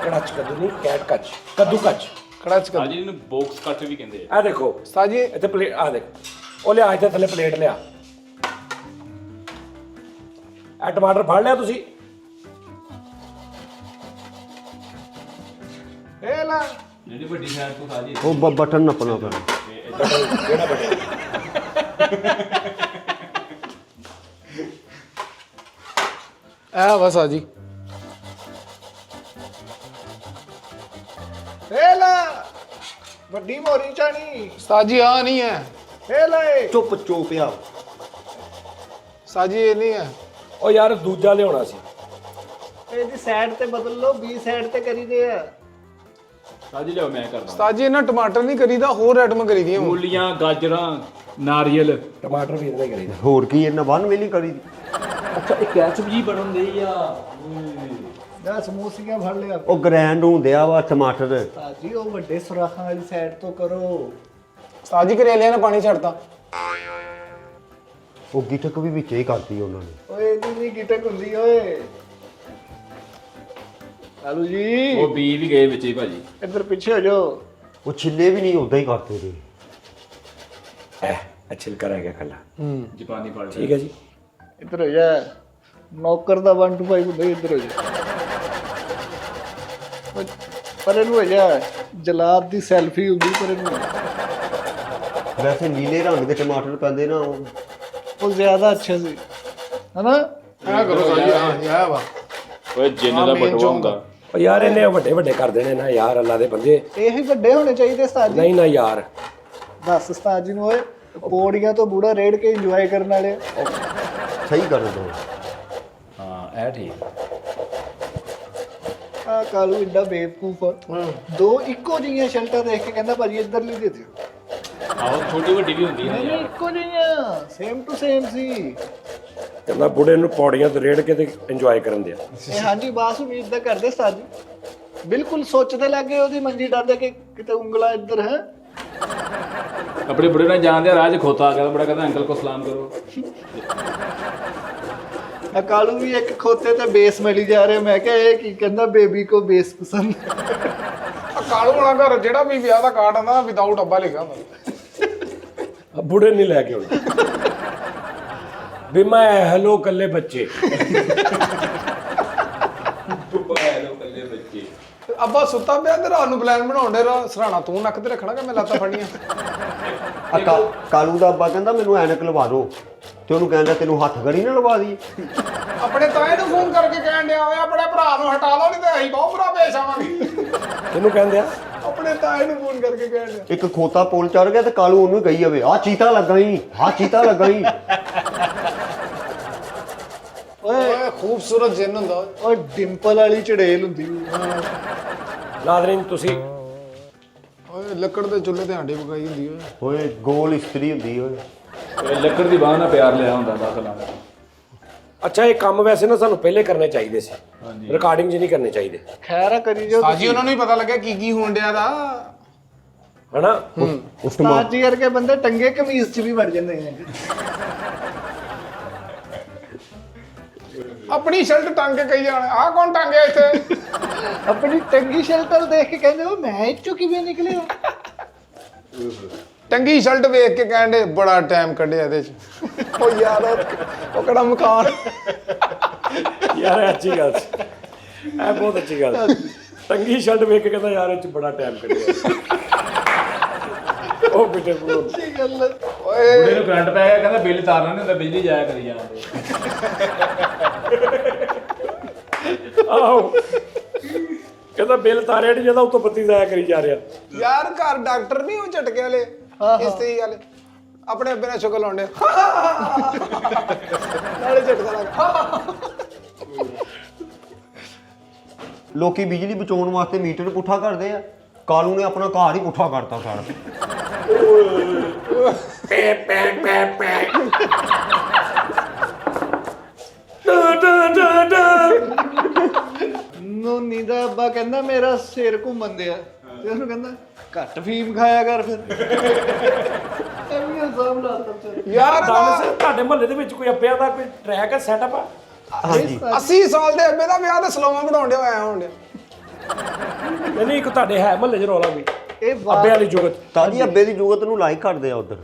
ਕੜਾਚ ਕਦੂ ਨਹੀਂ, ਕੈਟ ਕੱਚ, ਕੱਦੂ ਕੱਚ, ਕੜਾਚ ਕਦੂ। ਹਾਂਜੀ ਇਹਨੂੰ ਬਾਕਸ ਕੱਟ ਵੀ ਕਹਿੰਦੇ ਆ। ਆ ਦੇਖੋ ਉਸਤਾਦ ਜੀ ਇੱਥੇ ਪਲੇਟ, ਆ ਦੇਖ, ਉਹ ਲਿਆ ਇੱਥੇ ਥੱਲੇ ਪਲੇਟ ਲਿਆ। ਆ ਟਮਾਟਰ ਫੜ ਲਿਆ ਤੁਸੀਂ, ਇਹ ਲੈ ਜਿਹੜੀ ਵੱਡੀ ਸਾਈਡ ਤੋਂ ਸਾਹ ਜੀ ਉਹ ਬਟਨ ਨੱਪਣਾ ਪੈਣਾ। ਕਿਹੜਾ ਬਟਨ? ਇਹ ਵਾ ਉਸਤਾਦ ਜੀ, ਇਹ ਲੈ ਵੱਡੀ ਮੋਰੀ ਚਾਣੀ, ਉਸਤਾਦ ਜੀ ਆ ਨਹੀਂ ਹੈ, ਇਹ ਲੈ ਚੁੱਪ ਚੋਪਿਆ। ਉਸਤਾਦ ਜੀ ਇਹ ਨਹੀਂ ਹੈ। ਉਹ ਯਾਰ ਦੂਜਾ ਲਿਆਉਣਾ ਸੀ। ਇਹਦੀ ਸਾਈਡ ਤੇ ਬਦਲ ਲਓ, ਬੀ ਸਾਈਡ ਤੇ ਕਰੀਦੇ ਆ। ਸਾਹ ਜੀ ਲਿਓ ਮੈਂ ਕਰਦਾ। ਉਸਤਾਦ ਜੀ ਇਹਨਾਂ ਟਮਾਟਰ ਨਹੀਂ ਕਰੀਦਾ, ਹੋਰ ਆਈਟਮਾਂ ਕਰੀਦੀਆਂ ਹੁਣ। ਮੂਲੀਆਂ, ਗਾਜਰਾਂ, ਨਾਰੀਅਲ। ਟਮਾਟਰ ਵੀ ਇਹਦੇ ਕਰੀਦਾ। ਹੋਰ ਕੀ ਇਹਨਾਂ ਵਨ ਵੇਲੀ ਕਰੀ ਦੀ। ਅੱਛਾ ਇਹ ਕੈਚਅਪ ਜੀ ਬਣਦੇ ਆ। ਦਾ ਸਮੋਸੀਆਂ ਫੜ ਲਿਆ ਉਹ ਗ੍ਰੈਂਡ ਹੁੰਦਿਆ ਵਾ ਟਮਾਟਰ। ਸਾਜੀ, ਉਹ ਵੱਡੇ ਸੁਰਾਖਾਂ ਵਾਲੀ ਸਾਈਡ ਤੋਂ ਕਰੋ। ਉਸਤਾਦ ਜੀ ਕਰੇਲਿਆਂ ਨੇ ਪਾਣੀ ਛੱਡਤਾ। ਉਹ ਗਿਟਕ ਵੀ ਵਿੱਚ ਹੀ ਕਰਤੀ ਉਹਨਾਂ ਨੇ। ਓਏ ਇਹਦੀ ਨਹੀਂ ਗਿਟਕ ਹੁੰਦੀ ਓਏ। ਆਲੂ ਜੀ ਉਹ ਬੀ ਵੀ ਗਏ ਵਿੱਚ ਹੀ ਭਾਜੀ। ਇੱਧਰ ਪਿੱਛੇ ਹੋ ਜਾਓ। ਉਹ ਛਿੱਲੇ ਵੀ ਨਹੀਂ ਉਦਾਂ ਹੀ ਕਰਤੇ ਦੇ। ਇਹ ਛਿਲਕਾ ਰਹਿ ਗਿਆ ਖੱਲਾ। ਜਾਪਾਨੀ ਪਾਲ ਠੀਕ ਹੈ ਜੀ। ਇੱਧਰ ਹੋ ਜਾ। ਨੌਕਰ ਦਾ 1 to 5 ਹੁੰਦਾ, ਇੱਧਰ ਹੋ ਜਾ। ਪਰ ਇਹਨੂੰ ਹੋ ਜਾ। ਜਲਾਦ ਦੀ ਸੈਲਫੀ ਹੁੰਦੀ, ਪਰ ਇਹਨੂੰ ਹੋ ਜਾ। ਵੈਸੇ ਨੀਲੇ ਰੰਗ ਦੇ ਟਮਾਟਰ ਪੈਂਦੇ ਨਾ, ਉਹ ਜ਼ਿਆਦਾ ਅੱਛਾ ਸੀ, ਹਨਾ? ਇਹ ਕਰੋ ਉਸਤਾਦ ਜੀ, ਹਾਂ ਇਹ ਵਾ। ਓਏ ਜਿੰਨ ਦਾ ਬਟਵਾ ਹੁੰਦਾ। ਉਹ ਯਾਰ ਇਹਨੇ ਵੱਡੇ ਵੱਡੇ ਕਰ ਦੇਣੇ ਨਾ ਯਾਰ, ਅੱਲਾ ਦੇ ਬੰਦੇ। ਇਹ ਹੀ ਵੱਡੇ ਹੋਣੇ ਚਾਹੀਦੇ ਉਸਤਾਦ ਜੀ। ਨਹੀਂ ਨਾ ਯਾਰ, ਦੱਸ ਉਸਤਾਦ ਜੀ ਨੂੰ, ਓਏ ਪੌੜੀਆਂ ਤੋਂ ਬੂੜਾ ਰੇੜ ਕੇ ਇੰਜੋਏ ਕਰਨ ਵਾਲੇ। ਸਹੀ ਕਰ ਦੋ। ਹਾਂ ਇਹ ਠੀਕ। ਆ ਕਾਲੂ ਇੱਡਾ ਬੇਵਕੂਫ ਆ। ਦੋ ਇੱਕੋ ਜਿਹੀਆਂ ਸ਼ਰਟਾਂ ਦੇਖ ਕੇ ਕਹਿੰਦਾ ਭਾਜੀ ਇੱਧਰਲੀ ਦੇ ਦਿਓ। ਆਹੋ ਛੋਟੀ ਵੱਡੀ ਵੀ ਹੁੰਦੀ ਹੈ ਨਹੀਂ ਇੱਕੋ ਜਿਹੀਆਂ, ਸੇਮ ਟੂ ਸੇਮ ਸੀ। ਕਹਿੰਦਾ ਬੁੜੇ ਨੂੰ ਪੌੜੀਆਂ ਤੋਂ ਰੇੜ ਕੇ ਤੇ ਇੰਜੋਏ ਕਰਨ ਦਿਆ। ਇਹ ਹਾਂਜੀ ਬਾਸ ਉਮੀਦ ਦਾ ਕਰਦੇ ਉਸਤਾਦ ਜੀ। ਬਿਲਕੁਲ ਸੋਚਦੇ ਲੱਗੇ ਉਹਦੀ ਮੰਜੀ ਡਾਦੇ ਕਿ ਕਿਤੇ ਉਂਗਲਾ ਇੱਧਰ ਹੈ। ਆਪਣੇ ਬੁੜੇ ਨਾਲ ਜਾਂਦੇ ਆ, ਰਾਹ 'ਚ ਖੋਤਾ ਆ ਗਿਆ। ਬੜਾ ਕਹਿੰਦਾ ਅੰਕਲ ਕੋ ਸਲਾਮ ਕਰੋ। ਆ ਕਾਲੂ ਵੀ ਇੱਕ ਖੋਤੇ ਤੇ ਬੇਸ ਮਿਲੀ ਜਾ ਰਿਹਾ। ਮੈਂ ਕਿਹਾ ਇਹ ਕੀ ਕਹਿੰਦਾ, ਬੇਬੀ ਕੋ ਬੇਸ ਪਸੰਦ। ਆ ਕਾਲੂ ਵਾਲਾ ਘਰ ਜਿਹੜਾ ਵੀ ਵਿਆਹ ਦਾ ਕਾਰਡ ਆਉਂਦਾ ਵਿਦਆਊਟ ਅੱਬਾ ਲਿਖਿਆ ਹੁੰਦਾ। ਬੁੜੇ ਨਹੀਂ ਲੈ ਕੇ ਆਉਣਾ ਵੀ ਮੈਂ ਹੈਲੋ ਕੱਲੇ ਬੱਚੇ। ਹੈਲੋ ਕੱਲੇ ਬੱਚੇ। ਅੱਬਾ ਸੁੱਤਾ ਪਿਆ ਤੇ ਰਾਤ ਨੂੰ ਪਲਾਨ ਬਣਾਉਣ ਦੇ ਸਰਾਣਾ ਤੂੰ ਨੱਕ ਤੇ ਰੱਖਣਾ ਕਿ ਮੈਂ ਲੱਤਾਂ ਫੜਨੀਆਂ। ਕਾਲੂ ਦਾ ਅੱਬਾ ਕਹਿੰਦਾ ਮੈਨੂੰ ਐਨਕ ਲਵਾ ਦੋ, ਤੇ ਉਹਨੂੰ ਕਹਿੰਦਾ ਤੈਨੂੰ ਹੱਥ ਗੜੀ ਨਾ ਲਵਾ ਦੀ। ਆਪਣੇ ਤਾਏ ਨੂੰ ਫੋਨ ਕਰਕੇ ਕਹਿਣ ਡਿਆ ਹੋਇਆ ਆਪਣੇ ਭਰਾ ਨੂੰ ਹਟਾ ਲਓ, ਨਹੀਂ ਤੇ ਅਸੀਂ ਬਹੁਤ ਬੁਰਾ ਪੇਸ਼ ਆਵਾਂਗੇ। ਇਹਨੂੰ ਕਹਿੰਦੇ ਆ ਆਪਣੇ ਤਾਏ ਨੂੰ ਫੋਨ ਕਰਕੇ ਕਹਿਣ ਡਿਆ। ਇੱਕ ਖੋਤਾ ਪੁਲ ਚੜ ਗਿਆ ਤੇ ਕਾਲੂ ਉਹਨੂੰ ਕਹੀ ਜਾਵੇ ਆਹ ਚੀਤਾ ਲੱਗਾ ਹੀ, ਆਹ ਚੀਤਾ ਲੱਗਾ ਹੀ। ਓਏ ਖੂਬਸੂਰਤ ਜਿੰਨ ਹੁੰਦਾ। ਓਏ ਡਿੰਪਲ ਵਾਲੀ ਚੜੇਲ ਹੁੰਦੀ। ਨਾਜ਼ਰੀਨ ਤੁਸੀਂ ਓਏ ਲੱਕੜ ਦੇ ਚੁੱਲ੍ਹੇ ਤੇ ਆਂਡੇ ਪਕਾਈ ਹੁੰਦੀ ਓਏ। ਓਏ ਗੋਲ ਇਸਤਰੀ ਹੁੰਦੀ ਓਏ। ਓਏ ਲੱਕੜ ਦੀ ਬਾਹ ਨਾਲ ਪਿਆਰ ਲਿਆ ਹੁੰਦਾ ਦਾਖਲਾ। ਅੱਛਾ ਇਹ ਕੰਮ ਵੈਸੇ ਨਾ ਸਾਨੂੰ ਪਹਿਲੇ ਕਰਨੇ ਚਾਹੀਦੇ ਸੀ, ਰਿਕਾਰਡਿੰਗ 'ਚ ਨਹੀਂ ਕਰਨੇ ਚਾਹੀਦੇ, ਖੈਰ ਆ ਕਰੀ ਜੋ ਸਾਜੀ ਉਹਨਾਂ ਨੂੰ ਹੀ ਪਤਾ ਲੱਗਿਆ ਕੀ ਹੋਣ ਡਿਆ ਦਾ। ਹਨਾ? ਉਸਤਾਦ ਜੀ ਵਰਗੇ ਬੰਦੇ ਟੰਗੇ ਕਮੀਜ਼ 'ਚ ਵੀ ਵੜ ਜਾਂਦੇ ਨੇ। ਆਪਣੀ ਸ਼ਰਟ ਟੰਗ ਕੇ ਕਹੀ ਜਾਣਾ ਆਹ ਕੌਣ ਟੰਗਿਆ ਇੱਥੇ। ਆਪਣੀ ਟੰਗੀ ਸ਼ਰਟ ਦੇਖ ਕੇ ਕਹਿੰਦੇ ਉਹ ਮੈਂ ਇੱਚੋਂ ਕਿਵੇਂ ਨਿਕਲੇ ਹੋ। ਟੰਗੀ ਸ਼ਰਟ ਵੇਖ ਕੇ ਕਹਿੰਦੇ ਬੜਾ ਟਾਈਮ ਕੱਢਿਆ ਇਹਦੇ ਚ। ਉਹ ਯਾਰ ਉਹ ਕਿਹੜਾ ਮਕਾਨ। ਯਾਰ ਇਹ ਅੱਛੀ ਗੱਲ ਸੀ, ਇਹ ਬਹੁਤ ਅੱਛੀ ਗੱਲ। ਟੰਗੀ ਸ਼ਰਟ ਵੇਖ ਕੇ ਕਹਿੰਦਾ ਯਾਰ ਇਹ 'ਚ ਬੜਾ ਟਾਈਮ ਕੱਢਿਆ। ਉਹ ਬਿਟੇ ਅੱਛੀ ਗੱਲ ਹੈ। ਓਏ ਬੁੜੇ ਨੂੰ ਕਰੰਟ ਪੈ ਗਿਆ, ਕਹਿੰਦਾ ਬਿੱਲ ਤਾਰਨਾ ਨਹੀਂ ਹੁੰਦਾ, ਬਿਜਲੀ ਜਾਇਆ ਕਰੀ ਜਾਂਦੇ। ਆਹੋ ਕਹਿੰਦਾ ਬਿੱਲ ਤਾਰਿਆ ਨਹੀਂ ਜਾਂਦਾ ਉਤੋਂ ਬੱਤੀ ਜ਼ਾਇਆ ਕਰੀ ਜਾ ਰਿਹਾ। ਯਾਰ ਘਰ ਡਾਕਟਰ ਨਹੀਂ ਉਹ ਝਟਕੇ ਵਾਲੇ ਇਸਤਰੀ ਵਾਲੇ ਆਪਣੇ ਅੱਬੇ ਨਾਲ ਸ਼ੁਕਰ ਲਾਉਂਦੇ ਨਾਲੇ ਝਟਕਾ ਲੱਗਾ। ਲੋਕੀ ਬਿਜਲੀ ਬਚਾਉਣ ਵਾਸਤੇ ਮੀਟਰ ਪੁੱਠਾ ਕਰਦੇ ਆ, ਕਾਲੂ ਨੇ ਆਪਣਾ ਘਰ ਹੀ ਪੁੱਠਾ ਕਰਤਾ ਸਾਰਾ। ਪੈ ਪੈ ਪੈ ਪੈ ਨੋਨੀ ਦਾ ਅੱਬਾ ਕਹਿੰਦਾ ਮੇਰਾ ਸਿਰ ਘੁੰਮਣ ਦਿਆ ਤੇ ਉਹਨੂੰ ਕਹਿੰਦਾ ਘੱਟ ਫੀਮ ਖਾਇਆ ਕਰ ਫਿਰ। ਐਵੇਂ ਹਿਸਾਬ ਲਾਤਾ ਚੱਲ। ਯਾਰ ਦਾਨਿਸ਼ ਤੁਹਾਡੇ ਮੁਹੱਲੇ ਦੇ ਵਿੱਚ ਕੋਈ ਅੱਬਿਆਂ ਦਾ ਕੋਈ ਟਰੈਕ ਹੈ ਸੈਟਅਪ ਆ? ਹਾਂਜੀ 80 ਸਾਲ ਦੇ ਅੱਬੇ ਦਾ ਵਿਆਹ ਤੇ ਸਲੋਵਾਂ ਬਣਾਉਣ ਡਿਆ ਹੋਇਆ ਹੋਣ ਡਿਆ। ਨਹੀਂ ਇੱਕ ਤੁਹਾਡੇ ਹੈ ਮੁਹੱਲੇ 'ਚ ਰੌਲਾ ਵੀ ਇਹ ਅੱਬੇ ਵਾਲੀ ਜੁਗਤ। ਤਾਜੀ ਅੱਬੇ ਦੀ ਜੁਗਤ ਨੂੰ ਲਾਈਕ ਕਰਦੇ ਆ ਉਧਰ।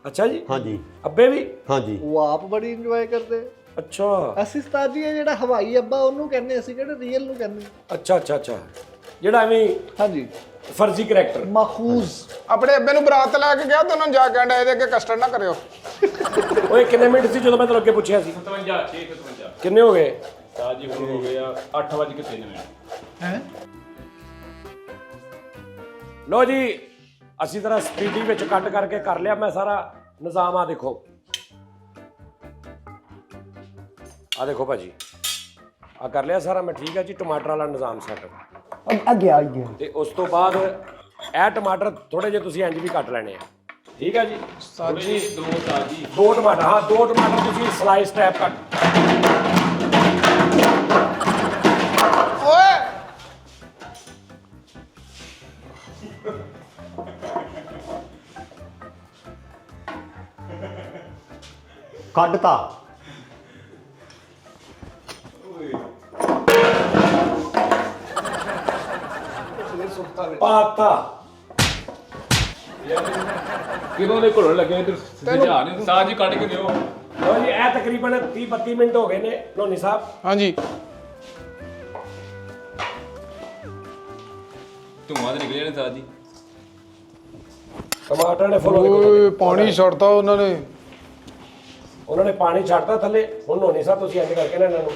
ਅੱਛਾ ਜੀ, ਹਾਂਜੀ ਅੱਬੇ ਵੀ? ਹਾਂਜੀ ਉਹ ਆਪ ਬੜੀ ਇੰਜੋਏ ਕਰਦੇ। ਅੱਛਾ ਅਸੀਂ ਉਸਤਾਦ ਜੀ ਇਹ ਜਿਹੜਾ ਹਵਾਈ ਅੱਬਾ ਉਹਨੂੰ ਕਹਿੰਦੇ, ਅਸੀਂ ਕਿਹੜਾ ਰੀਅਲ ਨੂੰ ਕਹਿੰਦੇ। ਅੱਛਾ ਅੱਛਾ ਅੱਛਾ, ਜਿਹੜਾ ਐਵੇਂ ਹਾਂਜੀ ਫਰਜ਼ੀ ਕਰੈਕਟਰ। ਮਾਖੂਜ਼। ਆਪਣੇ ਅੱਬੇ ਨੂੰ ਬਰਾਤ ਲੈ ਕੇ ਗਿਆ ਤੇ ਉਹਨਾਂ ਨੂੰ ਜਾ ਕੇ ਕਹਿੰਦਾ ਇਹਦੇ ਅੱਗੇ ਕਸਟਰਡ ਨਾ ਕਰਿਓ। ਓਏ ਕਿੰਨੇ ਮਿੰਟ ਸੀ ਜਦੋਂ ਮੈਂ ਤੈਨੂੰ ਅੱਗੇ ਪੁੱਛਿਆ ਸੀ? 57 657 ਕਿੰਨੇ ਹੋ ਗਏ? ਤਾਂ ਜੀ ਹੁਣ ਹੋ ਗਏ ਆ 8:03 ਹੈ ਲੋ ਜੀ ਅਸੀਂ ਤਰ੍ਹਾਂ ਸਪੀਡੀ ਵਿੱਚ ਕੱਟ ਕਰਕੇ ਕਰ ਲਿਆ ਮੈਂ ਸਾਰਾ ਨਿਜ਼ਾਮ। ਆ ਦੇਖੋ, ਆ ਦੇਖੋ ਭਾਜੀ, ਆ ਕਰ ਲਿਆ ਸਾਰਾ ਮੈਂ। ਠੀਕ ਹੈ ਜੀ, ਟਮਾਟਰ ਵਾਲਾ ਨਿਜ਼ਾਮ ਸੈੱਟ ਅੱਗੇ ਆ ਗਿਆ। ਤੇ ਉਸ ਤੋਂ ਬਾਅਦ ਇਹ ਟਮਾਟਰ ਥੋੜੇ ਜਿਹੇ ਤੁਸੀਂ ਇੰਜ ਵੀ ਕੱਟ ਲੈਣੇ ਆ। ਠੀਕ ਹੈ ਜੀ, ਸਾਜੀ ਦੋ ਤਾਜੀ 2 ਟਮਾਟਰ। ਹਾਂ 2 ਟਮਾਟਰ ਤੁਸੀਂ ਸਲਾਈਸ ਟਾਈਪ ਕੱਟ। ਓਏ ਕੱਢਤਾ। ਪਾਤਾ। ਕਿਦੋਂ ਦੇ ਘੁਲਣ ਲੱਗੇ ਇਧਰ ਸੁਝਾ ਨਹੀਂ ਸਾਜੀ ਕੱਢ ਕੇ ਦਿਓ। ਲੋ ਜੀ ਇਹ ਤਕਰੀਬਨ 30-32 ਮਿੰਟ ਹੋ ਗਏ ਨੇ ਨੋਨੀ ਸਾਹਿਬ। ਹਾਂਜੀ ਧੂਆਂ ਤੇ ਨਿਕਲ ਜਾਣੇ ਸਾਜੀ। ਟਮਾਟਰ ਨੇ ਫੁੱਲ ਓਏ ਪਾਣੀ ਛੱਡਤਾ ਉਹਨਾਂ ਨੇ। ਉਹਨਾਂ ਨੇ ਪਾਣੀ ਛੱਡਤਾ ਥੱਲੇ। ਹੁਣ ਨੋਨੀ ਸਾਹਿਬ ਤੁਸੀਂ ਇੰਜ ਕਰਕੇ ਨਾ ਇਹਨਾਂ ਨੂੰ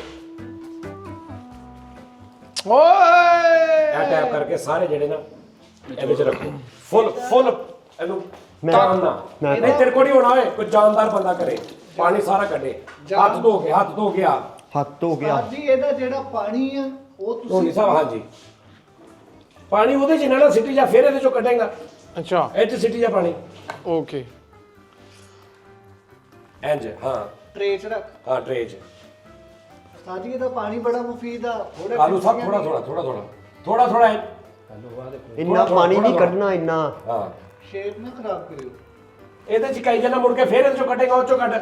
ਓਏ ਇਹ ਟੈਪ ਕਰਕੇ ਸਾਰੇ ਜਿਹੜੇ ਨਾ ਇਹਦੇ ਚ ਰੱਖੋ। ਫੁੱਲ ਇਹਨੂੰ ਤਾਰਨਾ ਨਹੀਂ। ਤੇਰੇ ਕੋਲ ਨਹੀਂ ਹੋਣਾ ਓਏ, ਕੋਈ ਜਾਨਦਾਰ ਬੰਦਾ ਕਰੇ। ਪਾਣੀ ਸਾਰਾ ਕੱਢੇ। ਹੱਥ ਧੋ ਗਿਆ ਹੱਥ ਹੋ ਗਿਆ। ਉਸਤਾਦ ਜੀ ਇਹਦਾ ਜਿਹੜਾ ਪਾਣੀ ਆ ਉਹ ਨੋਨੀ ਤੁਸੀਂ ਸਾਹਿਬ। ਹਾਂਜੀ ਪਾਣੀ ਉਹਦੇ ਚ ਨਾ ਸਿੱਟੀ ਜਾ, ਫਿਰ ਇਹਦੇ ਚੋਂ ਕੱਢੇਗਾ। ਅੱਛਾ ਇਹ ਚ ਸਿੱਟੀ ਜਾ ਪਾਣੀ ਓਕੇ। ਇੰਜ। ਹਾਂ ਟਰੇ 'ਚ ਰੱਖ। ਹਾਂ ਟਰੇ ਚ। ਉਸਤਾਦ ਜੀ ਇਹਦਾ ਪਾਣੀ ਬੜਾ ਮੁਫੀਦ ਆ। ਥੋੜੇ ਆਲੂ ਸਾਹਿਬ ਥੋੜਾ ਇੰਨਾ ਪਾਣੀ ਨਹੀਂ ਕੱਢਣਾ ਇੰਨਾ। ਹਾਂ ਸ਼ੇਪ ਨਾ ਖਰਾਬ ਕਰਿਓ। ਇਹਦੇ ਚ ਕਈ ਜਣਾ ਮੁੜ ਕੇ ਫਿਰ ਇਹਦੇ ਚੋਂ ਕੱਢੇਗਾ, ਉਹ ਚੋਂ ਕੱਢ।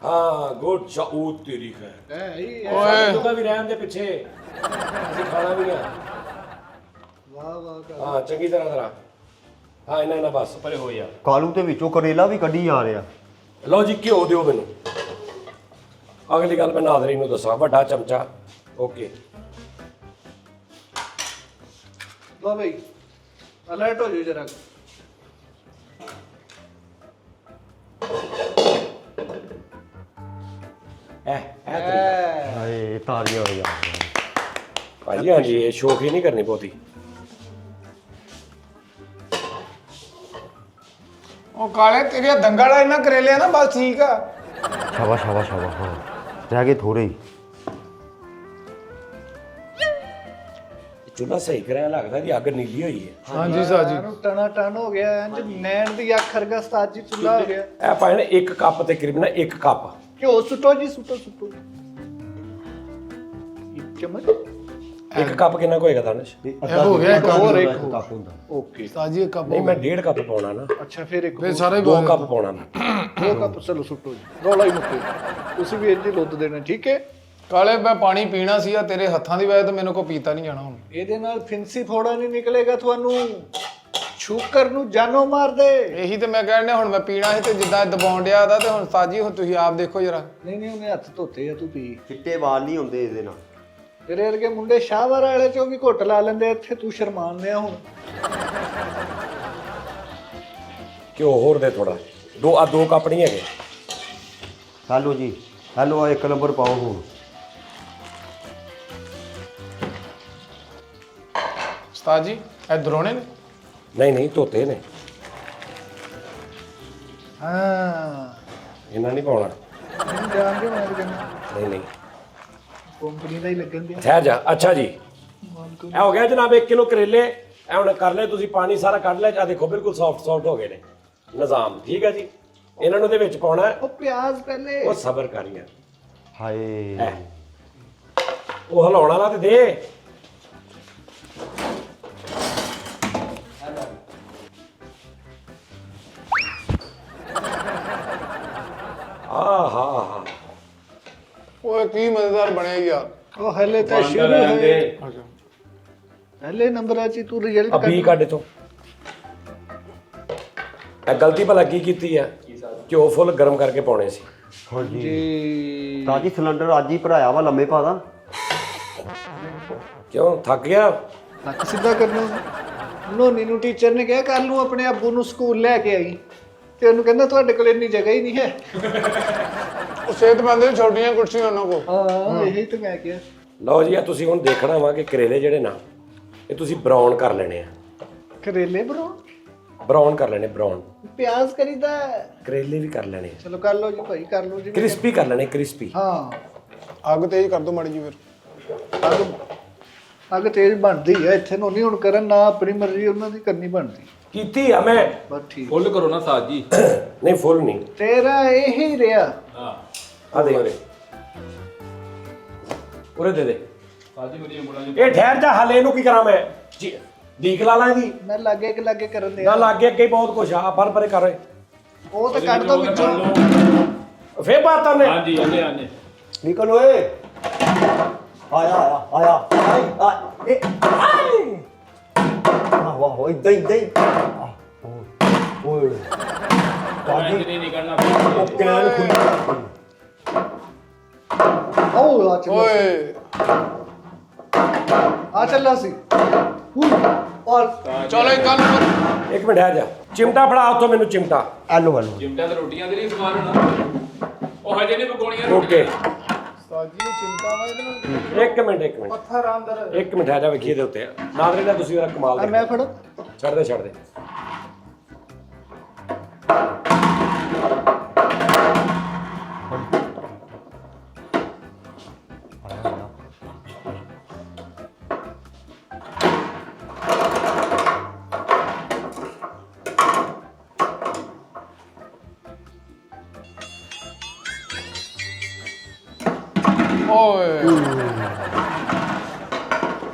ਹਾਂ ਗੁੱਡ ਚਾਉ ਤੇਰੀ ਹੈ। ਇਹ ਉਹਦਾ ਵੀ ਰਹਿਣ ਦੇ ਪਿੱਛੇ, ਅਸੀਂ ਖਾਣਾ ਵੀ ਆ। ਵਾਹ ਵਾਹ। ਹਾਂ ਚੰਗੀ ਤਰ੍ਹਾਂ ਹਾਂ ਇਹਨਾਂ ਬਸ ਪਰੇ ਹੋ ਯਾਰ। ਕਾਲੂ ਤੇ ਵਿੱਚੋਂ ਕਰੇਲਾ ਵੀ ਕੱਢੀ ਜਾ ਰਿਹਾ। ਲਓ ਜੀ ਘਿਓ ਦਿਓ ਮੈਨੂੰ। ਅਗਲੀ ਗੱਲ ਮੈਂ ਨਾਜ਼ਰੀਨ ਨੂੰ ਦੱਸਾਂ। ਵੱਡਾ ਚਮਚਾ। ਓਕੇ ਲੋ ਬਈ ਅਲਰਟ ਹੋ ਜਾਓ ਜਰਾ। ਤਰੀਕਾ ਹਾਏ ਤਾਰੀਆਂ ਹੋ ਗਿਆ। ਭਾਜੀ। ਹਾਂਜੀ ਇਹ ਸ਼ੌਕ ਹੀ ਨਹੀਂ ਕਰਨੀ ਬਹੁਤੀ। ਉਹ ਕਾਲੇ ਤੇਰੀਆਂ ਦੰਗਲ ਇਹਨਾਂ ਕਰੇਲਿਆ ਨਾ ਬਸ ਠੀਕ ਆ। ਸ਼ਾਬਾਸ਼ ਸ਼ਾਬਾਸ਼ ਸ਼ਾਬਾਸ਼। ਹਾਂ ਰਹਿ ਗਏ ਥੋੜੇ ਹੀ। ਚੁੱਲ੍ਹਾ ਸਹੀ ਕਰਿਆ ਲੱਗਦਾ ਜੀ, ਅੱਗ ਨੀਲੀ ਹੋਈ ਹੈ। ਹਾਂਜੀ ਸਾਜੀ। ਟਣਾ ਟਣ ਹੋ ਗਿਆ ਇੰਜ ਨੈਣ ਦੀ ਅੱਖ ਵਰਗਾ ਉਸਤਾਦ ਜੀ ਚੁੱਲਾ ਹੋ ਗਿਆ। ਇਹ ਭਾਈ ਨੇ 1 ਕੱਪ ਤੇ ਕਰੀਬ ਨਾ 1 ਕੱਪ। ਘਿਓ ਸੁੱਟੋ ਜੀ, ਸੁੱਟੋ। ਇੱਕ ਚਮਚ। 1 ਕੱਪ ਕਿੰਨਾ ਕੁ ਹੋਏਗਾ ਦਾਨਿਸ਼? ਹੋ ਗਿਆ ਇੱਕ ਹੋਰ ਇੱਕ ਕੱਪ ਹੁੰਦਾ। ਓਕੇ। ਸਾਜੀ ਇੱਕ ਕੱਪ ਨਹੀਂ ਮੈਂ 1.5 ਕੱਪ ਪਾਉਣਾ ਨਾ। ਅੱਛਾ ਫਿਰ ਇੱਕ ਫਿਰ ਸਾਰੇ 2 ਕੱਪ ਪਾਉਣਾ ਮੈਂ। 2 ਕੱਪ ਚਲੋ ਸੁੱਟੋ ਜੀ। ਰੌਲਾ ਹੀ ਮੁੱਕੇ। ਤੁਸੀਂ ਵੀ ਇੰਜ ਲੁੱਦ ਦੇਣਾ ਠੀਕ ਹੈ। ਕਾਲੇ ਮੈਂ ਪਾਣੀ ਪੀਣਾ ਸੀਗਾ ਤੇਰੇ ਹੱਥਾਂ ਦੀ ਵਜ੍ਹਾ ਤੋਂ ਮੈਨੂੰ ਕੋ ਪੀਤਾ ਨਹੀਂ ਜਾਣਾ ਹੁਣ। ਇਹਦੇ ਨਾਲ ਫਿੰਸੀ ਫੋੜਾ ਨਹੀਂ ਨਿਕਲੇਗਾ ਤੁਹਾਨੂੰ। ਸ਼ੂਕਰ ਨੂੰ ਜਾਨੋਂ ਮਾਰ ਦੇ। ਇਹੀ ਤੇ ਮੈਂ ਕਹਿਣ ਡਿਆ ਹੁਣ ਮੈਂ ਪੀਣਾ ਸੀ ਤੇ ਜਿੱਦਾਂ ਦਬਾਉਣ ਡਿਆ ਦਾ ਤੇ ਹੁਣ ਸਾਜੀ ਹੁਣ ਤੁਸੀਂ ਆਪ ਦੇਖੋ ਜਰਾ। ਨਹੀਂ ਉਹਨੇ ਹੱਥ ਧੋਤੇ ਆ, ਤੂੰ ਪੀ। ਚਿੱਟੇ ਵਾਲ ਨਹੀਂ ਹੁੰਦੇ ਇਹਦੇ ਨਾਲ। ਤੇਰੇ ਵਰਗੇ ਮੁੰਡੇ ਸ਼ਾਹਵਾਰ ਵਾਲੇ ਚੋਂ ਵੀ ਘੁੱਟ ਲਾ ਲੈਂਦੇ, ਇੱਥੇ ਤੂੰ ਸ਼ਰਮਾਉਂਦੇ ਆ ਹੁਣ। ਘਿਓ ਹੋਰ ਦੇ ਥੋੜਾ। 2 ਕੱਪ ਨਹੀਂ ਹੈਗੇ। ਹੈਲੋ ਜੀ, ਹੈਲੋ ਆ 1 ਨੰਬਰ ਪਾਓ ਹੁਣ। ਉਸਤਾਦ ਜੀ ਇਹ ਦਰੋਣੇ ਨੇ ਨਹੀਂ ਨਹੀਂ ਧੋਤੇ ਨੇ, ਹਾਂ ਇਹਨਾਂ ਨਹੀਂ ਪਾਉਣਾ। ਨਹੀਂ ਜਾਣਦੇ ਮੈਂ ਤਾਂ ਕਹਿੰਦਾ ਨਹੀਂ ਨਹੀਂ ਕੰਪਨੀ ਦਾ ਹੀ ਲੱਗਣ ਦਿਆ ਠਹਿਰ ਜਾ। ਅੱਛਾ ਜੀ ਇਹ ਹੋ ਗਿਆ ਜਨਾਬ 1 ਕਿਲੋ ਕਰੇਲੇ। ਇਹ ਹੁਣ ਕਰ ਲੈ ਤੁਸੀਂ, ਪਾਣੀ ਸਾਰਾ ਕੱਢ ਲਿਆ। ਆ ਦੇਖੋ ਬਿਲਕੁਲ ਸੌਫਟ ਹੋ ਗਏ ਨੇ ਨਿਜ਼ਾਮ। ਠੀਕ ਹੈ ਜੀ, ਇਹਨਾਂ ਨੂੰ ਇਹਦੇ ਵਿੱਚ ਪਾਉਣਾ ਹੈ। ਉਹ ਪਿਆਜ਼ ਪਹਿਲੇ ਉਹ ਸਬਰ ਕਰ ਯਾਰ, ਹਾਏ ਉਹ ਹਿਲਾਉਣ ਵਾਲਾ ਤੇ ਦੇ। ਆਹਾ ਓਏ ਕੀ ਮਜ਼ੇਦਾਰ ਬਣਿਆ ਯਾਰ। ਉਹ ਹਲੇ ਤਾਂ ਸ਼ੁਰੂ ਹੋਏ ਪਹਿਲੇ ਨੰਬਰਾਂ 'ਚ ਹੀ ਤੂੰ ਰਿਜ਼ਲਟ ਅਬੀ ਕੱਢ ਤੋਂ। ਇਹ ਗਲਤੀ ਭਲਾ ਕੀ ਕੀਤੀ ਆ? ਘਿਓ ਫੁੱਲ ਗਰਮ ਕਰਕੇ ਪਾਉਣੇ ਸੀ। ਹਾਂਜੀ ਜੀ ਤਾਂ ਜੀ ਸਿਲੰਡਰ ਅੱਜ ਹੀ ਭਰਾਇਆ ਵਾ, ਲੰਮੇ ਪਾ ਦਾ। ਕਿਉਂ ਥੱਕ ਗਿਆ? ਨੱਕ ਸਿੱਧਾ ਕਰਨਾ। ਨੋਨੀ ਨੂੰ ਟੀਚਰ ਨੇ ਕਿਹਾ ਕੱਲ ਨੂੰ ਆਪਣੇ ਅੱਬੂ ਨੂੰ ਸਕੂਲ ਲੈ ਕੇ ਆਈ, ਤੇ ਉਹਨੂੰ ਕਹਿੰਦਾ ਤੁਹਾਡੇ ਕੋਲ ਇੰਨੀ ਜਗ੍ਹਾ ਹੀ ਨਹੀਂ ਹੈ। ਉਹ ਸਿਹਤਮੰਦ ਨੇ ਛੋਟੀਆਂ ਕੁਰਸੀਆਂ ਉਹਨਾਂ ਕੋ। ਹਾਂ ਇਹੀ ਤਾਂ ਮੈਂ ਕਿਹਾ। ਲਓ ਜੀ, ਆ ਤੁਸੀਂ ਹੁਣ ਦੇਖਣਾ ਵਾ ਕਿ ਕਰੇਲੇ ਜਿਹੜੇ ਨਾ ਇਹ ਤੁਸੀਂ ਬਰਾਊਨ ਕਰ ਲੈਣੇ ਆ। ਕਰੇਲੇ ਬਰੋ ਬਰਾਊਨ ਕਰ ਲੈਣੇ, ਬਰਾਊਨ। ਪਿਆਜ਼ ਕਰੀਦਾ। ਕਰੇਲੇ ਵੀ ਕਰ ਲੈਣੇ, ਚਲੋ ਕਰ ਲਓ ਜੀ ਭਾਈ, ਕਰ ਲਓ ਜੀ। ਕ੍ਰਿਸਪੀ ਕਰ ਲੈਣੇ, ਕ੍ਰਿਸਪੀ। ਹਾਂ ਅੱਗ ਤੇਜ਼ ਕਰ ਦੋ ਮਾੜੀ ਜੀ ਫਿਰ। ਅੱਗ ਤੇਜ਼ ਬਣਦੀ ਆ ਇੱਥੇ। ਨੋਨੀ ਹੁਣ ਕਰਨ ਨਾ, ਆਪਣੀ ਮਰਜ਼ੀ ਉਹਨਾਂ ਦੀ ਕਰਨੀ ਬਣਦੀ। ਕੀਤੀ ਆ ਮੈਂ। ਬਸ ਠੀਕ। ਫੁੱਲ ਕਰੋ ਨਾ ਸਾਜ ਜੀ। ਨਹੀਂ ਫੁੱਲ ਨਹੀਂ। ਤੇਰਾ ਇਹੀ ਰਿਹਾ। ਹਾਂ ਆ ਦੇ ਉਰੇ, ਉਰੇ ਦੇ ਦੇ। ਸਾਜ ਜੀ ਮੇਰੀ ਉਂਗਲਾਂ ਜੀ। ਇਹ ਠਹਿਰ ਜਾ, ਹਾਲੇ ਇਹਨੂੰ ਕੀ ਕਰਾਂ ਮੈਂ? ਜੀ ਦੀਕ ਲਾ ਲਾਂ ਇਹਦੀ। ਮੈਂ ਲਾਗੇ ਕਿ ਲਾਗੇ ਕਰਨ ਦੇ। ਨਾ ਲਾਗੇ ਅੱਗੇ ਹੀ ਬਹੁਤ ਕੁਛ ਆ। ਪਰ ਪਰੇ ਕਰ ਓਏ। ਉਹ ਤਾਂ ਕੱਢ ਦੋ ਵਿੱਚੋਂ। ਫੇਰ ਬਾਤਾਂ ਨੇ। ਹਾਂਜੀ ਆਨੇ ਆਨੇ। ਨਿਕਲ ਓਏ। ਆਇਆ ਆਇਆ ਆਇਆ ਆ ਇਹ ਵਾਹ ਵਾਹ ਇਦਾਂ ਇਦਾਂ ਹੀ। ਓਏ ਇੰਜ ਨਹੀਂ ਕਰਨਾ। ਉਹ ਕੈਨ ਖੁੱਲੀ। ਆਓ ਆ ਚੱਲ। ਓਏ ਆ ਚੱਲਾ ਸੀ। ਔਰ ਚਲੋ ਇੱਕ ਗੱਲ ਕਰ। ਇੱਕ ਮਿੰਟ ਆ ਜਾ, ਚਿਮਟਾ ਫੜਾ ਉੱਥੋਂ ਮੈਨੂੰ ਚਿਮਟਾ। ਆਲੂ ਆਲੂ ਚਿਮਟਾ ਤੇ ਰੋਟੀਆਂ ਦੇ ਨਹੀਂ ਸਮਾਨ ਹੋਣਾ। ਉਹ ਹਜੇ ਨਹੀਂ ਪਕਾਉਣੀਆਂ ਓਕੇ, ਉਸਤਾਦ ਜੀ ਨੂੰ ਚਿੰਤਾ ਵਾ ਇਹਦੇ ਨਾਲ। ਇੱਕ ਮਿੰਟ ਪੱਥਰ ਆਂਦਰ। ਇੱਕ ਮਿੰਟ ਆ ਜਾ, ਵੇਖੀਏ ਦੇ ਉੱਤੇ ਨਾਦਰੇ ਦਾ ਤੁਸੀਂ ਉਹਦਾ ਕਮਾਲ ਮੈਂ ਦੇ। ਫੜੋ। ਛੱਡ ਦੇ ਛੱਡ ਦੇ। ਓਏ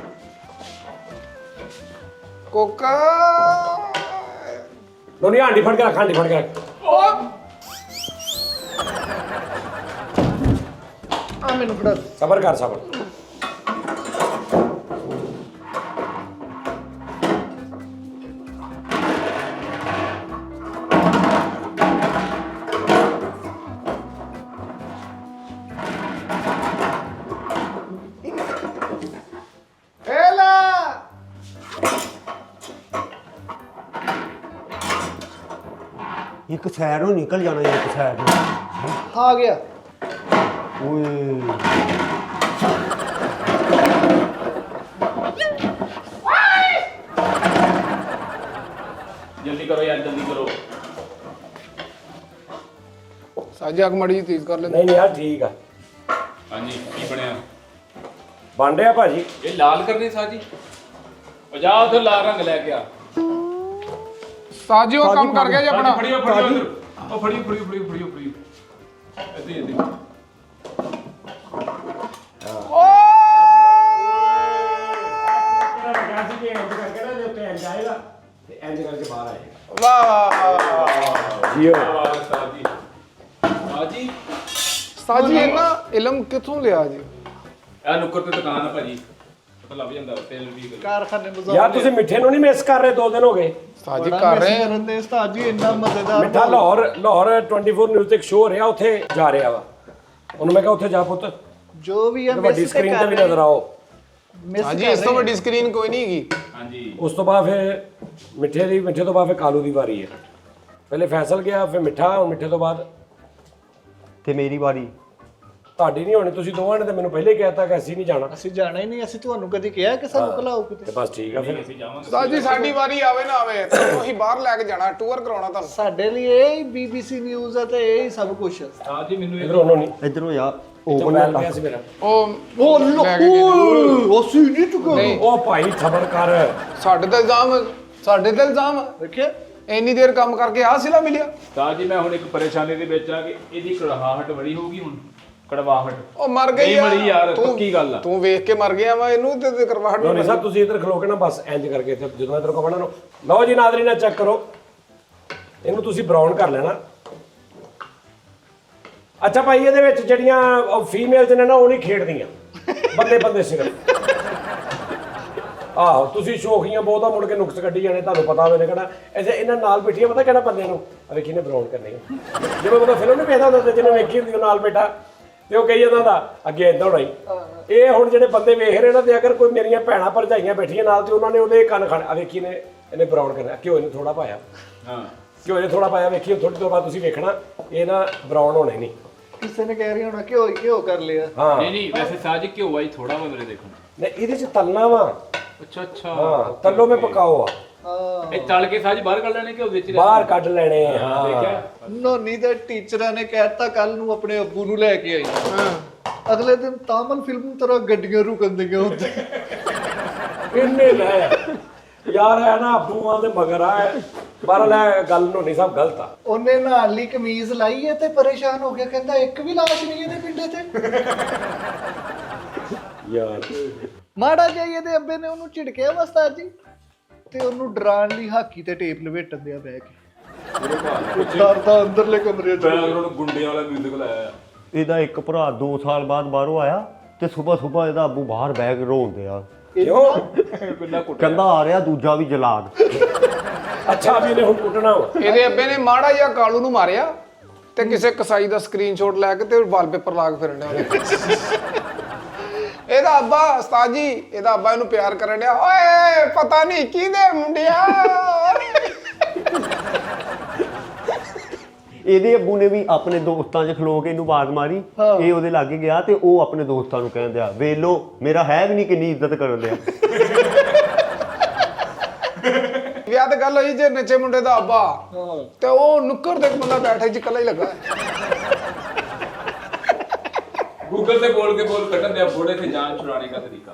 ਕੋਕਾ। ਨੋਨੀ ਹਾਂਡੀ ਫੜ ਕੇ ਰੱਖ, ਹਾਂਡੀ ਫੜ ਕੇ ਰੱਖ। ਆ ਮੈਨੂੰ ਫੜਾ। ਸਬਰ ਕਰ ਸਬਰ। ਏਲਾ ਇੱਕ ਸਾਈਡ ਨੂੰ ਨਿਕਲ ਜਾਣਾ, ਇੱਕ ਸਾਈਡ ਨੂੰ। ਆ ਗਿਆ। ਓਏ ਜਲਦੀ ਕਰੋ ਯਾਰ, ਜਲਦੀ ਕਰੋ। ਸਾਜੀ ਅੱਗ ਮਾੜੀ ਜੀ ਤੇਜ਼ ਕਰ ਲੈਂਦੇ। ਨਹੀਂ ਨਹੀਂ ਯਾਰ ਠੀਕ ਆ, ਹਾਂਜੀ ਕੀ ਬਣਿਆ? ਬਣ ਰਿਹਾ ਭਾਜੀ। ਇਹ ਲਾਲ ਕਰਨੀ ਸਾਜ ਜੀ। ਉਹ ਜਾ ਉਧਰ ਲਾਲ ਰੰਗ ਲੈ ਕੇ ਆ। ਉਸਤਾਦ ਜੀ ਉਹ ਕੰਮ ਕਰ ਗਿਆ ਜੀ ਆਪਣਾ। ਫੜੀਓ ਫੜੀਓ ਉਧਰ। ਉਹ ਫੜੀਓ ਫੜੀਓ ਫੜੀਓ ਫੜੀਓ ਫੜੀਓ। ਇੱਥੇ ਇੱਥੇ। ਇੰਜ ਕਰਕੇ ਬਾਹਰ ਆਏਗਾ। ਵਾਹ ਜੀਓ। ਸਾਜ ਜੀ। ਸਾਜ ਜੀ ਉਸਤਾਦ ਜੀ ਇਹਨਾਂ ਇਲਮ ਕਿੱਥੋਂ ਲਿਆ ਜੀ? ਇਹ ਨੁੱਕਰ ਤੇ ਦੁਕਾਨ ਆ ਭਾਜੀ, ਪਤਾ ਲੱਗ ਜਾਂਦਾ ਤੇਲ ਵੀ। ਕਾਰਖਾਨੇ ਬਾਜ਼ਾਰ ਯਾਰ ਤੁਸੀਂ ਮਿੱਠੇ ਨੂੰ ਨਹੀਂ ਮਿਸ ਕਰ ਰਹੇ? 2 ਦਿਨ ਹੋ ਗਏ। ਉਸਤਾਦ ਜੀ ਕਰ ਰਹੇ ਆ। ਕਰਨ ਦੇ ਉਸਤਾਦ ਜੀ ਇੰਨਾ ਮਜ਼ੇਦਾਰ। ਮਿੱਠਾ ਲਾਹੌਰ 24 ਨਿਊਜ਼ ਤੇ ਇੱਕ ਸ਼ੋਅ ਹੋ ਰਿਹਾ, ਉੱਥੇ ਜਾ ਰਿਹਾ ਵਾ। ਉਹਨੂੰ ਮੈਂ ਕਿਹਾ ਉੱਥੇ ਜਾ ਪੁੱਤ, ਜੋ ਵੀ ਆ ਵੱਡੀ ਸਕਰੀਨ ਤੇ ਵੀ ਨਜ਼ਰ ਆਓ। ਉਸਤਾਦ ਜੀ ਇਸ ਤੋਂ ਵੱਡੀ ਸਕਰੀਨ ਕੋਈ ਨਹੀਂ ਹੈਗੀ। ਹਾਂਜੀ ਉਸ ਤੋਂ ਬਾਅਦ ਫਿਰ ਮਿੱਠੇ ਤੋਂ ਬਾਅਦ ਫਿਰ ਕਾਲੂ ਦੀ ਵਾਰੀ ਹੈ। ਪਹਿਲੇ ਫੈਸਲ ਗਿਆ, ਫਿਰ ਮਿੱਠਾ, ਹੁਣ ਮਿੱਠੇ ਤੋਂ ਬਾਅਦ ਤੇ ਮੇਰੀ ਵਾਰੀ। ਤੁਹਾਡੀ ਨਹੀਂ ਹੋਣੀ, ਤੁਸੀਂ ਦੋਵਾਂ ਨੇ ਤਾਂ ਮੈਨੂੰ ਪਹਿਲੇ ਹੀ ਕਹਿਤਾ ਕਿ ਅਸੀਂ ਨਹੀਂ ਜਾਣਾ। ਅਸੀਂ ਜਾਣਾ ਹੀ ਨਹੀਂ, ਅਸੀਂ ਤੁਹਾਨੂੰ ਕਦੀ ਕਿਹਾ ਕਿ ਸਾਨੂੰ ਘਲਾਓ ਕਿਤੇ? ਤੇ ਬਸ ਠੀਕ ਆ ਫਿਰ। ਉਸਤਾਦ ਜੀ ਸਾਡੀ ਵਾਰੀ ਆਵੇ ਨਾ ਆਵੇ ਤੁਹਾਨੂੰ ਅਸੀਂ ਬਾਹਰ ਲੈ ਕੇ ਜਾਣਾ, ਟੂਰ ਕਰਾਉਣਾ ਤੁਹਾਨੂੰ। ਸਾਡੇ ਲਈ ਇਹ BBC ਨਿਊਜ਼ ਹੈ ਤੇ ਇਹ ਹੀ ਸਭ ਕੁਝ ਹੈ। ਹਾਂ ਜੀ ਮੈਨੂੰ ਇਧਰੋਂ ਉਹਨੂੰ ਨਹੀਂ ਇਧਰੋਂ ਯਾਰ ਉਹ ਉਹ ਪਿਆ ਸੀ ਮੇਰਾ। ਉਹ ਉਹ ਲੈ ਕੇ ਗਏ ਅਸੀਂ ਨਹੀਂ ਚੁੱਕਾ। ਉਹ ਭਾਈ ਖਬਰ ਕਰ। ਸਾਡੇ ਤੇ ਇਲਜ਼ਾਮ ਦੇਖਿਆ ਇੰਨੀ ਦੇਰ ਕੰਮ ਕਰਕੇ ਆਹ ਸਿਲਾ ਮਿਲਿਆ। ਤਾਂ ਜੀ ਮੈਂ ਹੁਣ ਇੱਕ ਪਰੇਸ਼ਾਨੀ ਦੇ ਵਿੱਚ ਆ ਕਿ ਇਹਦੀ ਕੜਵਾਹਟ ਬੜੀ ਹੋਊਗੀ ਹੁਣ, ਕੜਵਾਹਟ ਉਹ ਮਰ ਗਈ ਨਹੀਂ ਮਰੀ ਯਾਰ, ਪੱਕੀ ਗੱਲ ਆ। ਤੂੰ ਵੇਖ ਕੇ ਮਰ ਗਿਆ ਵਾ ਇਹਨੂੰ ਤੇ ਕਰਵਾਹਟ ਨਹੀਂ ਸਾਹਿਬ ਤੁਸੀਂ ਇੱਧਰ ਖਲੋ ਕੇ ਨਾ ਬਸ ਇੰਜ ਕਰਕੇ ਇੱਥੇ ਜਦੋਂ ਇੱਧਰ ਕਮਣਾ ਨੂੰ ਲਓ ਜੀ ਨਾਜ਼ਰੀਨਾ ਚੈੱਕ ਕਰੋ, ਇਹਨੂੰ ਤੁਸੀਂ ਬਰਾਊਨ ਕਰ ਲੈਣਾ। ਅੱਛਾ ਭਾਈ ਇਹਦੇ ਵਿੱਚ ਜਿਹੜੀਆਂ ਫੀਮੇਲਸ ਨੇ ਨਾ ਉਹ ਨਹੀਂ ਖੇਡਦੀਆਂ, ਬੰਦੇ ਸਿਰਫ। ਆਹੋ ਤੁਸੀਂ ਸ਼ੌਕੀਆਂ ਬਹੁਤਾ ਮੁੜ ਕੇ ਨੁਕਸ ਕੱਢੀ ਜਾਣੇ, ਤੁਹਾਨੂੰ ਪਤਾ ਹੋਵੇ ਨੇ ਕਹਿਣਾ ਐਸੇ ਇਹਨਾਂ ਨਾਲ ਬੈਠੀਆਂ, ਪਤਾ ਕਹਿਣਾ ਬੰਦਿਆਂ ਨੂੰ ਆ ਵੇਖੀ ਨੇ ਬਰਾਊਨ ਕਰਨੀ ਹੈ। ਜਿਵੇਂ ਬੰਦਾ ਫਿਲਮ ਨਹੀਂ ਵੇਖਦਾ ਹੁੰਦਾ ਜਿਹਨੇ ਵੇਖੀ ਹੁੰਦੀ ਉਹ ਨਾਲ ਬੈਠਾ ਤੇ ਉਹ ਕਹੀ ਜਾਂਦਾ ਹੁੰਦਾ ਅੱਗੇ ਏਦਾਂ ਹੋਣਾ ਹੀ। ਇਹ ਹੁਣ ਜਿਹੜੇ ਬੰਦੇ ਵੇਖ ਰਹੇ ਨਾ ਤੇ ਅਗਰ ਕੋਈ ਮੇਰੀਆਂ ਭੈਣਾਂ ਭਰਜਾਈਆਂ ਬੈਠੀਆਂ ਨਾਲ ਤੇ ਉਹਨਾਂ ਨੇ ਉਹਦੇ ਕੰਨ ਖਾਣੇ, ਆ ਵੇਖੀ ਨੇ ਇਹਨੇ ਬਰਾਊਨ ਕਰਨਾ, ਘਿਓ ਇਹਨੇ ਥੋੜਾ ਪਾਇਆ, ਹਾਂ ਘਿਓ ਇਹਨੇ ਥੋੜਾ ਪਾਇਆ, ਵੇਖੀ ਥੋੜੀ ਦੇਰ ਬਾਅਦ ਤੁਸੀਂ ਵੇਖਣਾ ਇਹ ਨਾ ਬਰਾਊਨ ਹੋਣੇ ਨਹੀਂ। ਕਿਸੇ ਨੇ ਕਹਿ ਰਹੀ ਹੋਣਾ ਘਿਓ ਕਰ ਲਿਆ। ਹਾਂ ਨਹੀਂ ਵੈਸੇ ਸਾਜ ਘਿਓ ਵਾਈ ਥੋੜਾ ਵਾ ਮੇਰੇ ਦੇਖਣ। ਨਹੀਂ ਇਹਦੇ ਚ ਤਲਣਾ ਵਾ। ਅੱਛਾ ਹਾਂ ਤੱਲੋ ਮੈਂ ਪਕਾਓ ਆ, ਹਾਂ ਇਹ ਤਲ ਕੇ ਸਾਜ ਬਾਹਰ ਕੱਢ ਲੈਣੇ ਘਿਓ ਵਿੱਚ ਬਾਹਰ ਕੱਢ ਲੈਣੇ। ਹਾਂ ਦੇਖਿਆ ਨੋਨੀ ਦੇ ਟੀਚਰਾਂ ਨੇ ਕਹਿਤਾ ਕੱਲ ਨੂੰ ਆਪਣੇ ਅੱਬੂ ਨੂੰ ਲੈ ਕੇ ਆਈ। ਅਗਲੇ ਦਿਨ ਤਾਮਲ ਫਿਲਮ ਤਰ੍ਹਾਂ ਗੱਡੀਆਂ ਰੁਕਣ ਦੀਆਂ ਹੁੰਦੇ। ਇਹਨੇ ਲੈ ਯਾਰ ਹੈ ਨਾ ਅੱਬੂਆਂ ਦੇ ਮਗਰ ਆ ਪਰ ਲੈ ਗੱਲ ਨੋਨੀ ਸਾਹਿਬ ਗਲਤ ਆ। ਉਹਨੇ ਨਾਲ ਲਈ ਕਮੀਜ਼ ਲਾਈ ਹੈ ਤੇ ਪਰੇਸ਼ਾਨ ਹੋ ਗਿਆ, ਕਹਿੰਦਾ ਇੱਕ ਵੀ ਲਾਸ਼ ਨਹੀਂ ਇਹਦੇ ਪਿੰਡੇ ਤੇ। ਯਾਰ ਮਾੜਾ ਜਿਹਾ ਇਹਦੇ ਅੱਬੇ ਨੇ ਉਹਨੂੰ ਝਿੜਕਿਆ ਉਸਤਾਦ ਜੀ, ਤੇ ਉਹਨੂੰ ਡਰਾਉਣ ਲਈ ਹਾਕੀ ਤੇ ਟੇਪ ਲਵੇਟਣ ਦਿਆ ਬਹਿ ਕੇ। ਡਰਦਾ ਅੰਦਰਲੇ ਕਮਰੇ 'ਚ। ਬੈਕਗ੍ਰਾਉਂਡ ਗੁੰਡਿਆਂ ਵਾਲਾ ਮਿਊਜ਼ਿਕ ਲਾਇਆ। ਇਹਦਾ ਇੱਕ ਭਰਾ 2 ਸਾਲ ਬਾਅਦ ਬਾਹਰੋਂ ਆਇਆ ਤੇ ਸਵੇਰ ਇਹਦਾ ਅੱਬੂ ਬਾਹਰ ਬੈਗ ਰੋਂਦੇ ਆ, ਕਿਉਂ ਕਹਿੰਦਾ ਆ ਰਿਹਾ ਦੂਜਾ ਵੀ ਜਲਾਦ। ਅੱਛਾ ਵੀ ਇਹਨੇ ਹੁਣ ਕੁੱਟਣਾ ਵਾ। ਇਹਦੇ ਅੱਬੇ ਨੇ ਮਾੜਾ ਜਿਹਾ ਕਾਲੂ ਨੂੰ ਮਾਰਿਆ ਤੇ ਕਿਸੇ ਕਸਾਈ ਦਾ ਸਕਰੀਨਸ਼ਾਟ ਲੈ ਕੇ ਤੇ ਵਾਲਪੇਪਰ ਲਾ ਕੇ ਫਿਰਨ ਡਿਆ। ਇਹਦਾ ਅੱਬਾ ਉਸਤਾਦ ਜੀ, ਇਹਦਾ ਅੱਬਾ ਇਹਨੂੰ ਪਿਆਰ ਕਰਨ ਡਿਆ, ਓਏ ਪਤਾ ਨਹੀਂ ਕਿਹਦੇ ਮੁੰਡਿਆ। ਇਹਦੇ ਅੱਬੂ ਨੇ ਵੀ ਆਪਣੇ ਦੋਸਤਾਂ 'ਚ ਖਲੋ ਕੇ ਇਹਨੂੰ ਆਵਾਜ਼ ਮਾਰੀ, ਇਹ ਉਹਦੇ ਲਾਗੇ ਗਿਆ ਤੇ ਉਹ ਆਪਣੇ ਦੋਸਤਾਂ ਨੂੰ ਕਹਿੰਦੇ ਆ ਵੇਖ ਲੋ ਮੇਰਾ ਹੈ ਵੀ ਨਹੀਂ ਕਿੰਨੀ ਇੱਜ਼ਤ ਕਰਨ ਦਿਆ। ਵਿਆਹ ਤੇ ਗੱਲ ਹੋਈ ਜੇ ਨੱਚੇ ਮੁੰਡੇ ਦਾ ਅੱਬਾ ਤੇ ਉਹ ਨੁੱਕਰ ਤੇ ਇੱਕ ਬੰਦਾ ਬੈਠਾ ਜੀ ਇਕੱਲਾ ਹੀ ਲੱਗਾ। ਗੂਗਲ ਤੇ ਬੋਲ ਕੇ ਬੋਲ ਕੱਢਣ ਦੇ ਬੋੜੇ ਤੇ ਜਾਨ ਛੁਡਾਣੇ ਦਾ ਤਰੀਕਾ।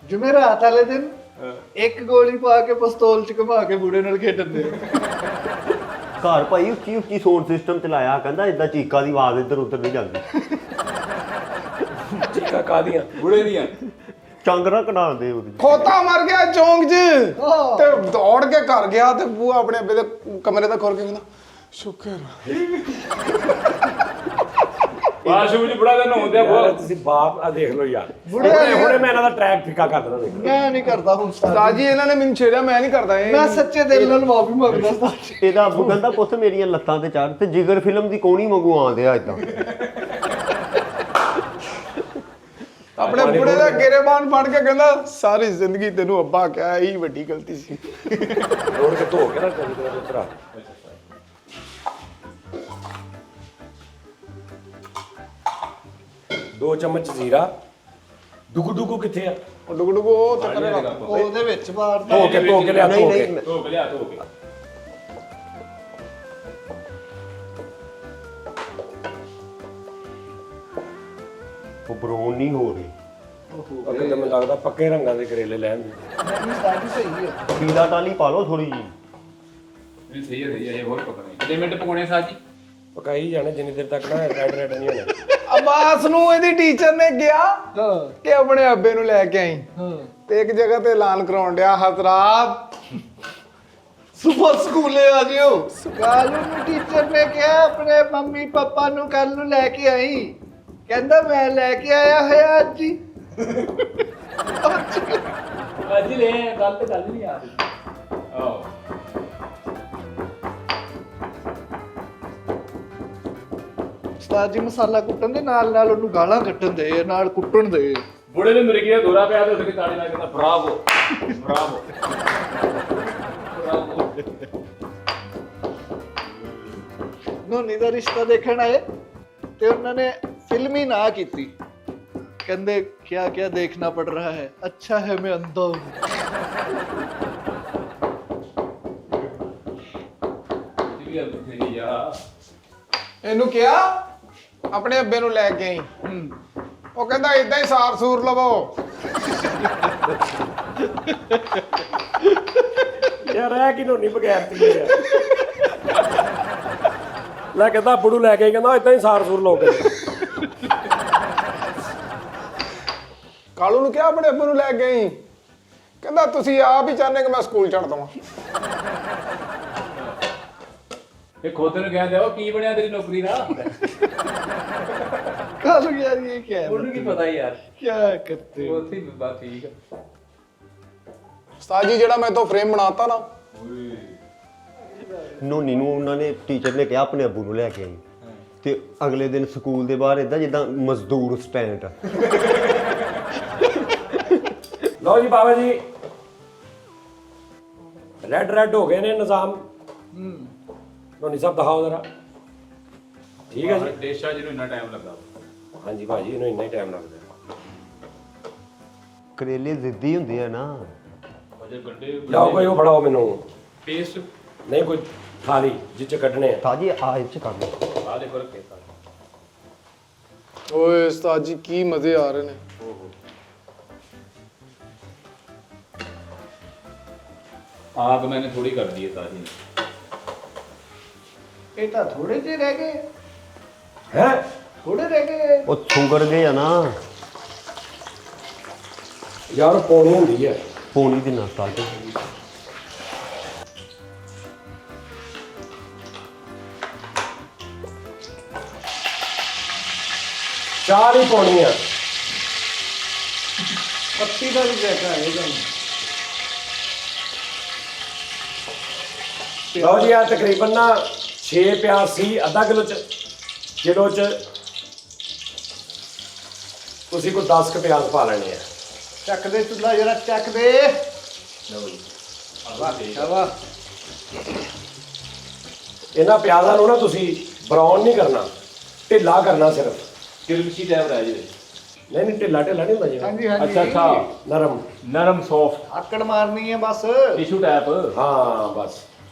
ਜੁਮੇਰਾਤ ਵਾਲੇ ਦਿਨ ਇੱਕ ਗੋਲੀ ਪਾ ਕੇ ਪਿਸਤੌਲ 'ਚ ਘੁਮਾ ਕੇ ਬੁੜੇ ਨਾਲ ਖੇਡਣ ਦੇ। ਘਰ ਭਾਈ ਉੱਚੀ ਸਾਊਂਡ ਸਿਸਟਮ ਚਲਾਇਆ, ਕਹਿੰਦਾ ਇਦਾਂ ਚੀਕਾਂ ਦੀ ਆਵਾਜ਼ ਇੱਧਰ ਉੱਧਰ ਨਹੀਂ ਜਾਂਦੀ। ਚੀਕਾਂ ਕਾਦੀਆਂ ਬੁੜੇ ਦੀਆਂ ਚਾਂਗਰਾ ਕਢਾਉਂਦੇ ਉਹਦੀ। ਖੋਤਾ ਮਰ ਗਿਆ ਚੌਂਕ 'ਚ ਤੇ ਦੌੜ ਕੇ ਘਰ ਗਿਆ ਤੇ ਬੂਆ ਆਪਣੇ ਅੱਬੇ ਦੇ ਕਮਰੇ ਦਾ ਖੋਲ ਕੇ ਕਹਿੰਦਾ ਸ਼ੁਕਰ। ਵਾਸ਼ੂ ਜੀ ਬੜਾ ਦਿਨ ਹੁੰਦੇ ਆ ਬਹੁਤ। ਤੁਸੀਂ ਬਾਪ ਆ ਦੇਖ ਲਓ ਯਾਰ, ਬੁੜੇ ਹੁਣੇ ਮੈਂ ਇਹਨਾਂ ਦਾ ਟਰੈਕ ਫਿੱਕਾ ਕਰ ਦੇਣਾ। ਦੇਖ ਮੈਂ ਨਹੀਂ ਕਰਦਾ ਹੁਣ ਉਸਤਾਦ ਉਸਤਾਦ ਜੀ ਇਹਨਾਂ ਨੇ ਮੈਨੂੰ ਛੇੜਿਆ, ਮੈਂ ਨਹੀਂ ਕਰਦਾ ਇਹ। ਮੈਂ ਸੱਚੇ ਦਿਲ ਨਾਲ ਮਾਫੀ ਮੰਗਦਾ ਉਸਤਾਦ ਜੀ। ਇਹਦਾ ਅੱਬੂ ਕਹਿੰਦਾ ਪੁੱਤ ਮੇਰੀਆਂ ਲੱਤਾਂ ਤੇ ਚੜ੍ਹ ਤੇ ਜਿਗਰ ਫਿਲਮ ਦੀ ਕੋਣੀ ਵਾਂਗੂ ਆਉਂਦੇ ਆ ਇਦਾਂ। ਆਪਣੇ ਬੁੜੇ ਦਾ ਗੇਰੇਬਾਨ ਫੜ ਕੇ ਕਹਿੰਦਾ ਸਾਰੀ ਜ਼ਿੰਦਗੀ ਤੈਨੂੰ ਅੱਬਾ ਕਿਹਾ, ਇਹੀ ਵੱਡੀ ਗਲਤੀ ਸੀ। ਰੋੜ ਕੇ ਧੋ ਕੇ ਨਾ ਚੰਗੀ ਤਰ੍ਹਾਂ ਉਤਰਾ। 2 ਚਮਚ ਜ਼ੀਰਾ। ਡੁਗੂ ਕਿੱਥੇ ਆ? ਉਹ ਡੁਗ ਡੁਗ ਉਹ ਤੇ ਕਰੇ ਰੱਖ। ਉਹਦੇ ਵਿੱਚ ਮਾਰਦਾ। ਧੋ ਕੇ ਲਿਆ, ਧੋ ਕੇ। ਧੋ ਕੇ ਲਿਆ, ਧੋ ਕੇ। ਉਹ ਬਰਾਊਨ ਨਹੀਂ ਹੋ ਰਹੀ। ਉਹ ਕਿਤੇ ਮੈਨੂੰ ਲੱਗਦਾ ਪੱਕੇ ਰੰਗਾਂ ਦੇ ਕਰੇਲੇ ਲੈਣ ਦੇ। ਨਹੀਂ ਉਸਤਾਦ ਜੀ ਸਹੀ ਹੈ। ਪੀਲਾ ਟਾਲੀ ਪਾ ਲਓ ਥੋੜੀ ਜੀ। ਇਹ ਸਹੀ ਹੈ ਇਹ ਹੋਰ ਪਕਣੇ। ਕਿੰਨੇ ਮਿੰਟ ਪਕਾਉਣੇ ਸਾਜ ਜੀ? ਪਕਾਈ ਜਾਣੇ ਜਿੰਨੀ ਦੇਰ ਤੱਕ ਨਾ ਰੈਡ ਨਹੀਂ ਹੋਣਾ। ਅਬਾਸ ਨੂੰ ਇਹਦੀ ਟੀਚਰ ਨੇ ਕਿਹਾ ਹਾਂ ਕਿ ਆਪਣੇ ਅੱਬੇ ਨੂੰ ਲੈ ਕੇ ਆਈ ਹਾਂ। ਤੇ ਇੱਕ ਜਗ੍ਹਾ ਤੇ ਐਲਾਨ ਕਰਾਉਣ ਡਿਆ, ਹਜ਼ਰਾਤ ਸੁਬਹ ਸਕੂਲੇ ਆ ਜਿਓ। ਕੱਲ ਨੂੰ ਟੀਚਰ ਨੇ ਕਿਹਾ ਆਪਣੇ ਮੰਮੀ ਪਾਪਾ ਨੂੰ ਕੱਲ ਨੂੰ ਲੈ ਕੇ ਆਈ। ਕਹਿੰਦਾ ਮੈਂ ਲੈ ਕੇ ਆਇਆ ਹੋਇਆ ਅੱਜ ਹੀ। ਅੱਜ ਲੈ ਗੱਲ ਤੇ ਗੱਲ ਨਹੀਂ ਆ ਰਹੀ। ਆਓ ਉਸਤਾਦ ਜੀ ਮਸਾਲਾ ਕੁੱਟਣ ਦੇ ਨਾਲ ਨਾਲ ਉਹਨੂੰ ਗਾਲਾਂ ਕੱਢਣ ਦੇ, ਨਾਲ ਕੁੱਟਣ ਦੇ। ਬੁੜੇ ਨੇ ਮੇਰੇ ਗਿਆ ਦੌਰਾ ਪਿਆ ਤੇ ਉਹਦੇ ਤਾੜੀ ਨਾਲ ਕਹਿੰਦਾ ਬਰਾਵੋ ਬਰਾਵੋ ਬਰਾਵੋ। ਨੋਨੀ ਦਾ ਰਿਸ਼ਤਾ ਦੇਖਣ ਆਏ ਤੇ ਉਹਨਾਂ ਨੇ ਫਿਲਮ ਹੀ ਨਾ ਕੀਤੀ। ਕਹਿੰਦੇ ਕਿਆ ਕਿਆ ਦੇਖਣਾ ਪੜ ਰਹਾ ਹੈ, ਅੱਛਾ ਹੈ ਮੈਂ ਅੰਧਾ ਹੂੰ। ਇਹਨੂੰ ਕਿਹਾ ਆਪਣੇ ਅੱਬੇ ਨੂੰ ਲੈ ਕੇ ਆਈ। ਉਹ ਕਹਿੰਦਾ ਇਦਾਂ ਹੀ ਸਾਰ ਸੂਰ ਲਵੋ। ਯਾਰ ਇਹ ਕਿ ਨੋਨੀ ਬਗੈਰਤੀ ਹੈ। ਲੈ ਕਹਿੰਦਾ ਬੁੜੂ ਲੈ ਕੇ ਕਹਿੰਦਾ ਇਦਾਂ ਹੀ ਸਾਰ ਸੂਰ ਲੋਕ। ਕਾਲੂ ਨੂੰ ਕਿਹਾ ਆਪਣੇ ਅੱਬੇ ਨੂੰ ਲੈ ਕੇ ਆਈ। ਕਹਿੰਦਾ ਤੁਸੀਂ ਆਪ ਹੀ ਚਾਹੁੰਦੇ ਕਿ ਮੈਂ ਸਕੂਲ ਛੱਡ ਦਵਾਂ। ਇਹ ਖੁਦ ਨੂੰ ਕਹਿੰਦੇ ਉਹ ਕੀ ਬਣਿਆ ਤੇਰੀ ਨੌਕਰੀ ਦਾ। ਕਾਲੂ यार ये क्या है, ਉਹਨੂੰ ਕੀ ਪਤਾ ਯਾਰ, क्या करते हो? ਉੱਥੇ ਬਸ ਠੀਕ ਆ। ਉਸਤਾਦ ਜੀ ਜਿਹੜਾ ਮੈਂ ਤੋਂ ਫਰੇਮ ਬਣਾਤਾ ਨਾ, ਨੋਨੀ ਨੂੰ ਉਹਨਾਂ ਨੇ ਟੀਚਰ ਨੇ ਕਿਹਾ ਆਪਣੇ ਅੱਬੂ ਨੂੰ ਲੈ ਕੇ ਆਈ ਤੇ ਅਗਲੇ ਦਿਨ ਸਕੂਲ ਦੇ ਬਾਹਰ ਇਦਾਂ ਜਿੱਦਾਂ ਮਜ਼ਦੂਰ ਸਟੈਂਡ। ਲਓ ਜੀ ਬਾਬਾ ਜੀ, ਰੈੱਡ ਹੋ ਗਏ ਨੇ ਨਿਜ਼ਾਮ। ਨੋਨੀ ਸਾਹਿਬ ਦਿਖਾਓ ਜ਼ਰਾ। ਠੀਕ ਹੈ ਜੀ। ਦੇਸ਼ਾ ਜਿਹਨੂੰ ਇੰਨਾ ਟਾਈਮ ਲੱਗਾ। ਹਾਂਜੀ ਭਾਜੀ, ਇਹਨੂੰ ਇੰਨਾ ਹੀ ਟਾਈਮ ਲੱਗਦਾ। ਕਰੇਲੇ ਜ਼ਿੱਦੀ ਹੁੰਦੇ ਆ ਨਾ। ਅਜੇ ਗੰਡੇ ਲਿਆਓ ਕੋਈ ਉਹ ਫੜਾਓ ਮੈਨੂੰ। ਪੇਸਟ ਨਹੀਂ ਕੋਈ ਥਾਲੀ ਜਿਹ ਚ ਕੱਢਣੇ ਆ। ਤਾਜੀ ਆ ਇਹ ਚ ਕਰ ਲਓ। ਆ ਦੇਖੋ ਰੱਖੇ ਸਾਰੇ। ਓਏ ਉਸਤਾਦ ਜੀ ਕੀ ਮਜ਼ੇ ਆ ਰਹੇ ਨੇ। ਆਗ मैंने थोड़ी कर दी है ताजी ने। ये तो थोड़े जे रह गए, ਹੈ थोड़े रह गए। ਉਹ ਸ਼ੂਗਰ ਗਏ ਆ ਨਾ। ਯਾਰ ਪੌਣੀ ਹੁੰਦੀ ਹੈ। ਪੌਣੀ ਦੀ ਨਾ ਤਾਜੀ। ਚਾਰ ਹੀ ਪੌਣੀ ਆ। पत्ती का भी रहता है एकदम। ਲਓ ਜੀ, ਆ ਤਕਰੀਬਨ ਨਾ 6 ਪਿਆਜ਼ ਸੀ, ਅੱਧਾ ਕਿਲੋ ਚ ਤੁਸੀਂ ਕੋਈ 10 ਕੁ ਪਿਆਜ਼ ਪਾ ਲੈਣੇ ਆ। ਚੱਕ ਦੇ ਚੁੱਲਾ ਜਰਾ, ਚੱਕ ਦੇ। ਵਾਹ ਇਹਨਾਂ ਪਿਆਜ਼ਾਂ ਨੂੰ ਨਾ ਤੁਸੀਂ ਬਰਾਊਨ ਨਹੀਂ ਕਰਨਾ, ਢਿੱਲਾ ਕਰਨਾ ਸਿਰਫ। किरमिशी टाइप रह जाए। ਨਹੀਂ ਢਿੱਲਾ ਨਹੀਂ ਹੁੰਦਾ ਜੀ। ਹਾਂਜੀ ਹਾਂਜੀ। अच्छा अच्छा ਨਰਮ। नरम सॉफ्ट ਆਕੜ ਮਾਰਨੀ ਹੈ ਬਸ। Tissue type. ਹਾਂ ਬਸ।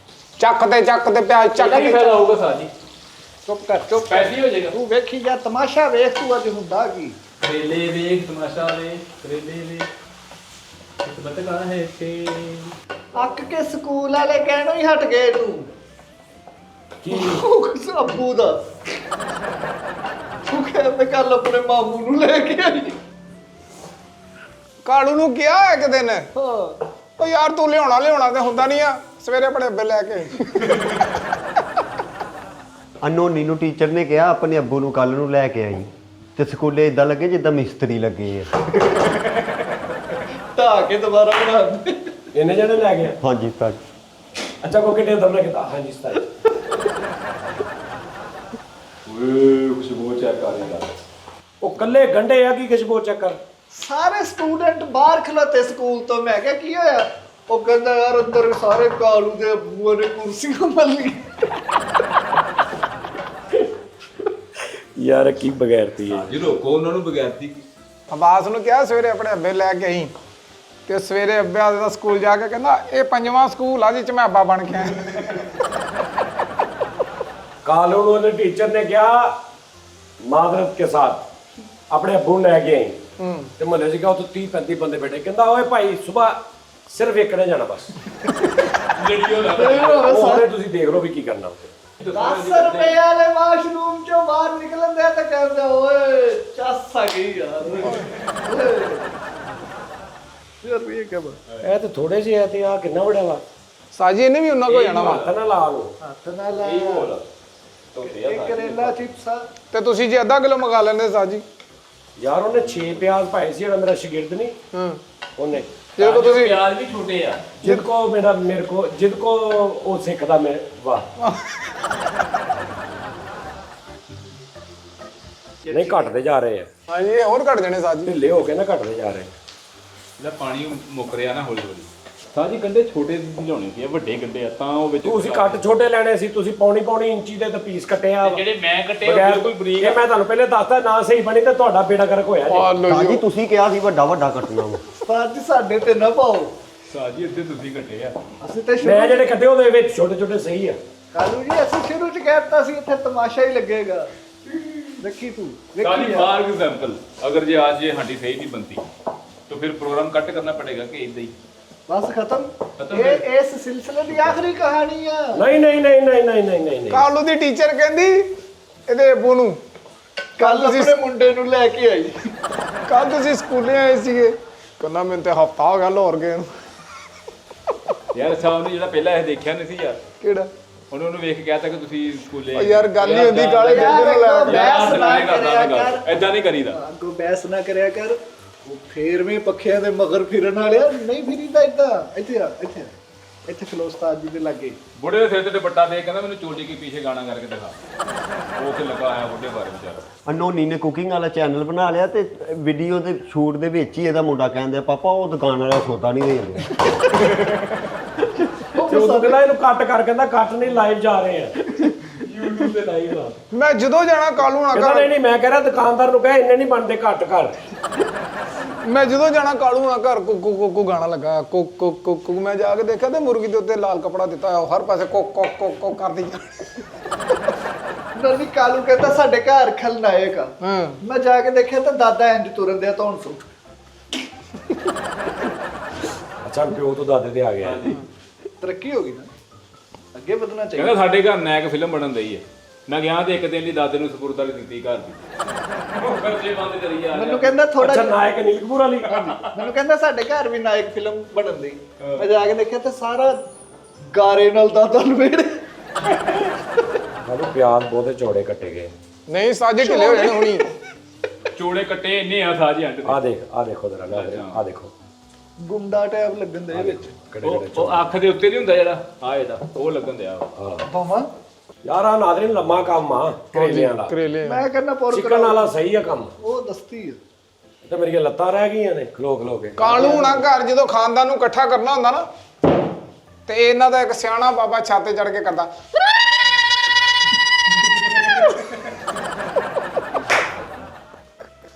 ਚੱਕ ਤੇ ਪਿਆਜ਼ ਚੱਕ क्या ਤੇ। फायदा होगा साजी? ਚੁੱਪ ਕਰ ਚੁੱਪ ਕਰ। पैसे हो जाएगा। ਤੂੰ ਵੇਖੀ ਜਾ ਤਮਾਸ਼ਾ ਵੇਖ ਤੂੰ ਅੱਜ ਹੁੰਦਾ ਕੀ। करेले देख, तमाशा देख, करेले देख। किस्मत का है खेल। ਅੱਕ ਕੇ ਸਕੂਲ ਵਾਲੇ ਕਹਿਣੋਂ ਹੀ ਹਟ ਗਏ ਤੂੰ। ਕੀ ਅੱਬੂ ਦਾ ਤੂੰ ਕਹਿੰਦੇ ਕੱਲ ਆਪਣੇ ਮਾਮੂ ਨੂੰ ਲੈ ਕੇ ਆਈ। ਕਾਲੂ ਨੂੰ ਕਿਹਾ ਇੱਕ ਦਿਨ, ਹਾਂ ਉਹ ਯਾਰ ਤੂੰ ਲਿਆਉਣਾ ਤੇ ਹੁੰਦਾ ਨਹੀਂ ਆ, ਸਵੇਰੇ ਆਪਣੇ ਅੱਬੇ ਲੈ ਕੇ ਆਈ। ਨੋਨੀ ਨੂੰ ਟੀਚਰ ਨੇ ਕਿਹਾ ਆਪਣੇ ਅੱਬੂ ਨੂੰ ਕੱਲ ਨੂੰ ਲੈ ਕੇ ਆਈ ਤੇ ਸਕੂਲੇ ਇਦਾਂ ਲੱਗੇ ਜਿੱਦਾਂ ਮਿਸਤਰੀ ਲੱਗੇ ਆ। ਢਾ ਕੇ ਦੁਬਾਰਾ ਬਣਾ ਦੇ। ਇਹਨੇ ਜਿਹੜੇ ਲੈ ਗਏ? ਹਾਂਜੀ ਸਰ। ਅੱਛਾ ਕੋ ਕਿਤੇ ਦਰਨਾ ਕੀਤਾ? ਹਾਂਜੀ ਸਤਾਈ। ओए कुछ वो चेक करेगा। ਉਹ ਕੱਲੇ ਗੰਢੇ ਆ ਕੀ ਖੁਸ਼ਬੂ ਚੱਕਰ। ਸਾਰੇ ਸਟੂਡੈਂਟ ਬਾਹਰ ਖਲੋਤੇ ਸਕੂਲ ਤੋਂ। ਮੈਂ ਕਿਹਾ ਕੀ ਹੋਇਆ? ਉਹ ਕਹਿੰਦਾ ਯਾਰ ਅੰਦਰ ਸਾਰੇ ਕਾਲੂ ਦੇ ਅੱਬੂਆਂ ਨੇ ਕੁਰਸੀਆਂ ਮੱਲ ਲਈਆਂ। ਯਾਰ ਕੀ ਬਗੈਰਤੀ ਹੈ। जी रोको उन्होंने बगैरती की। ਅਬਾਸ ਨੂੰ ਕਿਹਾ ਸਵੇਰੇ ਆਪਣੇ ਅੱਬੇ ਲੈ ਕੇ ਆਈ, ਤੇ ਸਵੇਰੇ ਅੱਬੇ ਦਾ ਸਕੂਲ ਜਾ ਕੇ ਕਹਿੰਦਾ ਇਹ 5ਵਾਂ ਸਕੂਲ ਆ ਜਿਹ ਚ ਮੈਂ ਅੱਬਾ ਬਣ ਕੇ ਆਇਆ। ਕਾਲੂ ਨੂੰ ਉਹਨੇ ਟੀਚਰ ਨੇ ਕਿਹਾ ਮਾਦਰਤ ਕੇ ਸਾਥ ਆਪਣੇ ਅੱਬੂ ਨੂੰ ਲੈ ਕੇ ਆਈ। ਤੇ ਮੁਹੱਲੇ 'ਚ ਕਿਹਾ ਉੱਥੇ 30-35 ਬੰਦੇ ਬੈਠੇ। ਕਹਿੰਦਾ ਓਏ ਭਾਈ ਸਵੇਰ ਸਿਰਫ ਇੱਕ ਨੇ ਜਾਣਾ ਬਸ। वीडियो ला। ਉਹ ਹੁਣੇ ਤੁਸੀਂ ਦੇਖ ਲਓ ਵੀ ਕੀ ਕਰਨਾ ਉੱਥੇ। 10 ਰੁਪਏ ਵਾਲੇ ਵਾਸ਼ਰੂਮ ਚੋਂ ਬਾਹਰ ਨਿਕਲਣ ਦੇ ਤਾਂ ਕਹਿੰਦੇ ਓਏ ਚੱਸ ਆ ਗਈ ਯਾਰ। ਯਾਰ ਇਹ ਕੀ ਇਹ ਤੇ ਥੋੜੇ ਜਿਹੇ ਆ ਤੇ ਆ ਕਿੰਨਾ ਵੱਡਾ ਵਾ। ਸਾਜੀ ਇਹਨੇ ਵੀ ਉਹਨਾਂ ਕੋ ਜਾਣਾ ਵਾ। ਹੱਥ ਨਾ ਲਾ ਲਓ। ਹੱਥ ਨਾਲ यही बोल। तो ਇਹ ਕਰੇਲਾ ਚਿਪਸ ਆ। ਤੇ ਤੁਸੀਂ ਜੇ ਅੱਧਾ ਕਿਲੋ ਮੰਗਾ ਲੈਂਦੇ ਸਾਜੀ। ਯਾਰ ਉਹਨੇ 6 ਪਿਆਜ਼ ਪਾਏ ਸੀ, ਜਿਹੜਾ ਮੇਰਾ ਸ਼ਾਗਿਰਦ ਨਹੀਂ ਉਹਨੇ। ਜੇ ਕੋ ਤੁਸੀਂ प्याज भी छोटे आ। जिनको वो सिखदा मैं वाह। नहीं घटते जा रहे हैं, ਹਾਂਜੀ ਇਹ ਹੋਰ ਘਟ ਜਾਣੇ ਸਾਜੀ। ढिले हो के ना घटते जा रहे हैं। ਲੈ ਪਾਣੀ ਮੁੱਕ ਰਿਹਾ ਨਾ ਹੌਲੀ ਹੌਲੀ। ਸਾਜੀ ਗੰਡੇ ਛੋਟੇ ਲਿਆਉਣੇ ਸੀ, ਵੱਡੇ ਗੰਡੇ ਆ ਤਾਂ ਉਹ ਵਿੱਚ ਤੁਸੀਂ ਕੱਟ ਛੋਟੇ ਲੈਣੇ ਸੀ, ਤੁਸੀਂ ਪੌਣੀ ਇੰਚੀ ਦੇ ਤਾਂ ਪੀਸ ਕੱਟੇ ਆ ਜਿਹੜੇ ਮੈਂ ਕੱਟੇ ਉਹ ਬਗੈਰ ਬਿਲਕੁਲ ਬਰੀਕ ਇਹ ਮੈਂ ਤੁਹਾਨੂੰ ਪਹਿਲੇ ਦੱਸਤਾ, ਨਾ ਸਹੀ ਬਣੀ ਤੇ ਤੁਹਾਡਾ ਬੇੜਾ ਗਰਕ ਹੋਇਆ ਜੀ। ਆ ਲੋ ਸਾਜੀ ਜੀ ਤੁਸੀਂ ਕਿਹਾ ਸੀ ਵੱਡਾ ਵੱਡਾ ਕੱਟਣਾ ਵਾ। ਉਸਤਾਦ ਜੀ ਸਾਡੇ ਤੇ ਨਾ ਪਾਓ, ਸਾਜੀ ਇੱਥੇ ਤੁਸੀਂ ਕੱਟੇ ਆ। ਅਸੀਂ ਤੇ ਮੈਂ ਸ਼ੁਰੂ ਜਿਹੜੇ ਕੱਟੇ ਉਹਦੇ ਵਿੱਚ ਛੋਟੇ ਸਹੀ ਆ। ਕਾਲੂ ਜੀ ਅਸੀਂ ਸ਼ੁਰੂ ਚ ਕਹਿਤਾ ਸੀ ਇੱਥੇ ਤਮਾਸ਼ਾ ਹੀ ਲੱਗੇਗਾ। ਦੇਖੀ ਤੂੰ साजी ਦੇਖੀ ਯਾਰ। फॉर एग्जाम्पल अगर ये आज ये हड्डी सही नहीं बनती तो फिर प्रोग्राम कट करना पड़ेगा कि इधर ही ਬਸ ਖਤਮ। ਖਤਮ ਇਹ ਇਸ ਸਿਲਸਿਲੇ ਦੀ ਆਖਰੀ ਕਹਾਣੀ ਆ। ਨਹੀਂ ਕਾਲੂ ਦੀ ਟੀਚਰ ਕਹਿੰਦੀ ਇਹਦੇ ਅੱਬੂ ਨੂੰ ਕੱਲ ਆਪਣੇ ਮੁੰਡੇ ਨੂੰ ਲੈ ਕੇ ਆਈ। ਕੱਲ ਤੁਸੀਂ ਸਕੂਲੇ ਆਏ ਸੀਗੇ, ਕਹਿੰਦਾ ਮੈਨੂੰ ਤੇ ਹਫਤਾ ਹੋ ਗਿਆ ਲਾਹੌਰ ਗਏ ਨੂੰ। यार साहब ने जो पहला ये देखा नहीं सी यार ਕਿਹੜਾ ਉਹਨੂੰ ਵੇਖ ਕੇ ਕਹਤਾ ਕਿ ਤੁਸੀਂ ਸਕੂਲੇ ਉਹ ਯਾਰ ਗੱਲ ਹੀ ਹੁੰਦੀ ਕਾਲੇ ਗੰਡੇ ਨੂੰ ਲੈ ਕੇ। ਬਹਿਸ ਨਾ ਕਰਿਆ ਕਰ। ਐਦਾਂ ਨਹੀਂ ਕਰੀਦਾ। ਅੱਗੋਂ ਬਹਿਸ ਨਾ ਕਰਿਆ ਕਰ। ਉਹ ਫੇਰ ਵੀ ਪੱਖਿਆਂ ਦੇ ਮਗਰ ਫਿਰਨ ਵਾਲਿਆ ਨਹੀਂ ਫਿਰੀਦਾ ਇਦਾਂ। ਇੱਥੇ ਆ ਇੱਥੇ ਖਲੋ ਉਸਤਾਦ ਜੀ ਦੇ ਲਾਗੇ। ਬੁੱਢੇ ਦੇ ਸਿਰ ਤੇ ਦੁਪੱਟਾ ਦੇ ਕਹਿੰਦਾ ਮੈਨੂੰ ਚੋਟੀ ਕੇ ਪਿੱਛੇ ਗਾਣਾ ਕਰਕੇ ਦਿਖਾ। ਉਹ ਤੇ ਲੱਗਾ ਆਇਆ ਬੁੱਢੇ ਬਾਰੇ ਵਿਚਾਰਾ। ਅਨੋਨੀ ਨੇ ਕੁਕਿੰਗ ਵਾਲਾ ਚੈਨਲ ਬਣਾ ਲਿਆ ਤੇ ਵੀਡੀਓ ਦੇ ਸ਼ੂਟ ਦੇ ਵਿੱਚ ਹੀ ਇਹਦਾ ਮੁੰਡਾ ਕਹਿੰਦਾ ਪਾਪਾ ਉਹ ਦੁਕਾਨ ਵਾਲਾ ਸੌਦਾ ਨਹੀਂ ਦੇ ਰਿਹਾ। ਤੇ ਉਦੋਂ ਕਹਿੰਦਾ ਇਹਨੂੰ ਕੱਟ ਕਰ, ਕਹਿੰਦਾ ਕੱਟ ਨਹੀਂ ਲਾਈਵ ਜਾ ਰਹੇ ਆ YouTube ਤੇ ਲਾਈਵ ਆ। ਮੈਂ ਜਦੋਂ ਜਾਣਾ ਕਾਲੂ ਨਾ ਕਹਿੰਦਾ ਘਰ, ਨਹੀਂ ਮੈਂ ਕਹਿ ਰਿਹਾ ਦੁਕਾਨਦਾਰ ਨੂੰ ਕਹਿ ਇੰਨੇ ਨਹੀਂ ਬਣਦੇ, ਘੱਟ ਕਰ। ਮੈਂ ਜਦੋਂ ਜਾਣਾ ਕਾਲੂ ਨਾ ਘਰ ਕੁੱਕੂ ਗਾਣਾ ਲੱਗਾ ਕੁੱਕ ਮੈਂ ਜਾ ਕੇ ਦੇਖਿਆ ਤੇ ਮੁਰਗੀ ਦੇ ਉੱਤੇ ਲਾਲ ਕਪੜਾ ਦਿੱਤਾ ਹੋਇਆ, ਹਰ ਪਾਸੇ ਕੁੱਕ ਕਰਦੀ ਨੰਨੀ ਕਾਲੂ ਕਹਿੰਦਾ ਸਾਡੇ ਘਰ ਖਲਨਾਇਕ ਆ। ਹਾਂ ਮੈਂ ਜਾ ਕੇ ਦੇਖਿਆ ਤਾਂ ਦਾਦਾ ਇੰਜ ਤੁਰਨ ਦਿਆ ਧੌਣ ਸੁੱਟ। ਅੱਛਾ ਪਿਓ ਤੋਂ ਦਾਦੇ ਤੇ ਆ ਗਿਆ। ਤਰੱਕੀ ਹੋ ਗਈ ਨਾ, ਅੱਗੇ ਵਧਣਾ ਚਾਹੀਦਾ। ਕਹਿੰਦਾ ਸਾਡੇ ਘਰ ਨਾਇਕ ਫਿਲਮ ਬਣਨ ਦਈ ਹੈ। ਮੈਂ ਗਿਆ ਤੇ ਇੱਕ ਦਿਨ ਲਈ ਦਾਦੇ ਨੂੰ ਸਪੁਰਦਾਰੀ ਦਿੱਤੀ ਘਰ ਦੀ। ਉਹ ਖਰਚੇ ਬੰਦ ਕਰੀ ਜਾ ਮੈਨੂੰ ਕਹਿੰਦਾ ਥੋੜਾ ਅੱਛਾ ਨਾਇਕ ਨੀਲਕਪੁਰ ਵਾਲੀ। ਮੈਨੂੰ ਕਹਿੰਦਾ ਸਾਡੇ ਘਰ ਵੀ ਨਾਇਕ ਫਿਲਮ ਬਣਨ ਦੀ। ਮੈਂ ਜਾ ਕੇ ਦੇਖਿਆ ਤਾਂ ਸਾਰਾ ਗਾਰੇ ਨਾਲ ਦਾਦਾ ਲਵੇੜੇ। ਸਾਨੂੰ ਪਿਆਜ਼ ਬਹੁਤੇ ਚੌੜੇ ਕੱਟੇ ਗਏ। ਨਹੀਂ ਸਾਜੇ ਢਿੱਲੇ ਹੋ ਜਾਣੇ ਹੁਣੀ। ਚੋੜੇ ਕੱਟੇ ਇੰਨੇ ਆ ਸਾਜੀ ਹੱਟ ਆ ਦੇਖੋ ਜਰਾ, ਆ ਦੇਖੋ ਗੁੰਡਾ ਟੈਬ ਲੱਗਣ ਦੇ ਵਿੱਚ। ਉਹ ਅੱਖ ਦੇ ਉੱਤੇ ਨਹੀਂ ਹੁੰਦਾ ਜਿਹੜਾ ਆ ਇਹਦਾ ਉਹ ਲੱਗਣ ਦਿਆ ਭਾਵਾਂ ਯਾਰ ਆ ਨਾਦਰੀਨ ਲੰਮਾ ਕੰਮ ਆ ਕਰੇਲਿਆਂ ਦਾ। ਕਰੇਲੇ ਮੈਂ ਕਹਿੰਦਾ ਪੁਰ ਚਿਕਨ ਵਾਲਾ ਸਹੀ ਆ ਕੰਮ। ਉਹ ਦਸਤੀ ਆ। ਤੇ ਮੇਰੀਆਂ ਲੱਤਾਂ ਰਹਿ ਗਈਆਂ ਨੇ ਖਲੋ ਕੇ। ਕਾਲੂ ਨਾ ਘਰ ਜਦੋਂ ਖਾਨਦਾਨ ਨੂੰ ਇਕੱਠਾ ਕਰਨਾ ਹੁੰਦਾ ਨਾ, ਤੇ ਇਹਨਾਂ ਦਾ ਇੱਕ ਸਿਆਣਾ ਬਾਬਾ ਛੱਤ ਤੇ ਚੜ ਕੇ ਕਰਦਾ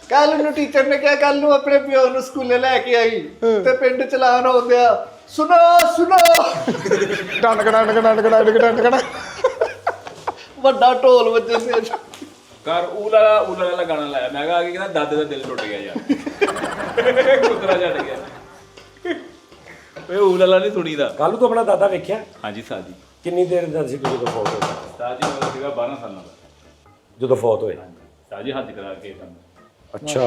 ਕੱਲ ਨੂੰ ਟੀਚਰ ਨੇ ਕਿਹਾ ਕੱਲ ਨੂੰ ਆਪਣੇ ਪਿਓ ਨੂੰ ਸਕੂਲੇ ਲੈ ਕੇ ਆਈ ਤੇ ਪਿੰਡ ਚਲਾਨ ਹੋ ਗਿਆ। ਸੁਣੋ ਡੰਡ ਵੱਡਾ ਢੋਲ ਵੱਜਣ ਦੇ। ਕਰ ਊਲਾ ਗਾਣਾ ਲਾਇਆ। ਮੈਂ ਕਿਹਾ ਆ ਕੇ ਕਹਿੰਦਾ ਦਾਦੇ ਦਾ ਦਿਲ ਟੁੱਟ ਗਿਆ ਯਾਰ। ਕੁਤਰਾ ਛੱਡ ਗਿਆ। ਓਏ ਊਲਾ ਨਹੀਂ ਸੁਣੀਦਾ। ਕੱਲ ਤੂੰ ਆਪਣਾ ਦਾਦਾ ਵੇਖਿਆ? ਹਾਂਜੀ ਸਾਜੀ। ਕਿੰਨੀ ਦੇਰ ਦਾ ਸੀ ਜਦੋਂ ਫੌਤ ਹੋਇਆ? ਸਾਜੀ ਮੇਰਾ ਸੀਗਾ 12 ਸਾਲਾਂ ਦਾ ਜਦੋਂ ਫੌਤ ਹੋਏ। ਸਾਜੀ ਹੱਜ ਕਰਾ ਕੇ ਸਾਨੂੰ। ਅੱਛਾ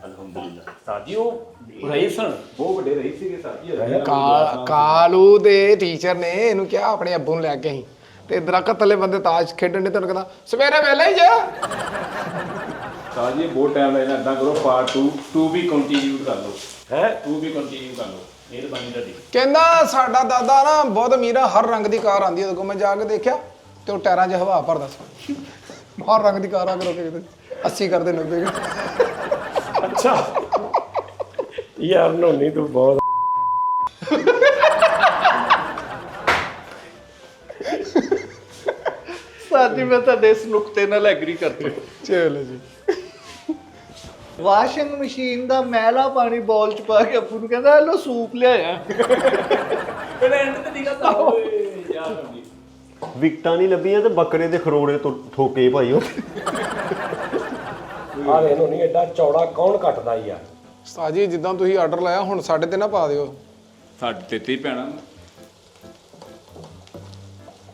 ਅਲਹਮਦੁਲਿਲਾ। ਸਾਜੀ ਉਹ ਰਈਸ ਸਨ, ਬਹੁਤ ਵੱਡੇ ਰਈਸ ਸੀਗੇ ਸਾਜੀ। ਕਾਲੂ ਦੇ ਟੀਚਰ ਨੇ ਇਹਨੂੰ ਕਿਹਾ ਆਪਣੇ ਅੱਬੂ ਨੂੰ ਲੈ ਕੇ ਆਈ, ਤੇ ਦਰਖਤ ਥੱਲੇ ਬੰਦੇ ਤਾਸ਼ ਖੇਡਣ ਨੇ, ਤੈਨੂੰ ਕਹਿੰਦਾ ਸਵੇਰੇ ਵੇਲੇ ਹੀ ਜਾ। ਸਾਜੀ ਬਹੁਤ ਟਾਈਮ ਲੱਗਦਾ। ਇਦਾਂ ਕਰੋ ਪਾਰਟ 2 ਵੀ ਕੰਟੀਨਿਊ ਕਰ ਲਓ। ਹੈ 2 ਵੀ ਕੰਟੀਨਿਊ ਕਰ ਲਓ। ਮਿਹਰਬਾਨੀ ਤੁਹਾਡੀ। ਕਹਿੰਦਾ ਸਾਡਾ ਦਾਦਾ ਨਾ ਬਹੁਤ ਅਮੀਰ ਆ, ਹਰ ਰੰਗ ਦੀ ਕਾਰ ਆਂਦੀ ਉਹਦੇ ਕੋਲ। ਮੈਂ ਜਾ ਕੇ ਦੇਖਿਆ ਤੇ ਉਹ ਟਾਇਰਾਂ 'ਚ ਹਵਾ ਭਰਦਾ ਸੀ। ਹਰ ਰੰਗ ਦੀ ਕਾਰ ਆ ਕੇ ਰੋਕੇ 80 ਕਰਦੇ 90। ਅੱਛਾ ਯਾਰ ਨੋਨੀ ਤੂੰ ਬਹੁਤ ਸਾਜੀ ਮੈਂ ਤੁਹਾਡੇ ਇਸ ਨੁਕਤੇ ਨਾਲ ਐਗਰੀ ਕਰਦਾ। ਚਲੋ ਜੀ। ਵਾਸ਼ਿੰਗ ਮਸ਼ੀਨ ਦਾ ਮੈਲਾ ਪਾਣੀ ਬੋਲ ਚ ਪਾ ਕੇ ਅੱਬੂ ਨੂੰ ਕਹਿੰਦਾ ਲੋ ਸੂਪ ਲਿਆਇਆ। ਪਹਿਲਾਂ ਐਂਡ ਤੇ ਨਿਕਾ ਤਾ ਓਏ ਯਾਰ ਹੁੰਦੀ। ਵਿਕਟਾਂ ਨਹੀਂ ਲੱਭੀਆਂ ਤੇ ਬੱਕਰੇ ਦੇ ਖਰੋੜੇ ਤੋਂ ਠੋਕੇ ਭਾਈ ਉਹ। ਆ ਵੇ ਨੋਨੀ ਐਡਾ ਚੌੜਾ ਕੌਣ ਕੱਟਦਾ ਯਾਰ? ਸਾਜੀ ਜਿੱਦਾਂ ਤੁਸੀਂ ਆਰਡਰ ਲਾਇਆ ਹੁਣ ਸਾਡੇ ਤੇ ਨਾ ਪਾ ਦਿਓ। ਸਾਡੇ ਤੇ ਹੀ ਪੈਣਾ।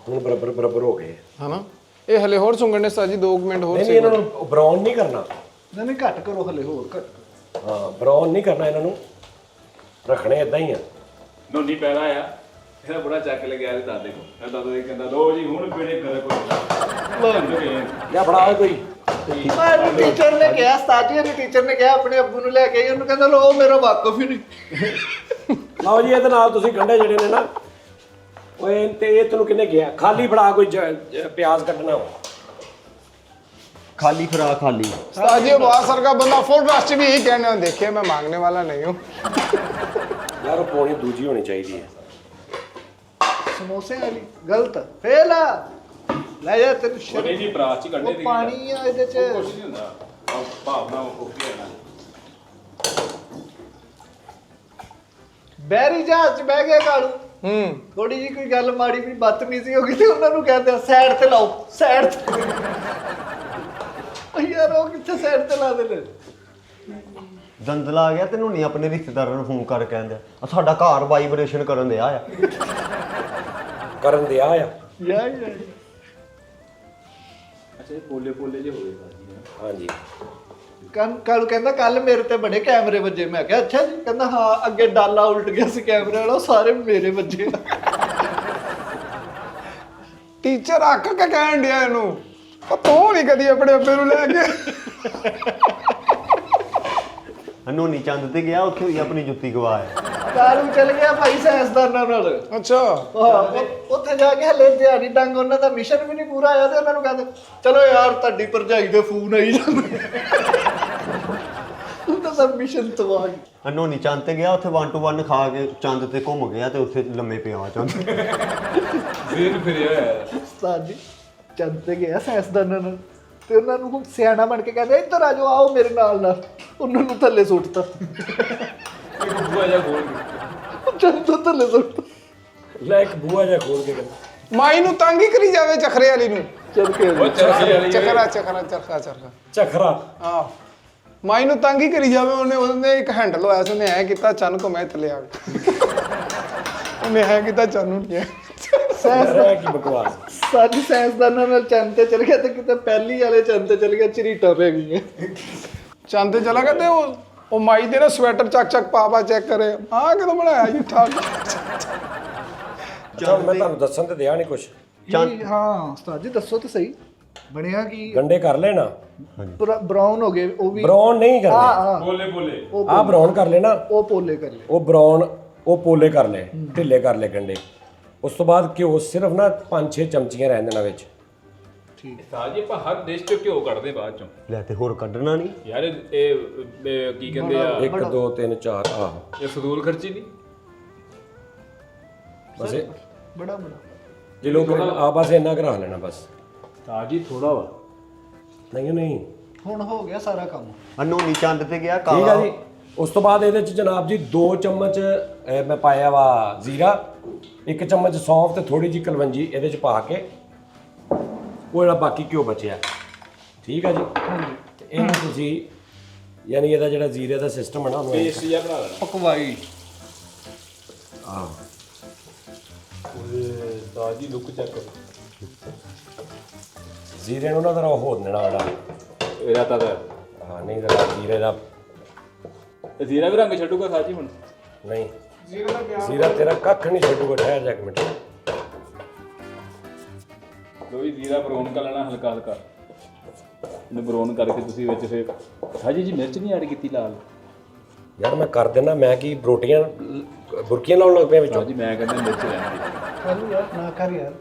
ਹੁਣ ਬਰਾਬਰ ਹੋ ਗਏ। ਹਨਾ ਇਹ ਹਲੇ ਹੋਰ ਸੁੰਗਣ ਨੇ ਸਾਜੀ 2 ਮਿੰਟ ਹੋਰ ਨਹੀਂ ਇਹਨਾਂ ਨੂੰ ਬਰਾਊਨ ਨਹੀਂ ਕਰਨਾ। ਨਹੀਂ ਘੱਟ ਕਰੋ ਹਲੇ ਹੋਰ ਘੱਟ। ਹਾਂ ਬਰਾਊਨ ਨਹੀਂ ਕਰਨਾ ਇਹਨਾਂ ਨੂੰ, ਰੱਖਣੇ ਇਦਾਂ ਹੀ ਆ। ਨੋਨੀ ਪੈਰਾ ਆ ਇਹਦਾ ਬੜਾ ਚੱਕ ਲੱਗਿਆ ਤੇ ਦਾਦੇ ਕੋ। ਮੈਂ ਦਾਦਾ ਦੇ ਕਹਿੰਦਾ ਲੋ ਜੀ ਹੁਣ ਬੇੜੇ ਗਰਕ ਹੋ ਗਏ। ਜਾਂ ਫੜਾ ਕੋਈ। ਮੈਂ ਟੀਚਰ ਨੇ ਕਿਹਾ ਸਾਜੀ ਨੇ ਟੀਚਰ ਨੇ ਕਿਹਾ ਆਪਣੇ ਅੱਬੂ ਨੂੰ ਲੈ ਕੇ ਆਈ। ਉਹਨੂੰ ਕਹਿੰਦਾ ਲੋ ਮੇਰਾ ਵਾਕਫ ਹੀ ਨਹੀਂ। ਲਓ ਜੀ ਇਹਦੇ ਨਾਲ ਤੁਸੀਂ ਗੰਢੇ ਜਿਹੜੇ ਨੇ ਨਾ ਓਏ ਤੇ ਇਹ ਤੈਨੂੰ ਕਿਹਨੇ ਗਿਆ? ਖਾਲੀ ਫੜਾ ਕੋਈ ਪਿਆਜ਼ ਕੱਟਣਾ। खाली फ्राक खाली। उस्ताद जी बहुत सर का बंदा फुल रश भी यही कहने देखिए मैं मांगने वाला नहीं हूँ। ਯਾਰ ਉਹ ਪੌਣੀ ਦੂਜੀ ਹੋਣੀ ਚਾਹੀਦੀ ਹੈ। ਸਮੋਸੇ ਵਾਲੀ ਗਲਤ ਫੇਲ ਆ ਲੈ ਜਾ ਤੈਨੂੰ ਉਹ ਨਹੀਂ ਜੀ ਬਰਾਤ ਚ ਕੱਢੇ ਉਹ ਪਾਣੀ ਆ ਇਹਦੇ ਚ ਕੁਝ ਨਹੀਂ ਹੁੰਦਾ ਭਾਵਨਾ ਓਕੇ ਹੈ ਨਾ ਬੈਰੀ ਜਹਾਜ਼ ਚ ਬਹਿ ਗਿਆ ਕਾਲੂ ਥੋੜੀ ਜੀ ਕੋਈ ਗੱਲ ਮਾੜੀ ਵੀ ਬਦਤਮੀਜ਼ੀ ਹੋ ਗਈ ਤੇ ਉਹਨਾਂ ਨੂੰ ਕਹਿੰਦੇ ਸਾਈਡ ਤੇ ਲਾਓ ਸਾਈਡ ਤੇ ਉਹ ਯਾਰ ਉਹ ਕਿੱਥੇ ਸਾਈਡ ਤੇ ਲਾ ਦੇਣ ਦੰਦਲਾ ਆ ਗਿਆ ਤੈਨੂੰ ਨਹੀਂ ਆਪਣੇ ਰਿਸ਼ਤੇਦਾਰਾਂ ਨੂੰ ਫੋਨ ਕਰ ਕਹਿੰਦੇ ਆ ਸਾਡਾ ਘਰ ਵਾਈਬ੍ਰੇਸ਼ਨ ਕਰਨ ਦਿਆ ਆ ਕਰਨ ਦਿਆ ਆ। ਯਾਰ ਅੱਛਾ ਇਹ ਪੋਲੇ ਪੋਲੇ ਜੇ ਹੋਏ ਸਾਜੀ ਹਾਂਜੀ ਕਾਲੂ ਕਹਿੰਦਾ ਕੱਲ ਮੇਰੇ ਤੇ ਬੜੇ ਕੈਮਰੇ ਵੱਜੇ ਮੈਂ ਕਿਹਾ ਅੱਛਾ ਜੀ ਕਹਿੰਦਾ ਹਾਂ ਅੱਗੇ ਡਾਲਾ ਉਲਟ ਗਿਆ ਸੀ ਕੈਮਰੇ ਵਾਲਾ ਉਹ ਸਾਰੇ ਮੇਰੇ ਵੱਜੇ ਟੀਚਰ ਅੱਕ ਕੇ ਕਹਿਣ ਡਿਆ ਇਹਨੂੰ ਉਹ ਤੂੰ ਨਹੀਂ ਕਦੀ ਆਪਣੇ ਅੱਬੇ ਨੂੰ ਲੈ ਕੇ ਅਨੋਨੀ ਚੰਦ ਤੇ ਗਿਆ ਉੱਥੇ ਹੀ ਆਪਣੀ ਜੁੱਤੀ ਗਵਾਇਆ। ਕਾਲੂ ਚਲ ਗਿਆ ਭਾਈ ਸਾਇੰਸਦਾਨਾਂ ਨਾਲ ਅੱਛਾ ਉੱਥੇ ਜਾ ਕੇ ਹਲੇ ਦਿਹਾੜੀ ਡੰਗ ਉਹਨਾਂ ਦਾ ਮਿਸ਼ਨ ਵੀ ਨਹੀਂ ਪੂਰਾ ਹੋਇਆ ਤੇ ਉਹਨਾਂ ਨੂੰ ਕਹਿੰਦੇ ਚਲੋ ਯਾਰ ਤੁਹਾਡੀ ਭਰਜਾਈ ਦੇ ਫੋਨ ਆਈ ਜਾਂਦੇ ਉਹਨਾਂ ਦਾ ਮਿਸ਼ਨ ਤਬਾਹ ਅਨੋਨੀ ਚੰਦ ਤੇ ਗਿਆ ਉੱਥੇ 1 to 1 ਖਾ ਕੇ ਚੰਦ ਤੇ ਘੁੰਮ ਗਿਆ ਤੇ ਉੱਥੇ ਲੰਮੇ ਪਿਆ ਚੰਦ। ਜ਼ੇਨ ਫਿਰਿਆ ਹੋਇਆ ਉਸਤਾਦ ਜੀ ਚੰਦ ਤੇ ਗਿਆ ਸਾਇੰਸਦਾਨਾਂ ਨਾਲ ਤੇ ਉਹਨਾਂ ਨੂੰ ਹੁਣ ਸਿਆਣਾ ਬਣ ਕੇ ਕਹਿੰਦੇ ਇੱਧਰ ਆ ਜਾਓ ਆਓ ਮੇਰੇ ਨਾਲ ਉਹਨਾਂ ਨੂੰ ਥੱਲੇ ਸੁੱਟਤਾ ਇੱਕ ਬੁਆ ਜਾ ਖੋਲ ਕੇ ਚੰਦ ਤੋਂ ਥੱਲੇ ਸੁੱਟਤਾ ਲੈ ਇੱਕ ਬੂਆ ਜਿਹਾ ਖੋਲ ਕੇ ਕਹਿੰਦਾ ਮਾਈ ਨੂੰ ਤੰਗ ਹੀ ਕਰੀ ਜਾਵੇ ਚਖਰੇ ਵਾਲੀ ਨੂੰ ਚਲ ਕੇ ਉਹ ਚਰਖੇ ਵਾਲੀ ਚਖਰਾ ਚਖਰਾ ਚਰਖਾ ਚਰਖਾ ਚਖਰਾ ਆਹ ਮਾਈ ਨੂੰ ਤੰਗ ਹੀ ਕਰੀ ਜਾਵੇ ਉਹਨੇ ਇੱਕ ਹੈਂਡਲ ਹੋਇਆ ਸੀ ਉਹਨੇ ਐ ਕੀਤਾ ਚੰਨ ਕੋ ਮੈਂ ਥੱਲੇ ਆ ਗਿਆ ਉਹਨੇ ਐ ਕੀਤਾ ਚੰਨ ਨੂੰ ਨਹੀਂ ਰਹਿ ਕੀ ਬਕਵਾਸ। ਸਾਡੀ ਸਾਇੰਸਦਾਨਾਂ ਨਾਲ ਚੰਦ ਤੇ ਚਲ ਗਿਆ ਤੇ ਕਿਤੇ ਪਹਿਲੀ ਵਾਲੇ ਚੰਦ ਤੇ ਚਲ ਗਿਆ ਝਰੀਟਾਂ ਪੈ ਗਈਆਂ ਚੰਦ ਤੇ ਚਲਾ ਗਿਆ ਤੇ ਉਹ ਮਾਈ ਦੇ ਨਾ ਸਵੈਟਰ ਚੱਕ ਚੱਕ ਪਾ ਚੈੱਕ ਕਰੇ ਆਹ ਕਿਦੋਂ ਬਣਾਇਆ ਜੀ ਠਾਕ ਚੱਲ ਮੈਂ ਤੁਹਾਨੂੰ ਦੱਸਣ ਤੇ ਦਿਆ ਨਹੀਂ ਕੁਛ। ਹਾਂ ਉਸਤਾਦ ਜੀ ਦੱਸੋ ਤਾਂ ਸਹੀ ਬਣਿਆ ਕੀ ਗੰਡੇ ਕਰ ਲੈਣਾ ਬਰਾਊਨ ਹੋ ਗਏ ਉਹ ਵੀ ਬਰਾਉਨ ਨਹੀਂ ਕਰਨੇ ਹਾਂ ਬੋਲੇ ਬੋਲੇ ਆਹ ਬਰਾਉਨ ਕਰ ਲੈਣਾ ਉਹ ਪੋਲੇ ਕਰ ਲੈ ਉਹ ਬਰਾਉਨ ਉਹ ਪੋਲੇ ਕਰ ਲੈ ਢਿੱਲੇ ਕਰ ਲੈ ਗੰਡੇ ਉਸ ਤੋਂ ਬਾਅਦ ਘਿਓ ਸਿਰਫ ਨਾ 5-6 ਚਮਚੀਆਂ ਰਹਿਣ ਦੇਣਾ ਵਿੱਚ। ਸਾਜੀ ਆਪਾਂ ਹਰ ਦੇਸ਼ ਚੋਂ ਘਿਓ ਕੱਢਦੇ ਬਾਅਦ ਚੋਂ ਲੈ ਤੇ ਹੋਰ ਕੱਢਣਾ ਨਹੀਂ ਯਾਰ ਇਹ ਕੀ ਕਹਿੰਦੇ ਆ 1 2 3 4 ਆਹ ਇਹ ਫਜ਼ੂਲ ਖਰਚੀ ਨਹੀਂ ਬਸ ਬੜਾ ਕਿਲੋ ਆ ਬਸ ਇੰਨਾ ਕਰਾ ਲੈਣਾ ਬਸ। ਸਾਜੀ ਥੋੜਾ ਵਾ ਨਹੀਂ ਹੁਣ ਹੋ ਗਿਆ ਸਾਰਾ ਕੰਮ ਅਨੋਨੀ ਚੰਦ ਤੇ ਗਿਆ ਠੀਕ ਆ ਕਾਲਾ ਜੀ। ਉਸ ਤੋਂ ਬਾਅਦ ਇਹਦੇ ਚ ਜਨਾਬ ਜੀ 2 ਚਮਚ ਮੈਂ ਪਾਇਆ ਵਾ ਜ਼ੀਰਾ 1 ਚਮਚ ਸੌਂਫ ਤੇ ਥੋੜੀ ਜਿਹੀ ਕਲਵੰਜੀ ਇਹਦੇ ਚ ਪਾ ਕੇ ਉਹ ਜਿਹੜਾ ਬਾਕੀ ਘਿਓ ਬਚਿਆ ਠੀਕ ਆ ਜੀ ਤੇ ਇਹਨੂੰ ਤੁਸੀਂ ਯਾਨੀ ਇਹਦਾ ਜਿਹੜਾ ਜ਼ੀਰੇ ਦਾ ਸਿਸਟਮ ਹੈ ਨਾ ਉਹਨੂੰ ਪੇਸਟ ਜਿਹਾ ਬਣਾ ਲੈਣਾ ਪਕਵਾਈ ਆਹ ਓਏ ਸਾਜੀ ਲੁੱਕ ਚੈੱਕ ਜ਼ੀਰੇ ਨੂੰ ਨਾ ਜ਼ਰਾ ਹੋਰ ਦੇਣਾ ਜਿਹੜਾ ਇਹਦਾ ਤਾਂ ਹਾਂ ਨਹੀਂ ਜ਼ਰਾ ਜ਼ੀਰੇ ਦਾ ਜ਼ੀਰਾ ਵੀ ਰੰਗ ਛੱਡੂਗਾ ਸਾਜੀ ਹੁਣ ਨਹੀਂ ਜ਼ੀਰਾ ਤੇਰਾ ਕੱਖ ਨਹੀਂ ਛੱਡੂਗਾ ਠਹਿਰ ਜਾ ਇੱਕ ਮਿੰਟ ਲੋ ਵੀ ਜ਼ੀਰਾ ਬਰਾਊਨ ਕਰ ਲੈਣਾ ਹਲਕਾ ਹਲਕਾ ਇਹਨੂੰ ਬਰਾਊਨ ਕਰਕੇ ਤੁਸੀਂ ਵਿੱਚ ਫਿਰ ਸਾਜੀ ਜੀ ਮਿਰਚ ਨਹੀਂ ਐਡ ਕੀਤੀ ਲਾਲ ਯਾਰ ਮੈਂ ਕਰ ਦਿੰਦਾ ਮੈਂ ਕੀ ਰੋਟੀਆਂ ਬੁਰਕੀਆਂ ਲਾਉਣ ਲੱਗ ਪਿਆ ਵਿੱਚੋਂ ਸਾਜੀ ਮੈਂ ਕਹਿੰਦਾ ਮਿਰਚ ਲੈਣ ਦੀ ਕੱਲ ਯਾਰ ਨਾ ਕਰ ਯਾਰ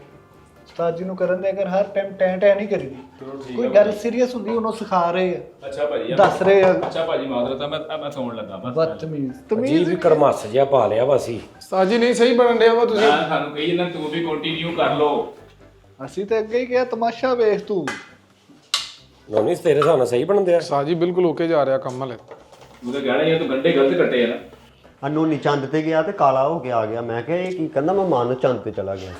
ਉਸਤਾਦ ਜੀ ਨੂੰ ਕਰਨ ਦੇ ਅਗਰ ਹਰ ਟਾਈਮ ਟੈਂ ਨਹੀਂ ਕਰੀਦੀ ਚਲੋ ਠੀਕ ਕੋਈ ਗੱਲ ਸੀਰੀਅਸ ਹੁੰਦੀ ਉਹਨੂੰ ਸਿਖਾ ਰਹੇ ਆ ਅੱਛਾ ਭਾਜੀ ਦੱਸ ਰਹੇ ਆ ਅੱਛਾ ਭਾਜੀ ਮਾਦਰਤਾ ਮੈਂ ਸੌਣ ਲੱਗਾ ਬਸ ਬਦਤਮੀਜ਼ ਜੀ ਵੀ ਕੜਮਾਸ ਜਿਹਾ ਪਾ ਲਿਆ ਵਾ ਅਸੀਂ ਸਾਜੀ ਨਹੀਂ ਸਹੀ ਬਣਨ ਡਿਆ ਵਾ ਤੁਸੀਂ ਮੈਂ ਤੁਹਾਨੂੰ ਕਹੀ ਨਾ ਤੂੰ ਵੀ ਕੰਟੀਨਿਊ ਕਰ ਲਓ ਅਸੀਂ ਤਾਂ ਅੱਗੇ ਹੀ ਕਿਹਾ ਤਮਾਸ਼ਾ ਵੇਖ ਤੂੰ ਨੋਨੀ ਤੇਰੇ ਹਿਸਾਬ ਨਾਲ ਸਹੀ ਬਣਦੇ ਆ ਸਾਜੀ ਬਿਲਕੁਲ ਓਕੇ ਜਾ ਰਿਹਾ ਕੰਮ ਹਲੇ ਤੂੰ ਤਾਂ ਕਹਿਣਾ ਯਾਰ ਤੂੰ ਗੰਡੇ ਗਲਤ ਕੱਟੇ ਆ ਨਾ ਅਨੋਨੀ ਚੰਦ ਤੇ ਗਿਆ ਤੇ ਕਾਲਾ ਹੋ ਕੇ ਆ ਗਿਆ ਮੈਂ ਕਿਹਾ ਇਹ ਕੀ ਕਹਿੰਦਾ ਮੈਂ ਮਾਨ ਚੰਦ ਤੇ ਚਲਾ ਗਿਆ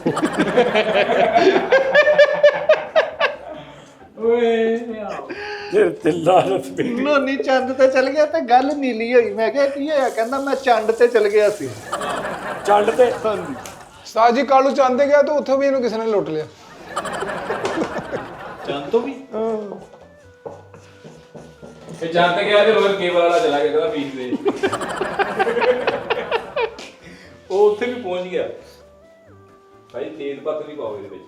ਓਏ ਤੇ ਲਾਲਤ ਨੋਨੀ ਚੰਦ ਤੇ ਚਲ ਗਿਆ ਤੇ ਗੱਲ ਨੀਲੀ ਹੋਈ ਮੈਂ ਕਿਹਾ ਕੀ ਹੋਇਆ ਕਹਿੰਦਾ ਮੈਂ ਚੰਡ ਤੇ ਚਲ ਗਿਆ ਸੀ ਚੰਡ ਤੇ ਸਾਜੀ ਕਾਲੂ ਚਾਂਦੇ ਗਿਆ ਤਾਂ ਉੱਥੋਂ ਵੀ ਇਹਨੂੰ ਕਿਸੇ ਨੇ ਲੁੱਟ ਲਿਆ ਚੰਦ ਤੋਂ ਵੀ ਇਹ ਚੰਦ ਤੇ ਗਿਆ ਤੇ ਹੋਰ ਕੇਬਲ ਵਾਲਾ ਚਲਾ ਗਿਆ ਕਹਿੰਦਾ ਪੀਸ ਦੇ ਉਹ ਉੱਥੇ ਵੀ ਪਹੁੰਚ ਗਿਆ ਭਾਈ ਤੇਜ਼ ਪੱਤ ਨਹੀਂ ਪਾਓ ਇਹਦੇ ਵਿੱਚ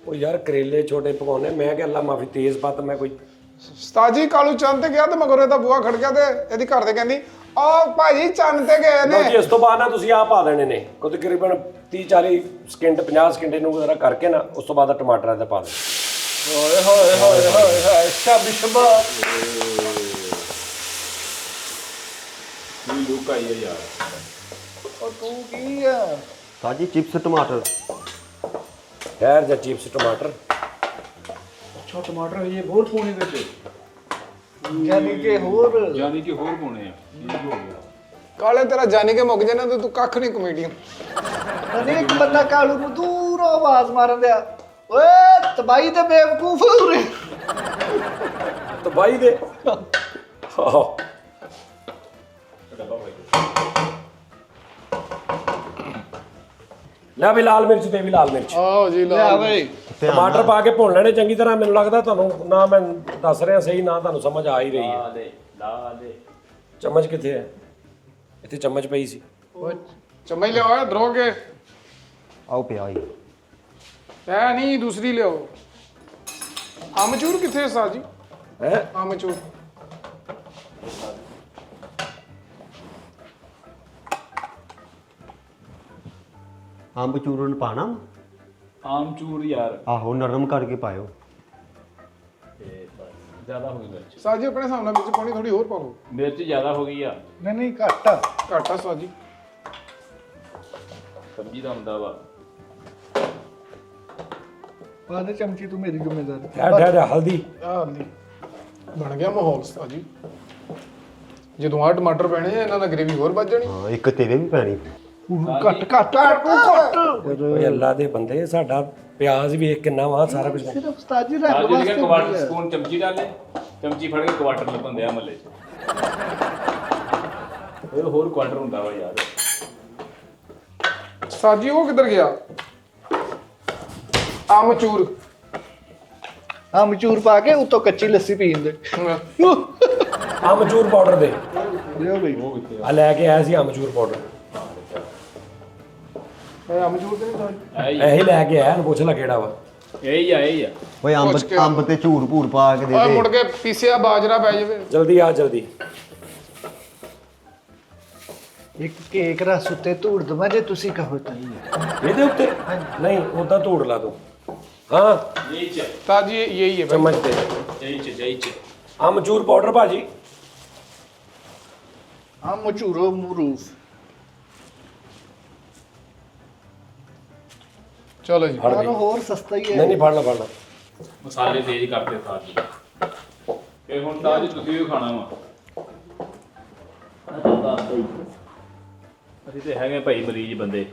ਉਹ ਯਾਰ ਕਰੇਲੇ ਛੋਟੇ ਪਕਾਉਣੇ ਮੈਂ ਕਿਹਾ ਅੱਲਾ ਮਾਫੀ ਤੇਜ਼ ਪੱਤ ਮੈਂ ਕੋਈ ਸਤਾਜੀ ਕਾਲੂ ਚੰਨ ਤੇ ਗਿਆ ਤੇ ਮਗਰ ਇਹਦਾ ਬੂਆ ਖੜ ਗਿਆ ਤੇ ਇਹਦੀ ਘਰ ਦੇ ਕਹਿੰਦੀ ਆ ਭਾਜੀ ਚੰਨ ਤੇ ਗਏ ਲਓ ਨੇ ਜੀ ਇਸ ਤੋਂ ਬਾਅਦ ਨਾ ਤੁਸੀਂ ਆਹ ਪਾ ਦੇਣੇ ਨੇ ਕੋਈ ਤਕਰੀਬਨ 30 40 ਸਕਿੰਟ 50 ਸਕਿੰਟ ਇਹਨੂੰ ਜ਼ਰਾ ਕਰਕੇ ਨਾ ਉਸ ਤੋਂ ਬਾਅਦ ਟਮਾਟਰਾਂ ਤੇ ਪਾ ਦੇ ਹੋਏ ਹੋਏ ਹੋਏ ਹੋਏ ਹੋਏ ਸ਼ਾਬਾਸ਼ ਇਹ ਲੁੱਕ ਆਈ ਹੈ ਯਾਰ। ਉਹ ਤੂੰ ਕੀ ਆ ਉਸਤਾਦ ਜੀ ਚਿਪਸ ਟਮਾਟਰ। ਠਹਿਰ ਜਾ, ਚਿਪਸ ਟਮਾਟਰ। ਅੱਛਾ ਟਮਾਟਰ ਇਹ ਹੋਰ ਪਾਉਣੇ ਵਿੱਚ, ਯਾਨੀ ਕਿ ਹੋਰ ਯਾਨੀ ਕਿ ਹੋਰ ਪਾਉਣੇ ਆ। ਠੀਕ ਹੋ ਗਿਆ। ਕਾਲੇ ਤੇਰਾ ਜਾਣੀ ਕੇ ਮੁੱਕ ਜਾਣਾ ਤੇ ਤੂੰ ਕੱਖ ਨਹੀਂ ਕਮੇਡੀਅਨ। ਨਹੀਂ ਇੱਕ ਬੰਦਾ ਕਾਲੂ ਨੂੰ ਦੂਰੋਂ ਆਵਾਜ਼ ਮਾਰਨ ਦਿਆ, ਓਏ ਤਬਾਈ ਤੇ ਬੇਵਕੂਫ ਉਰੇ। ਤਬਾਈ ਦੇ ਆਹੋ। ਲੈ ਵੀ ਲਾਲ ਮਿਰਚ ਤੇ ਵੀ ਲਾਲ ਮਿਰਚ। ਆਓ ਜੀ ਲਿਆ ਲਾ ਬਈ ਟਮਾਟਰ ਪਾ ਕੇ ਭੁੰਨ ਲੈਣੇ ਚੰਗੀ ਤਰ੍ਹਾਂ। ਮੈਨੂੰ ਲੱਗਦਾ ਤੁਹਾਨੂੰ ਨਾ ਮੈਂ ਦੱਸ ਰਿਹਾ ਸਹੀ, ਨਾ ਤੁਹਾਨੂੰ ਸਮਝ ਆ ਹੀ ਰਹੀ ਹੈ। ਲਾ ਦੇ ਚਮਚ ਕਿੱਥੇ ਹੈ? ਇੱਥੇ ਚਮਚ ਪਈ ਸੀ। ਚਮਚ ਲਿਆਓ ਧਰੋ ਕੇ। ਆਓ ਪਿਆ ਹੀ। ਐ ਨਹੀਂ ਦੂਸਰੀ ਲਿਆਓ। ਆਮਚੂਰ ਕਿੱਥੇ ਹੈ ਸਾਜੀ? ਹੈ ਆਮਚੂਰ ਅੰਬ ਚੂਰਨ ਪਾਣਾ? ਆਮਚੂਰ ਯਾਰ ਆਹੋ ਨਰਮ ਕਰਕੇ ਪਾਇਓ। ਜ਼ਿਆਦਾ ਹੋ ਗਈ ਮਿਰਚ। ਸਾਜੀ ਆਪਣੇ ਹਿਸਾਬ ਨਾਲ ਵਿੱਚ ਪਾਣੀ ਥੋੜੀ ਹੋਰ ਪਾ ਲਓ। ਮਿਰਚ ਜ਼ਿਆਦਾ ਹੋ ਗਈ ਆ। ਨਹੀਂ ਨਹੀਂ ਘੱਟ ਆ ਘਾਟਾ ਸਾਜੀ। ਸਬਜ਼ੀ ਦਾ ਹੁੰਦਾ ਵਾ। ਪਾ ਦੇ ਚਮਚੀ, ਤੂੰ ਮੇਰੀ ਜ਼ਿੰਮੇਵਾਰੀ। ਠਹਿਰ ਹਲਦੀ। ਆਹ ਲਈ ਬਣ ਗਿਆ ਮਾਹੌਲ ਸਾਜੀ। ਜਦੋਂ ਆ ਟਮਾਟਰ ਪੈਣੇ ਆ ਇਹਨਾਂ ਦਾ ਗ੍ਰੇਵੀ ਹੋਰ ਵੱਜ ਜਾਣੀ। ਹਾਂ ਇੱਕ ਤੇਰੇ ਵੀ ਪੈਣੀ। ਘੱਟ ਘੱਟ ਘੱਟ ਓਏ ਅੱਲਾ ਦੇ ਬੰਦੇ, ਸਾਡਾ ਪਿਆਜ਼ ਵੇਖ ਕਿੰਨਾ ਵਾ ਸਾਰਾ ਕੁਝ। ਸਿਰਫ ਉਸਤਾਦ ਜੀ ਆ ਰੱਖ ਜਿਹੜੀ ਵਾਸਤੇ ਕੁਆਟਰ ਹੁੰਦੀ ਆ। ਸਪੂਨ ਚਮਚੀ ਡਾਲੇ, ਚਮਚੀ ਫੜ ਕੇ ਕੁਆਟਰ ਲੱਭਣ ਆ ਮੱਲੇ 'ਚ। ਇਹ ਹੋਰ ਕੁਆਟਰ ਹੁੰਦਾ ਵਾ ਯਾਰ। ਸਾਜੀ ਉਹ ਕਿੱਧਰ ਗਿਆ? ਆਮਚੂਰ ਅਮਚੂਰ ਪਾ ਕੇ ਉੱਤੋਂ ਕੱਚੀ ਲੱਸੀ ਪੀਣ ਦੇ। ਅਮਚੂਰ ਪਾਊਡਰ ਦੇ ਲਿਓ ਬਈ ਆ ਲੈ ਕੇ ਆਇਆ ਸੀ ਅਮਚੂਰ ਪਾਊਡਰ। ਇਹ ਆਮਚੂਰ ਤੇ ਨਹੀਂ ਸਾਜੀ। ਇਹੀ ਲੈ ਕੇ ਆਇਆ, ਇਹਨੂੰ ਪੁੱਛ ਲੈ ਕਿਹੜਾ ਵਾ। ਇਹ ਹੀ ਆ ਇਹ ਹੀ ਆ। ਓਏ ਅੰਬ ਪੁੱਛ ਕੇ ਅੰਬ ਤੇ ਝੂਰ ਭੂਰ ਪਾ ਕੇ ਦੇ ਓਏ ਦੇ। ਮੁੜ ਕੇ ਪੀਸਿਆ ਬਾਜਰਾ ਪੈ ਜਾਵੇ। ਜਲਦੀ ਆ ਜਲਦੀ। ਇੱਕ ਕੇਕ ਰਸ ਉੱਤੇ ਧੂੜ ਦਵਾਂ ਜੇ ਤੁਸੀਂ ਕਹੋ ਤਾਂ। ਇਹਦੇ ਉੱਤੇ ਨਹੀਂ, ਉਦਾਂ ਧੂੜ ਲਾ ਦੋ। ਹਾਂ ਇਹ ਚ ਸਾਜੀ ਯਹੀ ਹੈ ਭਾਈ। ਚਮਚ ਤੇ ਜਈ ਚ ਅਮਚੂਰ ਪਾਊਡਰ ਭਾਜੀ। ਅਮਚੂਰੋ ਮਰੂਫ। ਚਲੋ ਜੀ। ਫੜ ਆਹ ਲਈ। ਹੋਰ ਸਸਤਾ ਹੀ ਨਹੀਂ ਹੈ। ਨਹੀਂ ਫੜਨਾ। ਮਸਾਲੇ ਤੇਜ਼ ਕਰਦੇ ਤਾਜ। ਇਹ ਹੁਣ ਤਾਜ ਤੁਸੀਂ ਵੀ ਖਾਣਾ ਵਾ। ਅਸੀਂ ਤੇ ਹੈਗੇ ਭਾਈ ਮਰੀਜ਼ ਬੰਦੇ।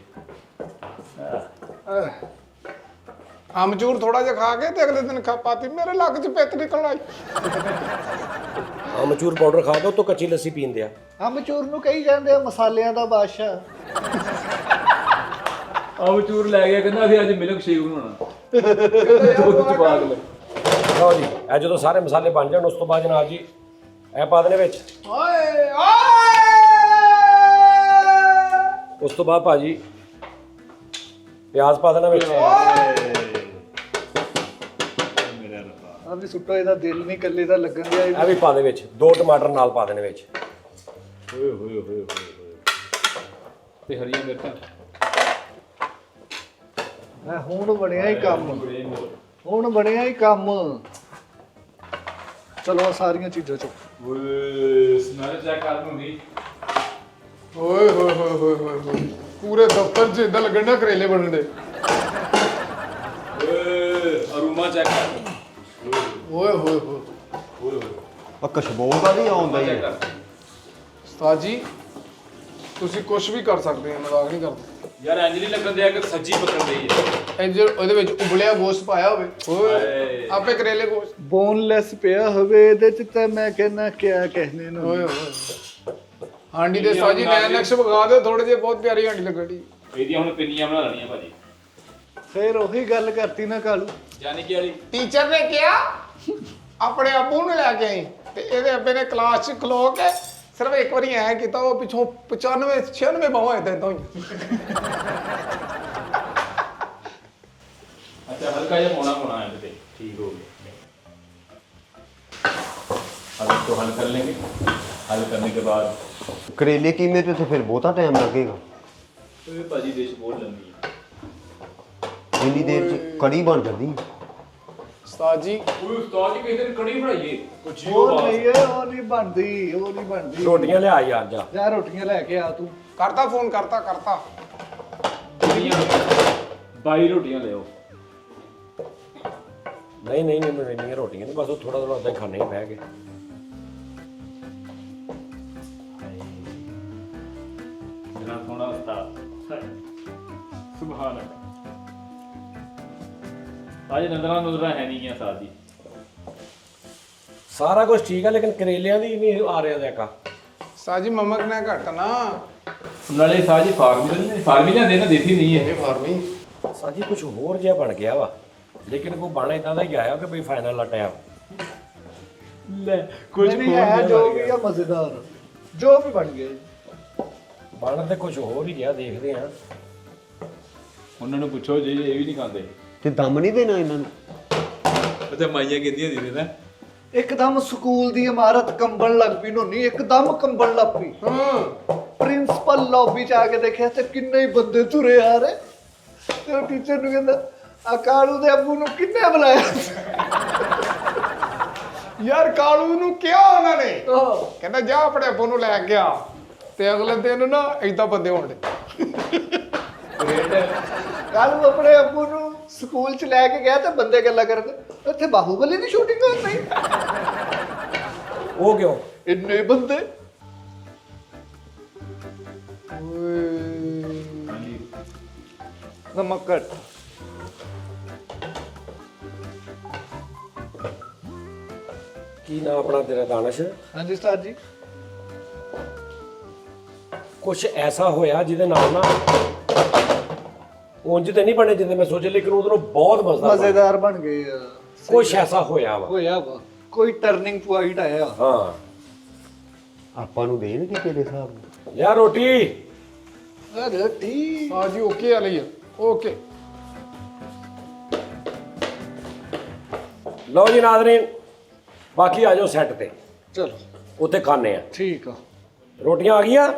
ਆਮਚੂਰ ਥੋੜਾ ਜਿਹਾ ਖਾ ਕੇ ਤੇ ਅਗਲੇ ਦਿਨ ਖਾ ਪਾਤੀ ਮੇਰੇ ਲੱਕ 'ਚ ਪਿੱਤ ਨਿਕਲ ਆਈ। ਅਮਚੂਰ ਪਾਊਡਰ ਖਾ ਦੋ ਤਾਂ ਕੱਚੀ ਲੱਸੀ ਪੀਣ ਦਿਆ। ਅਮਚੂਰ ਨੂੰ ਕਹੀ ਜਾਂਦੇ ਆ ਮਸਾਲਿਆਂ ਦਾ ਬਾਦਸ਼ਾਹ। ਆਮਚੂਰ ਲੈ ਗਿਆ, ਕਹਿੰਦਾ ਅਸੀਂ ਅੱਜ ਮਿਲਕ ਸ਼ੇਕ ਬਣਾਉਣਾ। ਦੁੱਧ ਚ ਪਾ ਕੇ। ਲਓ ਜੀ, ਇਹ ਜਦੋਂ ਸਾਰੇ ਮਸਾਲੇ ਬਣ ਜਾਣ ਉਸ ਤੋਂ ਬਾਅਦ ਜਨਾਬ ਜੀ ਇਹ ਪਾ ਦੇਣੇ ਵਿੱਚ। ਓਏ ਓਏ ਉਸ ਤੋਂ ਬਾਅਦ ਭਾਜੀ ਪਿਆਜ਼ ਪਾ ਦੇਣਾ ਵਿੱਚ। ਆ ਵੀ ਸੁੱਟੋ, ਇਹਦਾ ਦਿਲ ਨਹੀਂ ਕੱਲੇ ਦਾ ਲੱਗਣ ਦਿਆ। ਇਹ ਵੀ ਪਾ ਦੇ ਵਿੱਚ। 2 ਟਮਾਟਰ ਨਾਲ ਪਾ ਦੇਣੇ ਵਿੱਚ। ਓਏ ਹੋਏ ਹੋਏ ਹੋਏ ਤੇ ਹਰੀਆਂ ਮਿਰਚਾਂ। ਹੁਣ ਬਣਿਆ ਹੀ ਕੰਮ। ਹੁਣ ਬਣਿਆ ਹੀ ਕੰਮ। ਚਲੋ ਆਹ ਸਾਰੀਆਂ ਚੀਜ਼ਾਂ ਚੁੱਕ। ਓਏ ਸਮੈਲ ਚੈੱਕ ਕਰ ਨੂੰ ਨਹੀਂ। ਹੋਏ ਹੋਏ ਹੋਏ ਹੋਏ ਹੋਏ ਹੋਏ। ਪੂਰੇ ਦਫ਼ਤਰ 'ਚ ਇਦਾਂ ਲੱਗਣ ਡਿਆ ਕਰੇਲੇ ਬਣਨ ਦੇ। ਓਏ ਅਰੂਮਾ ਚੈੱਕ ਕਰ। ਓਏ ਹੋਏ ਹੋਏ। ਆ ਖੁਸ਼ਬੂ ਦਾ ਨਹੀਂ ਆਉਂਦਾ ਚੈੱਕ ਹੀ। ਕਰ। ਉਸਤਾਦ ਜੀ ਤੁਸੀਂ ਕੁਝ ਵੀ ਕਰ ਸਕਦੇ ਹੋ, ਮਜ਼ਾਕ ਨਹੀਂ ਕਰਦੇ। ਯਾਰ ਇੰਜ ਨਹੀਂ ਲੱਗਣ ਦਿਆ ਕਿ ਸੱਜੀ ਪਕੜ ਰਹੀ ਹੈ। ਇਹ ਜੋ ਉਹਦੇ ਵਿੱਚ ਉਬਲਿਆ ਗੋਸ਼ਤ ਪਾਇਆ ਹੋਵੇ। ਓਏ ਹਾਏ। ਆਪੇ ਕਰੇਲੇ ਗੋਸ਼ਤ। ਬੋਨਲੈਸ ਪਿਆ ਹੋਵੇ ਇਹਦੇ ਚ ਤਾਂ ਮੈਂ ਕਹਿੰਦਾ ਕਿਆ ਕਹਿਣੇ ਨੂੰ। ਓਏ ਹੋਏ। ਹਾਂਡੀ ਦੇ ਸਾਜੀ ਨੈਣ ਨਕਸ਼ ਵਿਖਾ ਦਿਓ ਥੋੜੇ ਜਿਹੇ। ਬਹੁਤ ਪਿਆਰੀ ਹਾਂਡੀ ਲੱਗਣੀ। ਇਹਦੀਆਂ ਹੁਣ ਪਿੰਨੀਆਂ ਬਣਾ ਲੈਣੀਆਂ ਭਾਜੀ। ਫੇਰ ਉਹੀ ਗੱਲ ਕਰਤੀ ਨਾ ਕਾਲੂ। ਯਾਨੀ ਕਿ ਵਾਲੀ ਟੀਚਰ ਨੇ ਕਿਹਾ ਆਪਣੇ ਆਪੂ ਨੂੰ ਲੈ ਕੇ ਆਈ ਤੇ ਇਹਦੇ ਅੱਬੇ ਨੇ ਕਲਾਸ 'ਚ ਖਲੋ ਕੇ ਸਿਰਫ ਇੱਕ ਵਾਰੀ ਐ ਕੀਤਾ, ਉਹ ਪਿੱਛੋਂ 95 96 ਬਾਹਾਂ ਇਦਾਂ ਇਦਾਂ ਹੋਈਆਂ। अच्छा हल्का ये मोना मोना है बेटे। ठीक हो गया। अब इसको हल कर लेंगे। हल करने के बाद करेले कीमे पे तो फिर बहुता टाइम लगेगा। तो ये भाजी डिश बहुत लंबी है। इन्नी देर च कड़ी बन जाती। ਉਸਤਾਦ ਜੀ ਕੋਈ ਉਸਤਾਦ ਜੀ ਕਿਸੇ ਨੇ ਕੜੀ ਬਣਾਈਏ ਪੁੱਛੀ ਉਹ ਨਹੀਂ ਹੈ, ਉਹ ਨਹੀਂ ਬਣਦੀ, ਉਹ ਨਹੀਂ ਬਣਦੀ। ਰੋਟੀਆਂ ਲਿਆ ਯਾਰ ਜਾ। ਜਾ ਰੋਟੀਆਂ ਲੈ ਕੇ ਆ ਤੂੰ। ਕਰਤਾ ਫੋਨ ਕਰਤਾ 22 ਰੋਟੀਆਂ ਲਿਓ। ਨਹੀਂ ਨਹੀਂ ਮੈਨੂੰ ਇੰਨੀਆਂ ਰੋਟੀਆਂ ਨਹੀਂ, ਬਸ ਉਹ ਥੋੜਾ ਥੋੜਾ ਉਦਾਂ ਹੀ ਖਾਣੇ ਹੀ ਬਹਿ ਕੇ। ਮੇਰਾ ਸੋਹਣਾ ਉਸਤਾਦ ਸੁਭਾਨ ਅੱਲਾਹ। ਅੱਜ ਨਜ਼ਰਾਂ ਹੈ ਨਹੀਂ ਆ ਸਾਦੀ। ਸਾਰਾ ਕੁਝ ਠੀਕ ਆ, ਲੇਕਿਨ ਕਰੇਲਿਆਂ ਦੀ ਨਹੀਂ ਆ ਰਿਹਾ ਦੇਖਾ। ਉਸਤਾਦ ਜੀ ਨਮਕ ਨਾ ਘੱਟ ਨਾ। ਨਾਲੇ ਸਾਜੀ ਫਾਰਮੀ ਲਿਆਂਦੇ ਨਾ, ਦੇਸੀ ਨਹੀਂ ਹੈ। ਫਾਰਮੀ ਸਾਜੀ ਕੁਝ ਹੋਰ ਜਿਹਾ ਬਣ ਗਿਆ ਵਾ, ਲੇਕਿਨ ਉਹ ਬਣ ਇਦਾਂ ਦਾ ਹੀ ਆਇਆ ਕਿ ਬਈ ਫਾਈਨਲ ਦਾ ਟਾਈਮ। ਲੈ ਕੁਝ ਨਹੀਂ ਹੈ, ਜੋ ਵੀ ਆ ਮਜ਼ੇਦਾਰ, ਜੋ ਵੀ ਬਣ ਗਏ। ਬਣ ਤੇ ਕੁਝ ਹੋਰ ਹੀ ਗਿਆ, ਦੇਖਦੇ ਆ। ਉਹਨਾਂ ਨੂੰ ਪੁੱਛੋ ਜੀ, ਇਹ ਵੀ ਨਹੀਂ ਖਾਂਦੇ। ਤੇ ਦਮ ਨਹੀਂ ਦੇਣਾ ਇਹਨਾਂ ਨੂੰ? ਤੇ ਮਾਈਆਂ ਕਹਿੰਦੀਆਂ ਦੀ ਨੇ ਨਾ, ਇੱਕਦਮ ਸਕੂਲ ਦੀ ਇਮਾਰਤ ਕੰਬਣ ਲੱਗ ਪਈ ਨੋਨੀ, ਇੱਕਦਮ ਕੰਬਣ ਲੱਗ ਪਈ। ਪ੍ਰਿੰਸੀਪਲ ਲੌਬੀ ਚ ਆ ਕੇ ਦੇਖਿਆ ਤੇ ਕਿੰਨੇ ਹੀ ਬੰਦੇ ਤੁਰੇ ਆ ਰਹੇ, ਤੇ ਉਹ ਟੀਚਰ ਨੂੰ ਕਹਿੰਦਾ ਆ ਕਾਲੂ ਦੇ ਅੱਬੂ ਨੂੰ ਕਿੰਨੇ ਬੁਲਾਇਆ? ਯਾਰ ਕਾਲੂ ਨੂੰ ਕਿਹਾ ਉਹਨਾਂ ਨੇ, ਕਹਿੰਦਾ ਜਾ ਆਪਣੇ ਅੱਬੂ ਨੂੰ ਲੈ ਕੇ ਆ। ਤੇ ਅਗਲੇ ਦਿਨ ਨਾ ਏਦਾਂ ਬੰਦੇ ਹੋਣਦੇ। ਕਾਲੂ ਆਪਣੇ ਅੱਬੂ ਨੂੰ ਸਕੂਲ ਚ ਲੈ ਕੇ ਗਿਆ ਤੇ ਬੰਦੇ ਗੱਲਾਂ ਕਰਦੇ, ਇੱਥੇ ਬਾਹੂਬਲੀ ਦੀ ਸ਼ੂਟਿੰਗ ਹੋ ਰਹੀ। ਉਹ ਕਿਉਂ? ਇੰਨੇ ਬੰਦੇ। ਨਮਕ ਘੱਟ। ਕੀ ਨਾ ਆਪਣਾ ਤੇਰਾ ਦਾਨਸ਼? ਹਾਂਜੀ ਉਸਤਾਦ ਜੀ। ਕੁਝ ਐਸਾ ਹੋਇਆ ਜਿਹਦੇ ਨਾਲ ਨਾ ਉਂਝ ਤੇ ਨਹੀਂ ਬਣੇ ਜਿੰਨੇ ਮੈਂ ਸੋਚਿਆ, ਲੇਕਿਨ ਉਹਦੋਂ ਬਹੁਤ ਮਜ਼ੇਦਾਰ ਬਣ ਗਏ ਆ। ਕੁਝ ਐਸਾ ਹੋਇਆ ਵਾ। ਹੋਇਆ ਵਾ, ਕੋਈ ਟਰਨਿੰਗ ਪੁਆਇੰਟ ਆਇਆ। ਹਾਂ ਆਪਾਂ ਨੂੰ ਦੇਣਗੇ ਕਿਹੜੇ ਹਿਸਾਬ ਨਾਲ? ਯਾਰ ਰੋਟੀ ਅਰੇ ਠੀਕ। ਹਾਂ ਜੀ ਓਕੇ ਵਾਲੀ ਆ, ਓਕੇ। ਲਓ ਜੀ ਨਾਜ਼ਰੀਨ, ਬਾਕੀ ਆ ਜਾਓ ਸੈੱਟ ਤੇ, ਚਲੋ ਉੱਥੇ ਖਾਣੇ ਆ। ਠੀਕ ਆ। ਰੋਟੀਆਂ ਆ ਗਈਆਂ?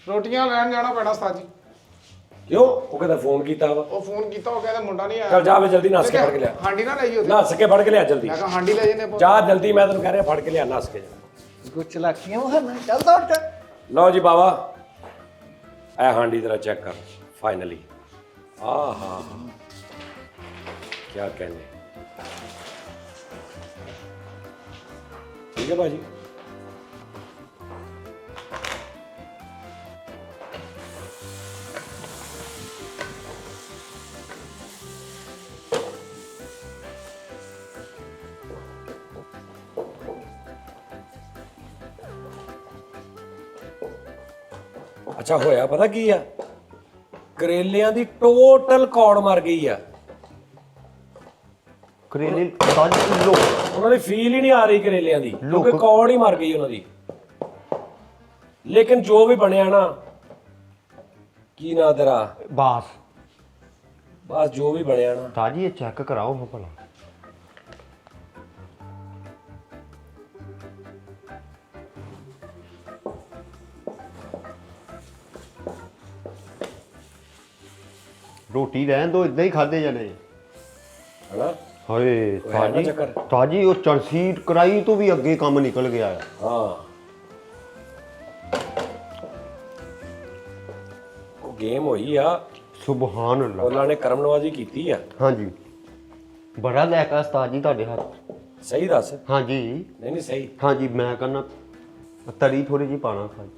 ਰੋਟੀਆਂ ਲੈਣ ਜਾਣਾ ਪੈਣਾ ਉਸਤਾਦ ਜੀ। ਕਿਉਂ? ਉਹ ਕਹਿੰਦਾ ਫੋਨ ਕੀਤਾ ਵਾ। ਉਹ ਫੋਨ ਕੀਤਾ, ਉਹ ਕਹਿੰਦਾ ਮੁੰਡਾ ਨਹੀਂ ਆਇਆ। ਚੱਲ ਜਾ ਵੇ ਜਲਦੀ ਨੱਸ ਕੇ ਫੜ ਕੇ ਲਿਆ। ਹਾਂਡੀ ਨਾ ਲਈ ਉਹਦੇ। ਨੱਸ ਕੇ ਫੜ ਕੇ ਲਿਆ ਜਲਦੀ। ਮੈਂ ਕਿਹਾ ਹਾਂਡੀ ਲੈ ਜਨੇ। ਜਾ ਜਲਦੀ, ਮੈਂ ਤੈਨੂੰ ਕਹਿ ਰਿਹਾ ਫੜ ਕੇ ਲਿਆ, ਨੱਸ ਕੇ ਜਾ। ਕੁਛ ਚਲਾਕੀਆਂ ਹਨ, ਚੱਲ ਦੌੜ ਕੇ। ਲਓ ਜੀ ਬਾਬਾ, ਇਹ ਹਾਂਡੀ ਤੇਰਾ ਚੈੱਕ ਕਰ ਫਾਈਨਲੀ। ਆਹਾ ਕੀ ਕਹਿੰਦੇ, ਠੀਕ ਹੈ ਭਾਜੀ। ਅੱਛਾ ਹੋਇਆ ਪਤਾ ਕੀ ਆ, ਕਰੇਲਿਆਂ ਦੀ ਟੋਟਲ ਕੌੜ ਮਰ ਗਈ ਆ। ਕਰੇਲੇ ਸਾਜੀ ਲੋ ਉਹਨਾਂ ਦੀ ਫੀਲ ਹੀ ਨਹੀਂ ਆ ਰਹੀ ਕਰੇਲਿਆਂ ਦੀ, ਕਿਉਂਕਿ ਕੌੜ ਹੀ ਮਰ ਗਈ ਉਹਨਾਂ ਦੀ। ਲੇਕਿਨ ਜੋ ਵੀ ਬਣਿਆ ਨਾ, ਕੀ ਨਾ ਤੇਰਾ, ਬਸ ਜੋ ਵੀ ਬਣਿਆ ਨਾ ਸਾਜੀ ਇਹ ਚੈੱਕ ਕਰਾਓ ਹੋ ਭਲਾ। ਰੋਟੀ ਰਹਿਣ ਦੋ, ਇਦਾਂ ਹੀ ਖਾਦੇ ਜਾਣੇ ਹਨਾ। ਹਾਏ ਉਹ ਹੈ ਨਾ ਸਾਜੀ। ਚੱਕਰ। ਸਾਜੀ ਉਹ ਚਰਸੀ ਕਰਾਈ ਤੋਂ ਵੀ ਅੱਗੇ ਕੰਮ ਨਿਕਲ ਗਿਆ ਆ। ਹਾਂ ਉਹ ਗੇਮ ਹੋਈ ਆ, ਸੁਭਾਨ ਅੱਲਾਹ। ਉਹਨਾਂ ਨੇ ਕਰਮ ਨਵਾਜ਼ੀ ਕੀਤੀ ਆ। ਹਾਂਜੀ ਬੜਾ ਲੈਕਾ ਉਸਤਾਦ ਜੀ ਤੁਹਾਡੇ ਹੱਥ। ਸਹੀ ਦੱਸ। ਹਾਂਜੀ ਨਹੀਂ ਨਹੀਂ ਸਹੀ। ਹਾਂਜੀ ਮੈਂ ਕਹਿੰਦਾ ਤਰੀ ਥੋੜੀ ਜਿਹੀ ਪਾਣਾ ਖਾਈ।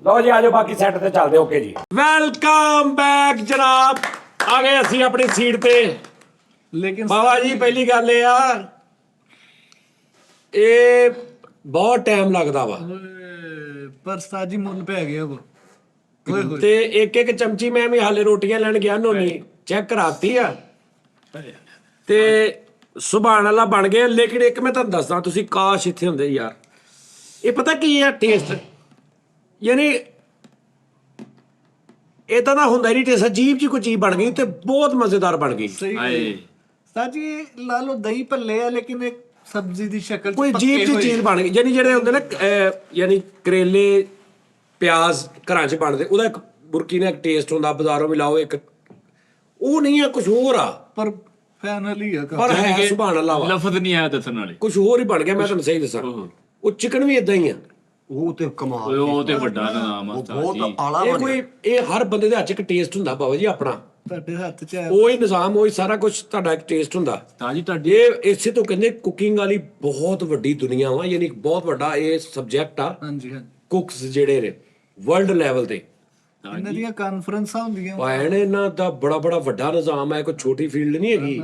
ਲਓ ਜੀ ਆਜੋ ਬਾਕੀ ਸੈੱਟ ਤੇ ਚੱਲਦੇ। ਓਕੇ ਜੀ, ਵੈਲਕਮ ਬੈਕ ਜਨਾਬ। ਆ ਗਏ ਅਸੀਂ ਆਪਣੀ ਸੀਟ ਤੇ। ਲੇਕਿਨ ਬਾਬਾ ਜੀ ਪਹਿਲੀ ਗੱਲ ਇਹ ਆ, ਇਹ ਬਹੁਤ ਟਾਈਮ ਲੱਗਦਾ ਵਾ, ਪਰ ਸਾਜੀ ਮੁੱਲ ਪੈ ਗਿਆ ਵਾ। ਤੇ ਇੱਕ ਇੱਕ ਚਮਚੀ ਮੈਂ ਵੀ ਹਾਲੇ ਰੋਟੀਆਂ ਲੈਣ ਗਿਆ ਨੋਨੀ, ਚੈੱਕ ਕਰਾਤੀ ਆ ਤੇ ਸੁਭਾਨ ਅੱਲਾ ਬਣ ਗਏ। ਲੇਕਿਨ ਇੱਕ ਮੈਂ ਤੁਹਾਨੂੰ ਦੱਸਦਾ, ਤੁਸੀਂ ਕਾਸ਼ ਇੱਥੇ ਹੁੰਦੇ ਯਾਰ। ਇਹ ਪਤਾ ਕੀ ਹੈ ਟੇਸਟ, ਯਾਨੀ ਇਦਾਂ ਦਾ ਹੁੰਦਾ ਨਹੀਂ ਟੇਸਟ, ਅਜੀਬ ਜੀ ਕੋਈ ਚੀਜ਼ ਬਣ ਗਈ ਤੇ ਬਹੁਤ ਮਜ਼ੇਦਾਰ ਬਣ ਗਈ। ਸਹੀ ਸਾਜੀ ਲਾ ਲੋ ਦਹੀਂ ਭੱਲੇ ਆ, ਲੇਕਿਨ ਇੱਕ ਸਬਜ਼ੀ ਦੀ ਸ਼ਕਲ ਕੋਈ ਅਜੀਬ ਜੀ ਚੀਜ਼ ਬਣ ਗਈ। ਯਾਨੀ ਜਿਹੜੇ ਹੁੰਦੇ ਨਾ ਯਾਨੀ ਕਰੇਲੇ ਪਿਆਜ਼ ਘਰਾਂ 'ਚ ਬਣਦੇ, ਉਹਦਾ ਇੱਕ ਬੁਰਕੀ ਨਾਲ ਟੇਸਟ ਹੁੰਦਾ ਬਾਜ਼ਾਰੋਂ ਵੀ ਲਾਓ ਇੱਕ, ਉਹ ਨਹੀਂ ਆ, ਕੁਝ ਹੋਰ ਆ, ਪਰ ਫਾਈਨਲੀ ਆ ਪਰ ਹੈ ਸੁਭਾਨ ਅੱਲਾਹ ਵਾ, ਲਫ਼ਜ਼ ਨਹੀਂ ਆਇਆ ਦੱਸਣ ਵਾਲੇ। ਕੁਝ ਹੋਰ ਹੀ ਬਣ ਗਿਆ। ਮੈਂ ਤੁਹਾਨੂੰ ਸਹੀ ਦੱਸਾਂ, ਉਹ ਚਿਕਨ ਵੀ ਇਦਾਂ ਹੀ ਆ। ਉਹ ਤੇ ਕਮਾਲ ਉਹ ਤੇ ਵੱਡਾ ਨਾਮ ਆ ਉਸਤਾਦ ਬਹੁਤ ਜੀ। ਆਲਾ ਇਹ ਕੋਈ, ਇਹ ਹਰ ਬੰਦੇ ਦੇ ਹੱਥ 'ਚ ਇੱਕ ਟੇਸਟ ਹੁੰਦਾ ਬਾਬਾ ਜੀ ਆਪਣਾ, ਤੁਹਾਡੇ ਹੱਥ 'ਚ ਹੈ। ਉਹੀ ਨਿਜ਼ਾਮ, ਉਹੀ ਸਾਰਾ ਕੁਝ, ਤੁਹਾਡਾ ਇੱਕ ਟੇਸਟ ਹੁੰਦਾ। ਤਾਂ ਜੀ ਤੁਹਾਡੀ ਇਹ ਇਸੇ ਤੋਂ ਕਹਿੰਦੇ ਕੁਕਿੰਗ ਵਾਲੀ ਬਹੁਤ ਵੱਡੀ ਦੁਨੀਆ ਵਾ, ਯਾਨੀ ਬਹੁਤ ਵੱਡਾ ਇਹ ਸਬਜੈਕਟ ਆ। ਹਾਂਜੀ ਹਾਂਜੀ, ਕੁਕਸ ਜਿਹੜੇ ਨੇ ਵਰਲਡ ਲੈਵਲ ਤੇ, ਇਹਨਾਂ ਦੀਆਂ ਕਾਨਫਰੰਸਾਂ ਹੁੰਦੀਆਂ। ਭੈਣ ਇਹਨਾਂ ਦਾ ਬੜਾ ਬੜਾ ਵੱਡਾ ਨਿਜ਼ਾਮ ਹੈ, ਕੋਈ ਛੋਟੀ ਫੀਲਡ ਨਹੀਂ ਹੈਗੀ।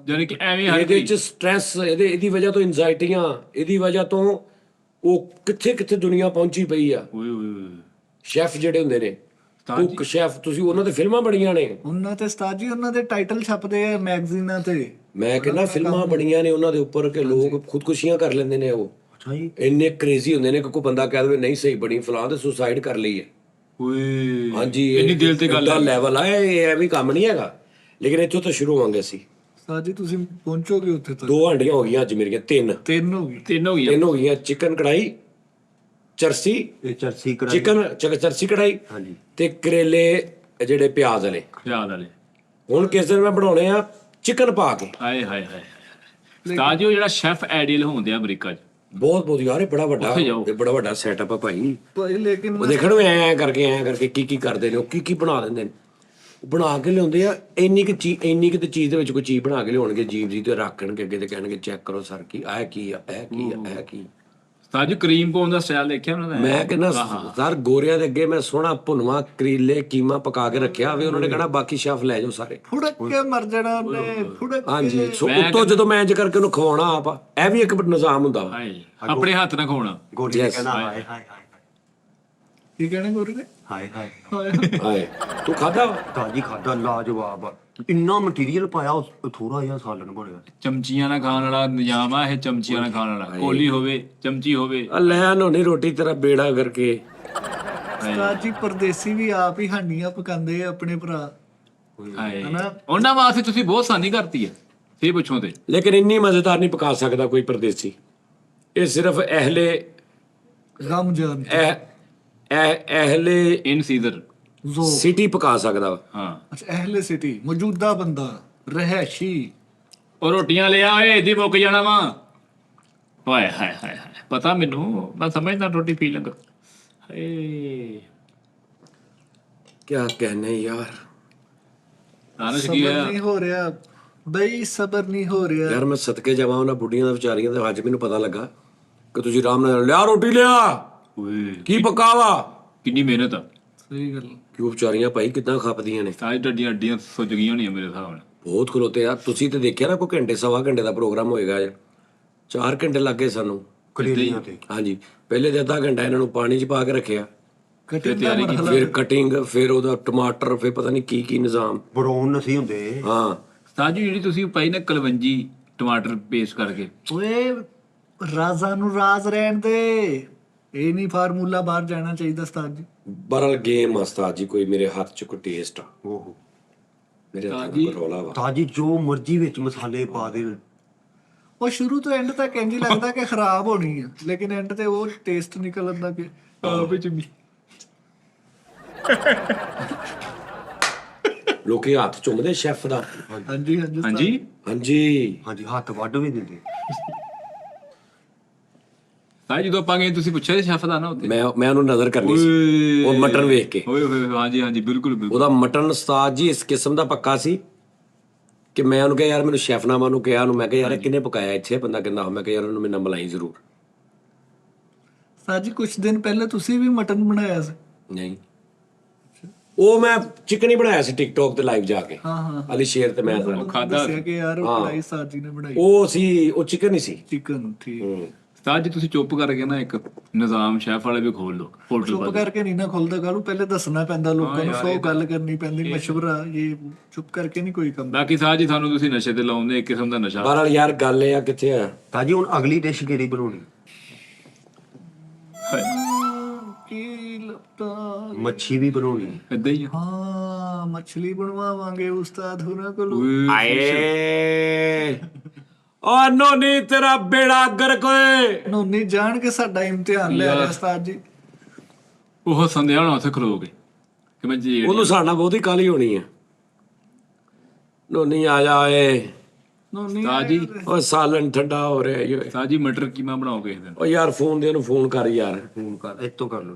ਜਾਨੀ ਕਿ ਐਵੇਂ ਹਰ ਇਹਦੇ 'ਚ ਸਟ੍ਰੈਸ, ਇਹਦੀ ਵਜ੍ਹਾ ਤੋਂ ਐਂਜ਼ਾਈਟੀਆਂ, ਇਹਦੀ ਵਜ੍ਹਾ ਤੋਂ ਉਹ ਕਿੱਥੇ ਕਿੱਥੇ ਦੁਨੀਆ ਪਹੁੰਚੀ ਪਈ ਆ। ਓਏ ਓਏ ਸ਼ੈਫ ਜਿਹੜੇ ਹੁੰਦੇ ਨੇ, ਕੁੱਕ ਸ਼ੈਫ, ਤੁਸੀਂ ਉਹਨਾਂ ਦੇ ਫਿਲਮਾਂ ਬਣੀਆਂ ਨੇ। ਉਹਨਾਂ ਤੇ ਉਸਤਾਦ ਜੀ ਉਹਨਾਂ ਦੇ ਟਾਈਟਲ ਛਪਦੇ ਆ ਮੈਗਜ਼ੀਨਾਂ ਤੇ। ਮੈਂ ਕਹਿੰਦਾ ਫਿਲਮਾਂ ਬਣੀਆਂ ਨੇ ਉਹਨਾਂ ਦੇ ਉੱਪਰ ਕਿ ਲੋਕ ਖੁਦਕੁਸ਼ੀਆਂ ਕਰ ਲੈਂਦੇ ਨੇ। ਉਹ ਅੱਛਾ ਜੀ, ਇੰਨੇ ਕ੍ਰੇਜ਼ੀ ਹੁੰਦੇ ਨੇ ਕਿ ਕੋਈ ਬੰਦਾ ਕਹਿ ਦੇਵੇ ਨਹੀਂ ਸਹੀ ਬਣੀ ਫਲਾਂ ਤੇ ਸੁਸਾਈਡ ਕਰ ਲਈ ਹੈ। ਓਏ ਹਾਂਜੀ, ਇੰਨੀ ਦਿਲ ਤੇ ਗੱਲ ਦਾ ਹੈ। ਲੈਵਲ ਆ, ਇਹ ਐਵੇਂ ਕੰਮ ਨਹੀਂ ਹੈਗਾ। ਲੇਕਿਨ ਇੱਥੋਂ ਤਾਂ ਸ਼ੁਰੂ ਹੋਵਾਂਗੇ ਅਸੀਂ। ਉਸਤਾਦ ਜੀ ਤੁਸੀਂ ਪਹੁੰਚੋਗੇ ਉੱਥੇ ਤੱਕ। 2 ਹਾਂਡੀਆਂ ਹੋ ਗਈਆਂ ਅੱਜ ਮੇਰੀਆਂ, 3 ਤਿੰਨ ਹੋ ਗਈ। ਤਿੰਨ ਹੋ ਗਈਆਂ। 3 ਹੋ ਗਈਆਂ। ਚਿਕਨ ਕੜਾਈ, ਚਰਸੀ, ਇਹ ਚਰਸੀ ਕਰਾਈ ਚਰਸੀ ਕੜਾਈ ਹਾਂਜੀ, ਤੇ ਕਰੇਲੇ ਜਿਹੜੇ ਪਿਆਜ਼ ਵਾਲੇ। ਯਾਦ ਵਾਲੇ। ਹੁਣ ਕਿਸ ਦਿਨ ਮੈਂ ਬਣਾਉਣੇ ਆ ਚਿਕਨ ਪਾ ਕੇ। ਹਾਏ ਹਾਏ ਹਾਏ। ਉਸਤਾਦ ਜੀ ਉਹ ਜਿਹੜਾ ਸ਼ੈਫ ਆਈਡੀਅਲ ਹੁੰਦੇ ਆ ਅਮਰੀਕਾ 'ਚ, ਬਹੁਤ ਬਹੁਤ ਯਾਰ, ਇਹ ਬੜਾ ਵੱਡਾ, ਉੱਥੇ ਜਾਓ। ਇਹ ਬੜਾ ਵੱਡਾ ਸੈਟਅਪ ਆ ਭਾਈ। ਭਾਈ ਲੇਕਿਨ ਉਹ ਦੇਖਣ ਨੂੰ ਐ ਕਰਕੇ ਕੀ ਕਰਦੇ ਨੇ, ਉਹ ਕੀ ਬਣਾ ਦਿੰਦੇ ਨੇ, ਬਣਾ ਕੇ ਲਿਆਉਂਦੇ ਆ। ਇੰਨੀ ਕੁ ਤੇ ਚੀਜ਼ ਦੇ ਵਿੱਚ ਕੋਈ ਚੀਜ਼ ਬਣਾ ਕੇ ਲਿਆਉਣਗੇ ਜੀਵ ਜੀ ਤੇ ਰੱਖਣਗੇ ਅੱਗੇ ਤੇ ਕਹਿਣਗੇ ਚੈੱਕ ਕਰੋ ਸਰ ਕੀ ਆ, ਕੀ ਆ, ਇਹ ਕੀ ਆ, ਇਹ ਕੀ। ਉਸਤਾਦ ਜੀ ਕਰੀਮ ਪਾਉਣ ਦਾ ਸਟਾਈਲ ਦੇਖਿਆ ਉਹਨਾਂ ਦਾ? ਮੈਂ ਕਹਿੰਦਾ ਸਰ ਗੋਰਿਆਂ ਦੇ ਅੱਗੇ ਮੈਂ ਸੋਹਣਾ ਭੁਨਵਾ ਕਰੇਲੇ ਕੀਮਾ ਪਕਾ ਕੇ ਰੱਖਿਆ ਹੋਵੇ, ਉਹਨਾਂ ਨੇ ਕਹਿਣਾ ਬਾਕੀ ਸ਼ੈਫ ਲੈ ਜਾਓ ਸਾਰੇ। ਫੁੜਕ ਕੇ ਮਰ ਜਾਣਾ ਉਹਨੇ, ਫੁੜਕ ਹਾਂਜੀ, ਸੋ ਉੱਤੋਂ ਜਦੋਂ ਮੈਂ ਇੰਜ ਕਰਕੇ ਉਹਨੂੰ ਖਵਾਉਣਾ ਆਪ, ਇਹ ਵੀ ਇੱਕ ਨਿਜ਼ਾਮ ਹੁੰਦਾ ਵਾ। ਹਾਏ ਆਪਣੇ ਹੱਥ ਨਾਲ ਖਾਣਾ। ਗੋਲੀ ਨੇ ਕਹਿੰਦਾ ਹਾਏ ਹਾਏ ਹਾਏ ਕੀ ਕਹਿਣੇ ਗੁਰੂ ਨੇ। ਹਾਏ ਹਾਏ ਹਾਏ ਤੂੰ ਖਾਦਾ ਤਾਜੀ ਖਾਦਾ ਲਾਜਵਾਬ ਆ। ਇੰਨਾ ਮਟੀਰੀਅਲ ਪਾਇਆ, ਉਸ ਥੋੜਾ ਜਿਹਾ ਸਾਲਣ ਬਣਿਆ। ਚਮਚੀਆਂ ਨਾਲ ਖਾਣ ਵਾਲਾ ਨਿਯਾਮ ਆ ਇਹ, ਚਮਚੀਆਂ ਨਾਲ ਖਾਣ ਵਾਲਾ। ਕੋਲੀ ਹੋਵੇ, ਚਮਚੀ ਹੋਵੇ। ਆ ਲੈ ਨੋਨੀ ਰੋਟੀ ਤੇਰਾ ਬੇੜਾ ਕਰਕੇ। ਉਸਤਾਦ ਜੀ ਪਰਦੇਸੀ ਵੀ ਆਪ ਹੀ ਹਾਨੀਆਂ ਪਕਾਉਂਦੇ ਆ ਆਪਣੇ ਭਰਾ। ਹਾਏ ਉਹਨਾਂ ਵਾਸਤੇ ਤੁਸੀਂ ਬਹੁਤ ਸਾਨੀ ਕਰਤੀ ਹੈ, ਤੇ ਪੁੱਛੋ ਤੇ। ਲੇਕਿਨ ਇੰਨੀ ਮਜ਼ੇਦਾਰ ਨਹੀਂ ਪਕਾ ਸਕਦਾ ਕੋਈ ਪਰਦੇਸੀ। ਇਹ ਸਿਰਫ ਗਮ ਜਾਨ ਅਹਲੇ ਇਨ ਸੀਜ਼ਰ ਜ਼ੋ। ਸਿਟੀ ਪਕਾ ਸਕਦਾ ਵਾ। ਹਾਂ। ਅੱਛਾ ਅਹਲੇ ਸਿਟੀ, ਮੌਜੂਦਾ ਬੰਦਾ, ਰਹਿਸ਼ੀ। ਉਹ ਰੋਟੀਆਂ ਲਿਆ ਓਏ, ਇਹਦੀ ਮੁੱਕ ਜਾਣਾ ਵਾ। ਹਾਏ ਹਾਏ ਹਾਏ ਹਾਏ, ਪਤਾ ਮੈਨੂੰ, ਮੈਂ ਸਮਝਦਾ ਰੋਟੀ ਪੀ ਲੰਗਾ। ਹਾਏ ਕਿਆ ਕਹਿਣੇ ਯਾਰ। ਆਨਸ ਕੀ ਸਬਰ ਹੈ? ਨਹੀਂ ਹੋ ਰਿਹਾ ਬਈ, ਸਬਰ ਨਹੀਂ ਹੋ ਰਿਹਾ। ਯਾਰ ਮੈਂ ਸਦਕੇ ਜਾਵਾਂ ਉਹਨਾਂ ਬੁੱਢੀਆਂ ਦਾ ਵਿਚਾਰੀਆਂ ਤੇ ਅੱਜ ਮੈਨੂੰ ਪਤਾ ਲੱਗਾ ਕਿ ਤੁਸੀਂ ਆਰਾਮ ਨਾਲ ਲਿਆ ਰੋਟੀ ਲਿਆ, ਓਏ ਕੀ ਪਕਾਵਾ। ਕਿੰਨੀ ਮਿਹਨਤ ਆ। ਸਹੀ ਗੱਲ। ਕਿਉਂ ਵਿਚਾਰੀਆਂ ਭਾਈ ਕਿੱਦਾਂ ਖਪਦੀਆਂ ਨੇ। ਸਾਰੀ ਡੱਡੀਆਂ ਅੱਡੀਆਂ ਸੁੱਜ ਗਈਆਂ ਹੋਣੀਆਂ ਮੇਰੇ ਹਿਸਾਬ ਨਾਲ। ਬਹੁਤ ਖਲੋਤੇ ਆ। ਤੁਸੀਂ ਤੇ ਦੇਖਿਆ ਨਾ, ਕੋਈ ਘੰਟੇ ਸਵਾ ਘੰਟੇ ਦਾ ਪ੍ਰੋਗਰਾਮ ਹੋਏਗਾ ਅੱਜ, 4 ਘੰਟੇ ਲੱਗੇ ਸਾਨੂੰ ਕਰੇਲੀਆਂ ਤੇ ਹਾਂਜੀ। ਪਹਿਲੇ ਤੇ ਅੱਧਾ ਘੰਟਾ ਇਹਨਾਂ ਨੂੰ ਪਾਣੀ 'ਚ ਪਾ ਕੇ ਰੱਖਿਆ, ਕਟਿੰਗ ਦਾ ਮਰਹਲਾ। ਫਿਰ ਕਟਿੰਗ, ਫਿਰ ਉਹਦਾ ਟਮਾਟਰ, ਫਿਰ ਪਤਾ ਨਹੀਂ ਕੀ ਨਿਜ਼ਾਮ। ਬਰੌਨ ਨਸੀ ਹੁੰਦੇ। ਹਾਂ ਸਾਜੂ ਜਿਹੜੀ ਤੁਸੀਂ ਪਾਈ ਨਾ ਕਲਵੰਜੀ ਟਮਾਟਰ ਪੇਸਟ ਕਰਕੇ, ਓਏ ਰਾਜ਼ਾਂ ਨੂੰ ਰਾਜ਼ ਰਹਿਣ ਦੇ। ਇਹ ਨਹੀਂ ਫਾਰਮੂਲਾ ਬਾਹਰ ਜਾਣਾ ਚਾਹੀਦਾ ਉਸਤਾਦ ਜੀ। ਬਰਲ ਗੇਮ ਉਸਤਾਦ ਜੀ, ਕੋਈ ਮੇਰੇ ਹੱਥ 'ਚ ਕੋਈ ਟੇਸਟ ਆ, ਓਹੋ ਮੇਰੇ ਹੱਥ 'ਚ ਕੋਈ ਰੌਲਾ ਵਾ। ਤਾਜੀ ਜੋ ਮਰਜ਼ੀ ਵਿੱਚ ਮਸਾਲੇ ਪਾ ਦੇਣ। ਉਹ ਸ਼ੁਰੂ ਤੋਂ ਐਂਡ ਤੱਕ ਇੰਜ ਹੀ ਲੱਗਦਾ ਕਿ ਖਰਾਬ ਹੋਣੀ ਆ, ਲੇਕਿਨ ਐਂਡ ਤੇ ਉਹ ਟੇਸਟ ਨਿਕਲ ਆਉਂਦਾ ਕਿ ਵਿੱਚ ਵੀ। ਲੋਕੀ ਹੱਥ ਚੁੰਮਦੇ ਸ਼ੈਫ ਦਾ। ਹਾਂਜੀ ਹਾਂਜੀ ਉਸਤਾਦ। ਹਾਂਜੀ ਹਾਂਜੀ ਹਾਂਜੀ, ਹੱਥ ਵੱਢ ਵੀ ਦਿੰਦੇ। ਸਾਜ ਜਦੋਂ ਆਪਾਂ ਗਏ ਤੁਸੀਂ ਪੁੱਛਿਆ ਸੀ ਸ਼ੈਫ ਦਾ ਨਾ ਉੱਤੇ? ਮੈਂ ਉਹਨੂੰ ਨਜ਼ਰ ਕਰਨੀ ਸੀ ਉਹ ਮਟਨ ਵੇਖ ਕੇ। ਓਏ ਹੋਏ ਹਾਂਜੀ ਹਾਂਜੀ ਬਿਲਕੁਲ ਬਿਲਕੁਲ। ਉਹਦਾ ਮਟਨ ਉਸਤਾਦ ਜੀ ਇਸ ਕਿਸਮ ਦਾ ਪੱਕਾ ਸੀ ਕਿ ਮੈਂ ਉਹਨੂੰ ਕਿਹਾ ਯਾਰ ਮੈਨੂੰ ਸ਼ੈਫਨਾਮਾ ਨੂੰ ਕਿਹਾ ਉਹਨੂੰ, ਮੈਂ ਕਿਹਾ ਯਾਰ ਇਹ ਕਿਹਨੇ ਪਕਾਇਆ ਇੱਥੇ? ਬੰਦਾ ਕਹਿੰਦਾ ਮੈਂ ਕਿਹਾ ਯਾਰ ਉਹਨੂੰ ਮੇਰੇ ਨਾਲ ਮਿਲਾਈ ਜ਼ਰੂਰ। ਉਸਤਾਦ ਜੀ ਕੁਝ ਦਿਨ ਪਹਿਲੇ ਤੁਸੀਂ ਵੀ ਮਟਨ ਬਣਾਇਆ ਸੀ। ਨਹੀਂ, ਉਹ ਮੈਂ ਚਿਕਨ ਹੀ ਬਣਾਇਆ ਸੀ ਟਿਕਟੌਕ ਤੇ ਲਾਈਵ ਜਾ ਕੇ। ਹਾਂ ਹਾਂ, ਅਲੀ ਸ਼ੇਰ ਤੇ ਮੈਂ ਖਾਧਾ ਦੱਸਿਆ ਕਿ ਯਾਰ ਉਹ ਕੜਾਈ ਉਸਤਾਦ ਜੀ ਨੇ ਬਣਾਈ ਉਹ ਚਿਕਨ ਹੀ ਸੀ। ਚਿਕਨ। ਠੀਕ। ਸਾਜ ਜੀ ਤੁਸੀਂ ਚੁੱਪ ਕਰਕੇ ਨਾ ਇੱਕ ਨਿਜ਼ਾਮ ਸ਼ੈਫ ਵਾਲੇ ਵੀ ਖੋਲ ਲਓ ਹੋਟਲ ਚੁੱਪ ਕਰਕੇ ਨਹੀਂ ਨਾ ਖੁੱਲਦਾ, ਕਾਹਨੂੰ ਪਹਿਲੇ ਦੱਸਣਾ ਪੈਂਦਾ ਲੋਕਾਂ ਨੂੰ, ਸੋ ਗੱਲ ਕਰਨੀ ਪੈਂਦੀ, ਮਸ਼ਵਰਾ। ਇਹ ਚੁੱਪ ਕਰਕੇ ਨਹੀਂ ਕੋਈ ਕੰਮ। ਬਾਕੀ ਸਾਜ ਜੀ ਤੁਹਾਨੂੰ ਤੁਸੀਂ ਨਸ਼ੇ ਤੇ ਲਾਉਂਦੇ ਇੱਕ ਕਿਸਮ ਦਾ ਨਸ਼ਾ। ਬਹਰਾਲ ਯਾਰ ਗੱਲ ਇਹ ਆ ਕਿੱਥੇ ਆ ਤਾਜੀ ਹੁਣ ਅਗਲੀ ਡਿਸ਼ ਕਿਹੜੀ ਬਣਾਉਣੀ? ਕੀ ਲੱਭਦਾ। ਮੱਛੀ ਵੀ ਬਣਾਉਣੀ। ਏਦਾਂ ਹੀ ਆ। ਹਾਂ ਮੱਛਲੀ ਬਣਵਾਵਾਂਗੇ ਉਸਤਾਦ ਹੋਰਾਂ ਕੋਲੋਂ। ਆਏ ਓ ਨੋਨੀ ਤੇਰਾ ਬੇੜਾ ਗਰਕ ਓਏ। ਨੋਨੀ ਜਾਣ ਕੇ ਸਾਡਾ ਇਮਤਿਹਾਨ ਲੈ ਰਿਹਾ ਉਸਤਾਦ ਜੀ। ਉਹ ਸੰਧਿਆ ਨਾਲ ਉੱਥੇ ਖਲੋ ਗਏ ਕਿ ਮੈਂ ਜੀ ਉਹਨੂੰ ਸਾਡਾ ਬਹੁਤੀ ਕਾਲੀ ਹੋਣੀ ਹੈ। ਨੋਨੀ ਆ ਜਾ ਏ, ਉਸਤਾਦ ਜੀ ਉਹ ਸਾਲਨ ਠੰਡਾ ਹੋ ਰਿਹਾ ਈ ਓਏ। ਉਸਤਾਦ ਜੀ ਮਟਰ ਕੀਮਾ ਬਣਾਓ ਕਿਸੇ ਦਿਨ। ਉਹ ਯਾਰ ਫੋਨ ਦੇ ਉਹਨੂੰ ਫੋਨ ਕਰ ਯਾਰ। ਫੋਨ ਕਰ ਇੱਥੋਂ ਕਰ ਲਓ।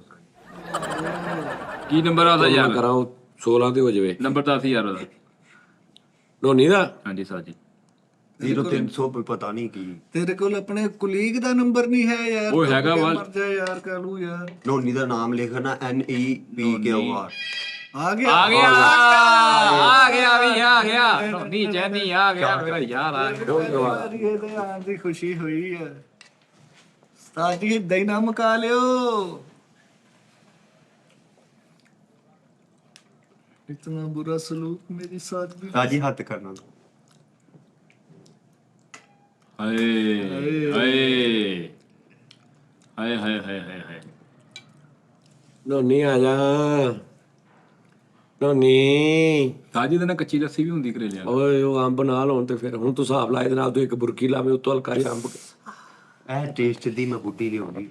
ਕੀ ਨੰਬਰ ਆਦਾ ਮੈਂ ਯਾਰ? ਕਰਾਂ ਉਹ 16 ਤੇ ਹੋ ਜਾਵੇ। ਨੰਬਰ ਦੱਸ ਯਾਰ ਉਹਦਾ। ਨੋਨੀ ਦਾ ਹਾਂਜੀ ਉਸਤਾਦ ਜੀ। 0300 ਪਤਾ ਨਹੀਂ ਕੀ। ਤੇਰੇ ਕੋਲ ਆਪਣੇ ਕੁਲੀਗ ਦਾ ਨੰਬਰ ਨਹੀਂ ਹੈ ਯਾਰ? ਉਹ ਹੈਗਾ ਵਾ। ਮਰ ਜਾ ਯਾਰ ਕਾਲੂ ਯਾਰ। ਨੋਨੀ ਦਾ ਨਾਮ ਲਿਖਣਾ NEPKOR। ਆ ਗਿਆ ਆ ਗਿਆ ਆ ਗਿਆ ਵੀ ਆ ਗਿਆ। ਧੋਨੀ ਚੈਨੀ ਆ ਗਿਆ ਮੇਰਾ ਯਾਰ ਆ ਗਿਆ। ਯਾਰੀ ਇਹਦੇ ਆਉਣ ਦੀ ਖੁਸ਼ੀ ਹੋਈ ਹੈ। ਉਸਤਾਦ ਜੀ ਏਦਾਂ ਹੀ ਨਾ ਮੁਕਾ ਲਿਓ। इतना बुरा सलूक मेरे साथ भी। ਰਾਜੀ ਹੱਥ ਕਰਨਾ। ਹਾਏ ਹਾਏ ਹਾਏ ਹਾਏ ਹਾਏ ਹਾਏ ਹਾਏ। ਨੋਨੀ ਆ ਜਾ ਨੋਨੀ। ਸਾਜੀ ਦੇ ਨਾਲ ਕੱਚੀ ਲੱਸੀ ਵੀ ਹੁੰਦੀ ਕਰੇਲਿਆਂ ਦੀ। ਓਏ ਉਹ ਅੰਬ ਨਾਲ ਹੋਣ ਤੇ ਫਿਰ ਹੁਣ ਤੂੰ ਹਿਸਾਬ ਲਾ ਇਹਦੇ ਨਾਲ ਤੂੰ ਇੱਕ ਬੁਰਕੀ ਲਾਵੇਂ ਉੱਤੋਂ ਹਲਕਾ ਜਿਹਾ ਅੰਬ। ਇਹ ਟੇਸਟ ਦੀ ਮੈਂ ਬੁੱਢੀ ਲਿਆਉਂਦੀ।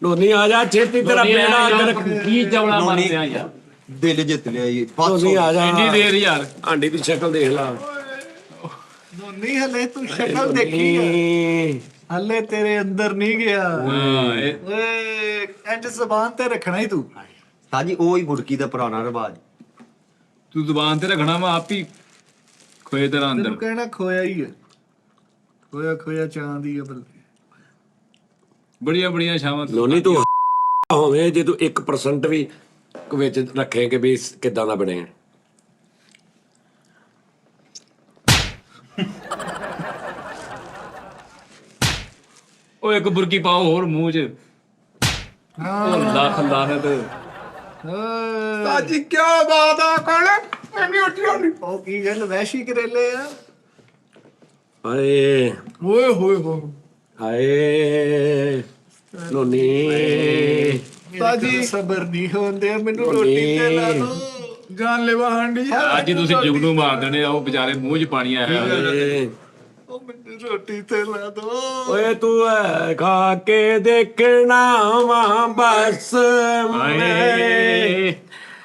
ਨੋਨੀ ਆ ਜਾ ਛੇਤੀ ਤੇਰਾ ਬੇੜਾ ਕਰ। ਕੀ ਜਵਲਾ ਮਾਰਦੇ ਆ ਯਾਰ। ਦਿਲ ਜਿੱਤ ਲਿਆ ਜੀ। ਨੋਨੀ ਆ ਜਾ। ਇੰਨੀ ਦੇਰ ਯਾਰ। ਆਂਡੀ ਦੀ ਸ਼ਕਲ ਦੇਖ ਲਾ। ਨਹੀਂ ਹਲੇ ਤੂੰ ਸ਼ਕਲ ਦੇਖੀ ਹੈ, ਹਲੇ ਤੇਰੇ ਅੰਦਰ ਨਹੀਂ ਗਿਆ। ਓਏ ਇੰਜ ਜ਼ਬਾਨ ਤੇ ਰੱਖਣਾ ਹੀ ਤੂੰ। ਸਾਜੀ ਉਹ ਹੀ ਬੁਰਕੀ ਦਾ ਪੁਰਾਣਾ ਰਿਵਾਜ। ਤੂੰ ਜ਼ੁਬਾਨ ਤੇ ਰੱਖਣਾ ਵਾ ਆਪ ਹੀ ਖੋਏ ਤੇਰਾ ਅੰਦਰ। ਤੈਨੂੰ ਕਹਿਣਾ ਖੋਇਆ ਹੀ ਹੈ। ਖੋਇਆ ਖੋਇਆ ਚਾਂਦੀ ਹੈ ਬਲ। ਬੜੀਆਂ ਬੜੀਆਂ ਛਾਵਾਂ। ਨੋਨੀ ਤੂੰ ਹੋਵੇਂ ਜੇ ਤੂੰ 1% ਵੀ ਵਿੱਚ ਰੱਖੇ ਕਿ ਵੀ ਕਿੱਦਾਂ ਦਾ ਬਣਿਆ। ਉਹ ਇੱਕ ਬੁਰਕੀ ਪਾਓ ਹੋਰ ਮੂੰਹ 'ਚ। ਉਹ ਲੱਖ ਲਾਨਤ। ਉਸਤਾਦ ਜੀ ਕੀ ਬਾਤ ਆ ਕੋਲ ਨਹੀਂ ਉੱਠੀ। ਉਹ ਕੀ ਗੱਲ ਵੈਸ਼ੀ ਕਰੇਲੇ ਆ? ਹਾਏ ਓਏ ਹੋਏ ਹੋਏ। ਹਾਏ ਨੋਨੀ। ਉਸਤਾਦ ਜੀ ਸਬਰ ਨਹੀਂ ਹੁੰਦੇ, ਮੈਨੂੰ ਰੋਟੀ ਤੇ ਲਾ ਦੋ। ਜਾਨ ਲੈਵਾ ਹਾਂਡੀ। ਅੱਜ ਹੀ ਤੁਸੀਂ ਜੁਗਨੂ ਮਾਰ ਦੇਣੇ ਆ। ਉਹ ਵਿਚਾਰੇ ਮੂੰਹ 'ਚ ਪਾਣੀ ਆਇਆ ਹੋਇਆ। ਹਾਏ। ਉਹ ਮੈਨੂੰ ਰੋਟੀ ਤੇ ਲਾ ਦੋ। ਓਏ ਤੂੰ ਐ ਖਾ ਕੇ ਦੇਖਣਾ ਵਾ ਬਸ। ਹਾਏ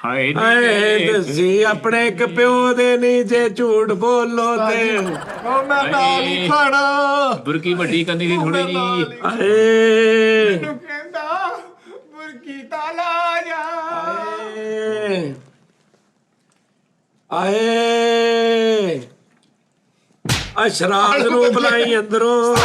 ਹਾਏ ਹਾਏ ਤੁਸੀਂ ਆਪਣੇ ਇੱਕ ਪਿਓ ਦੇ ਨਹੀਂ ਜੇ ਝੂਠ ਬੋਲੋ ਤੇ। ਉਹ ਮੈਂ ਨਾਲ ਹੀ ਖਾਣਾ। ਬੁਰਕੀ ਵੱਡੀ ਕਰਨੀ ਸੀ ਥੋੜੀ ਜੀ। ਹਾਏ ਤੂੰ ਕਹਿੰਦਾ ਬੁਰਕੀ ਤਾਲਾ ਜਾ। ਆਏ ਆਏ ਆ ਸ਼ਰਾਜ਼ ਨੂੰ ਬੁਲਾਈ ਅੰਦਰੋਂ।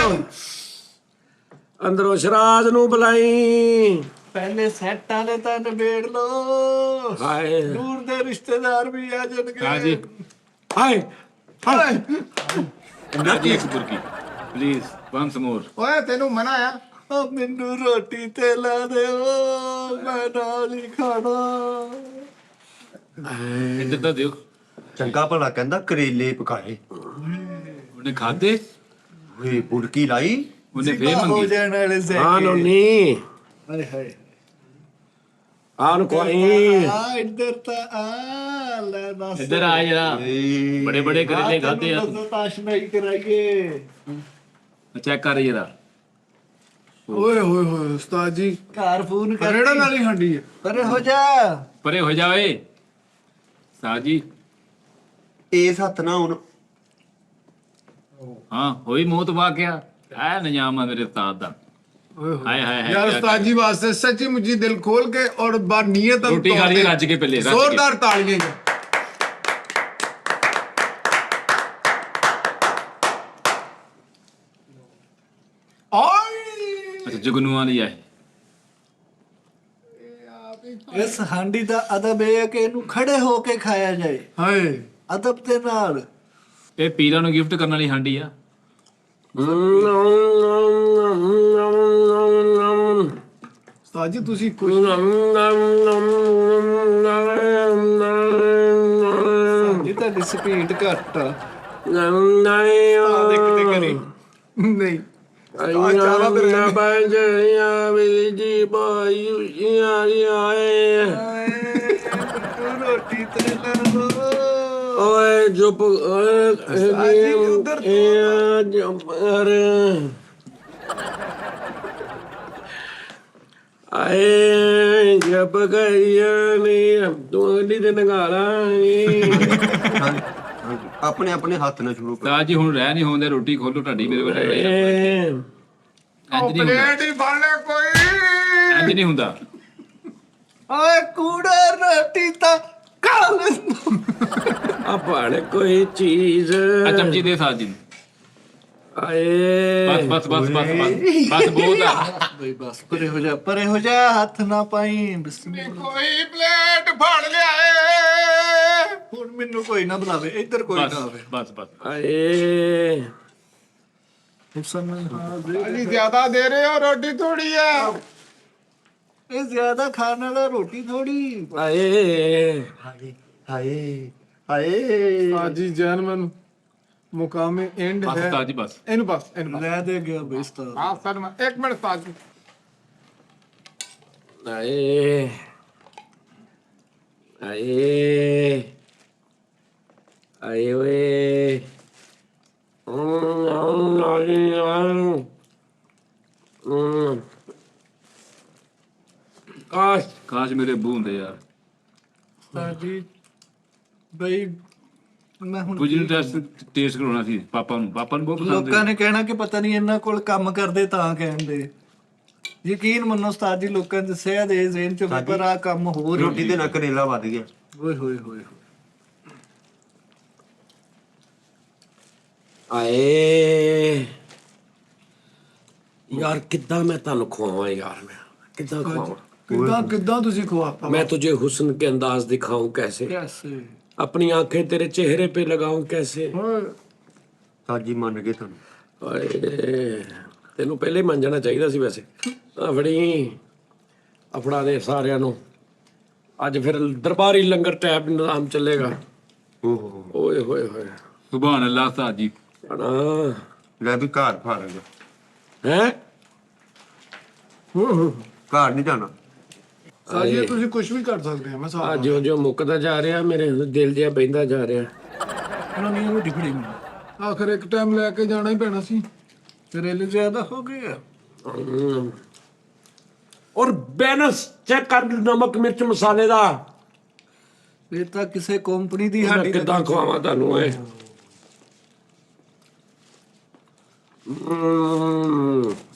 ਅੰਦਰੋਂ ਸ਼ਰਾਜ਼ ਨੂੰ ਬੁਲਾਈ। ਪਹਿਲੇ ਸੈੱਟਾਂ ਨੇ ਤਾਂ ਨਿਬੇੜ ਲੋ। ਹਾਏ ਦੂਰ ਦੇ ਰਿਸ਼ਤੇਦਾਰ ਵੀ ਆ ਜਾਣਗੇ। ਹਾਂਜੀ ਹਾਏ ਹਾਏ ਜੀ ਇੱਕ ਬੁਰਕੀ ਪਲੀਜ਼ ਵਨਸ ਮੋਰ। ਓਏ ਤੈਨੂੰ ਮਨਾ ਆ। ਉਹ ਮੈਨੂੰ ਰੋਟੀ ਤੇ ਲਾ ਦਿਓ, ਮੈਂ ਨਾਲ ਹੀ ਖਾਣਾ। ਇੱਧਰ ਤਾਂ ਦਿਓ। ਚੰਗਾ ਭਲਾ ਕਹਿੰਦਾ ਕਰੇਲੇ ਪਕਾਏ। ਉਹਨੇ ਖਾਦੇ। ਓਏ ਬੁਰਕੀ ਲਾਈ। ਉਹਨੇ ਫੇਰ ਹੋ ਮੰਗੀ। ਜਾਣ ਵਾਲੇ ਸੇ। ਹਾਂ ਨੋਨੀ ਹਾਏ ਹਾਏ। ਆਨ ਕੋਈ ਆ ਇੱਧਰ ਤਾਂ ਆ ਲੈ ਦੱਸ। ਇੱਧਰ ਆ ਜਰਾ। ਬੜੇ ਬੜੇ ਕਰੇਲੇ ਖਾਦੇ ਆ। ਤਾਸ਼ ਨਹੀਂ ਕਰਾਈਏ। ਚੈੱਕ ਕਰ ਜਰਾ। ਓਏ ਹੋਏ ਹੋਏ ਉਸਤਾਦ ਜੀ ਘਰ ਫੋਨ ਕਰ। ਰੇੜਾ ਨਾਲ ਹੀ ਹਾਂਡੀ ਹੈ। ਪਰੇ ਹੋ ਜਾ। ਪਰੇ ਹੋ ਜਾਵੇ ਸਾਜੀ। ਇਸ ਹੱਥ ਨਾ ਹੁਣ ਹਾਂ ਹੋਈ ਮੌਤ ਵਾਕਿਆ। ਐ ਨਿਜ਼ਾਮ ਆ ਮੇਰੇ ਉਸਤਾਦ ਦਾ। ਹਾਏ ਹਾਏ ਹਾਏ यार ਕਿਆ- उस्ताद जी वास्ते सच्ची मुझे दिल खोल के और बार नियत रोटी खा रही है रज के पहले, रज के। जोरदार तालियां। ਅੱਛਾ ਜੁਗਨੂਆਂ ਦੀ ਹੈ। ਇਸ ਹਾਂਡੀ ਦਾ ਅਦਬ ਇਹ ਹੈ ਕਿ ਇਹਨੂੰ ਖੜੇ ਹੋ ਕੇ ਖਾਇਆ ਜਾਏ, हाय ਅਦਬ ਦੇ ਨਾਲ। ਇਹ ਪੀਰਾਂ ਨੂੰ ਗਿਫਟ ਕਰਨ ਵਾਲੀ ਹਾਂਡੀ ਆ। उस्ताद जी तुसी कुछ ਇਹ ਤੁਹਾਡੀ ਸਪੀਡ ਘੱਟ ਆ। नहीं ਰੋਟੀ ਤੇ ਲਾ ਦੋ। ਓਏ ਚੁੱਪ ਸਾਜੀ ਉਧਰ ਆਏ ਜਬ ਗਈਆਂ ਨੇ ਤੂੰ ਅਗਲੀ ਦਿਨ ਨਗਾਲਾ ਆਪਣੇ ਆਪਣੇ ਹੱਥ ਨਾਲ ਸ਼ੁਰੂ ਕਰੋ। ਤਾਂ ਜੀ ਹੁਣ ਰਹਿ ਨਹੀਂ ਹੁੰਦੇ, ਰੋਟੀ ਖੋਲੋ ਢਾਡੀ ਮੇਰੇ ਕੋਲ ਇੰਜ ਨਹੀਂ ਹੁੰਦਾ, ਪਲੇਟ ਹੀ ਫੜ ਲੈ ਕੋਈ। ਇੰਜ ਨਹੀਂ ਹੁੰਦਾ। ਓਏ ਕੂੜਾ ਰੋਟੀ ਤਾਂ ਖਾ ਲੈ। ਆ ਭਾਣੇ ਕੋਈ ਚੀਜ਼ ਆ ਚਮਚੀ ਦੇ ਸਾਥ ਜੀ। ਆਏ ਬਸ ਬਹੁਤ ਆ। ਬਈ ਬਸ ਪਰੇ ਹੋ ਜਾ ਹੱਥ ਨਾ ਪਾਈ। ਬਿਸਮਿਲ੍ਲਾ। ਕੋਈ ਪਲੇਟ ਫੜ ਲਿਆਏ। ਹੁਣ ਮੈਨੂੰ ਕੋਈ ਨਾ ਬੁਲਾਵੇ, ਇੱਧਰ ਕੋਈ ਨਾ ਆਵੇ। ਬਸ ਆਏ ਅਜੀ ਜ਼ਿਆਦਾ ਦੇ ਰਹੇ ਹੋ, ਰੋਟੀ ਥੋੜੀ ਆ। ਇਹ ਜ਼ਿਆਦਾ ਖਾਣ ਵਾਲਾ ਰੋਟੀ ਥੋੜੀ। ਆਏ ਹਾਏ ਹਾਏ ਹਾਏ। ਸਾਜੀ ਜੈਨਮਨ ਮੁਕਾਮੇ ਐਂਡ ਹੈ। ਉਸਤਾਦ ਜੀ ਬਸ। ਇਹਨੂੰ ਬਸ ਲੈ ਦੇ ਗਿਆ ਬੇਸਤਾ। ਹਾਂ ਸਰ ਮੈਂ ਇੱਕ ਮਿੰਟ ਸਾਜੀ। ਆਏ ਆਏ ਆਏ ਓਏ ਕਾਸ਼ ਮੇਰੇ ਬੂ ਹੁੰਦੇ ਯਾਰ। ਸਾਜੀ ਬਈ ਮੈਂ ਹੁਣ ਕੁਝ ਟੇਸਟ ਕਰਾਉਣਾ ਸੀ ਪਾਪਾ ਨੂੰ ਬਹੁਤ ਪਸੰਦ ਲੋਕਾਂ ਨੇ ਕਹਿਣਾ ਕਿ ਪਤਾ ਨਹੀਂ ਇਹਨਾਂ ਕੋਲ ਕੰਮ ਕਰਦੇ ਤਾਂ ਕਹਿੰਦੇ। ਯਕੀਨ ਮੰਨੋ ਉਸਤਾਦ ਜੀ, ਲੋਕਾਂ ਦੇ ਸਿਹਤ ਦੇ ਜ਼ੇਨ ਚ ਪਰ ਆ ਕੰਮ ਹੋ ਰਿਹਾ। ਰੋਟੀ ਦੇ ਨਾਲ ਕਰੇਲਾ ਵੱਧ ਗਿਆ। ਓਏ ਹੋਏ ਹੋਏ। ਆਏ ਯਾਰ ਕਿੱਦਾਂ ਮੈਂ ਤੁਹਾਨੂੰ ਖਵਾਵਾਂ ਯਾਰ, ਮੈਂ ਕਿੱਦਾਂ ਖਵਾਵਾਂ? ਕਿੱਦਾਂ ਤੁਸੀਂ ਖਵਾਤਾ? मैं तुझे हुस्न के अंदाज दिखाऊं कैसे, ਕੈਸੇ? अपनी आंखें तेरे चेहरे पे लगाऊं कैसे। ਸਾਜੀ ਮੰਨ ਗਏ ਤੁਹਾਨੂੰ। ਓਏ ਤੈਨੂੰ ਪਹਿਲੇ ਹੀ ਮੰਨ ਜਾਣਾ ਚਾਹੀਦਾ ਸੀ ਵੈਸੇ। ਆ ਫੜੀ ਆਪਣਾ ਦੇ ਸਾਰਿਆਂ ਨੂੰ। ਅੱਜ ਫਿਰ ਦਰਬਾਰੀ ਲੰਗਰ ਟੈਪ ਨਿਜ਼ਾਮ ਚੱਲੇਗਾ। ਓਹੋ ਓਏ ਹੋਏ ਹੋਏ ਸੁਭਾਨ ਅੱਲਾਹ ਉਸਤਾਦ ਜੀ। ਹਣਾ ਲੈ ਵੀ ਘਰ ਫਾਰੇਗਾ। ਹੈ ਘਰ ਨਹੀਂ ਜਾਣਾ। ਸਾਜੀ ਤੁਸੀਂ ਕੁਝ ਵੀ ਕਰ ਸਕਦੇ ਆ। ਮੈਂ ਆ ਜਿਉਂ ਜਿਉਂ ਮੁੱਕਦਾ ਜਾ ਰਿਹਾ ਮੇਰੇ ਦਿਲ ਜਿਹਾ ਬਹਿੰਦਾ ਜਾ ਰਿਹਾ। ਉਹਨਾਂ ਨੇ ਰੋਟੀ ਫੜੀ ਮੈਨੂੰ। ਆਖਰ ਇੱਕ ਟਾਈਮ ਲੈ ਕੇ ਜਾਣਾ ਹੀ ਪੈਣਾ ਸੀ। ਕਰੇਲੇ ਜ਼ਿਆਦਾ ਹੋ ਗਏ ਆ। ਔਰ ਬੈਲੈਂਸ ਚੈੱਕ ਕਰ ਨਮਕ ਮਿਰਚ ਮਸਾਲੇ ਦਾ। ਇਹ ਤਾਂ ਕਿਸੇ ਕੰਪਨੀ ਦੀ ਮੈਂ ਸਾਡੀ ਕਿੱਦਾਂ ਖਵਾਵਾਂ ਤੁਹਾਨੂੰ ਏ।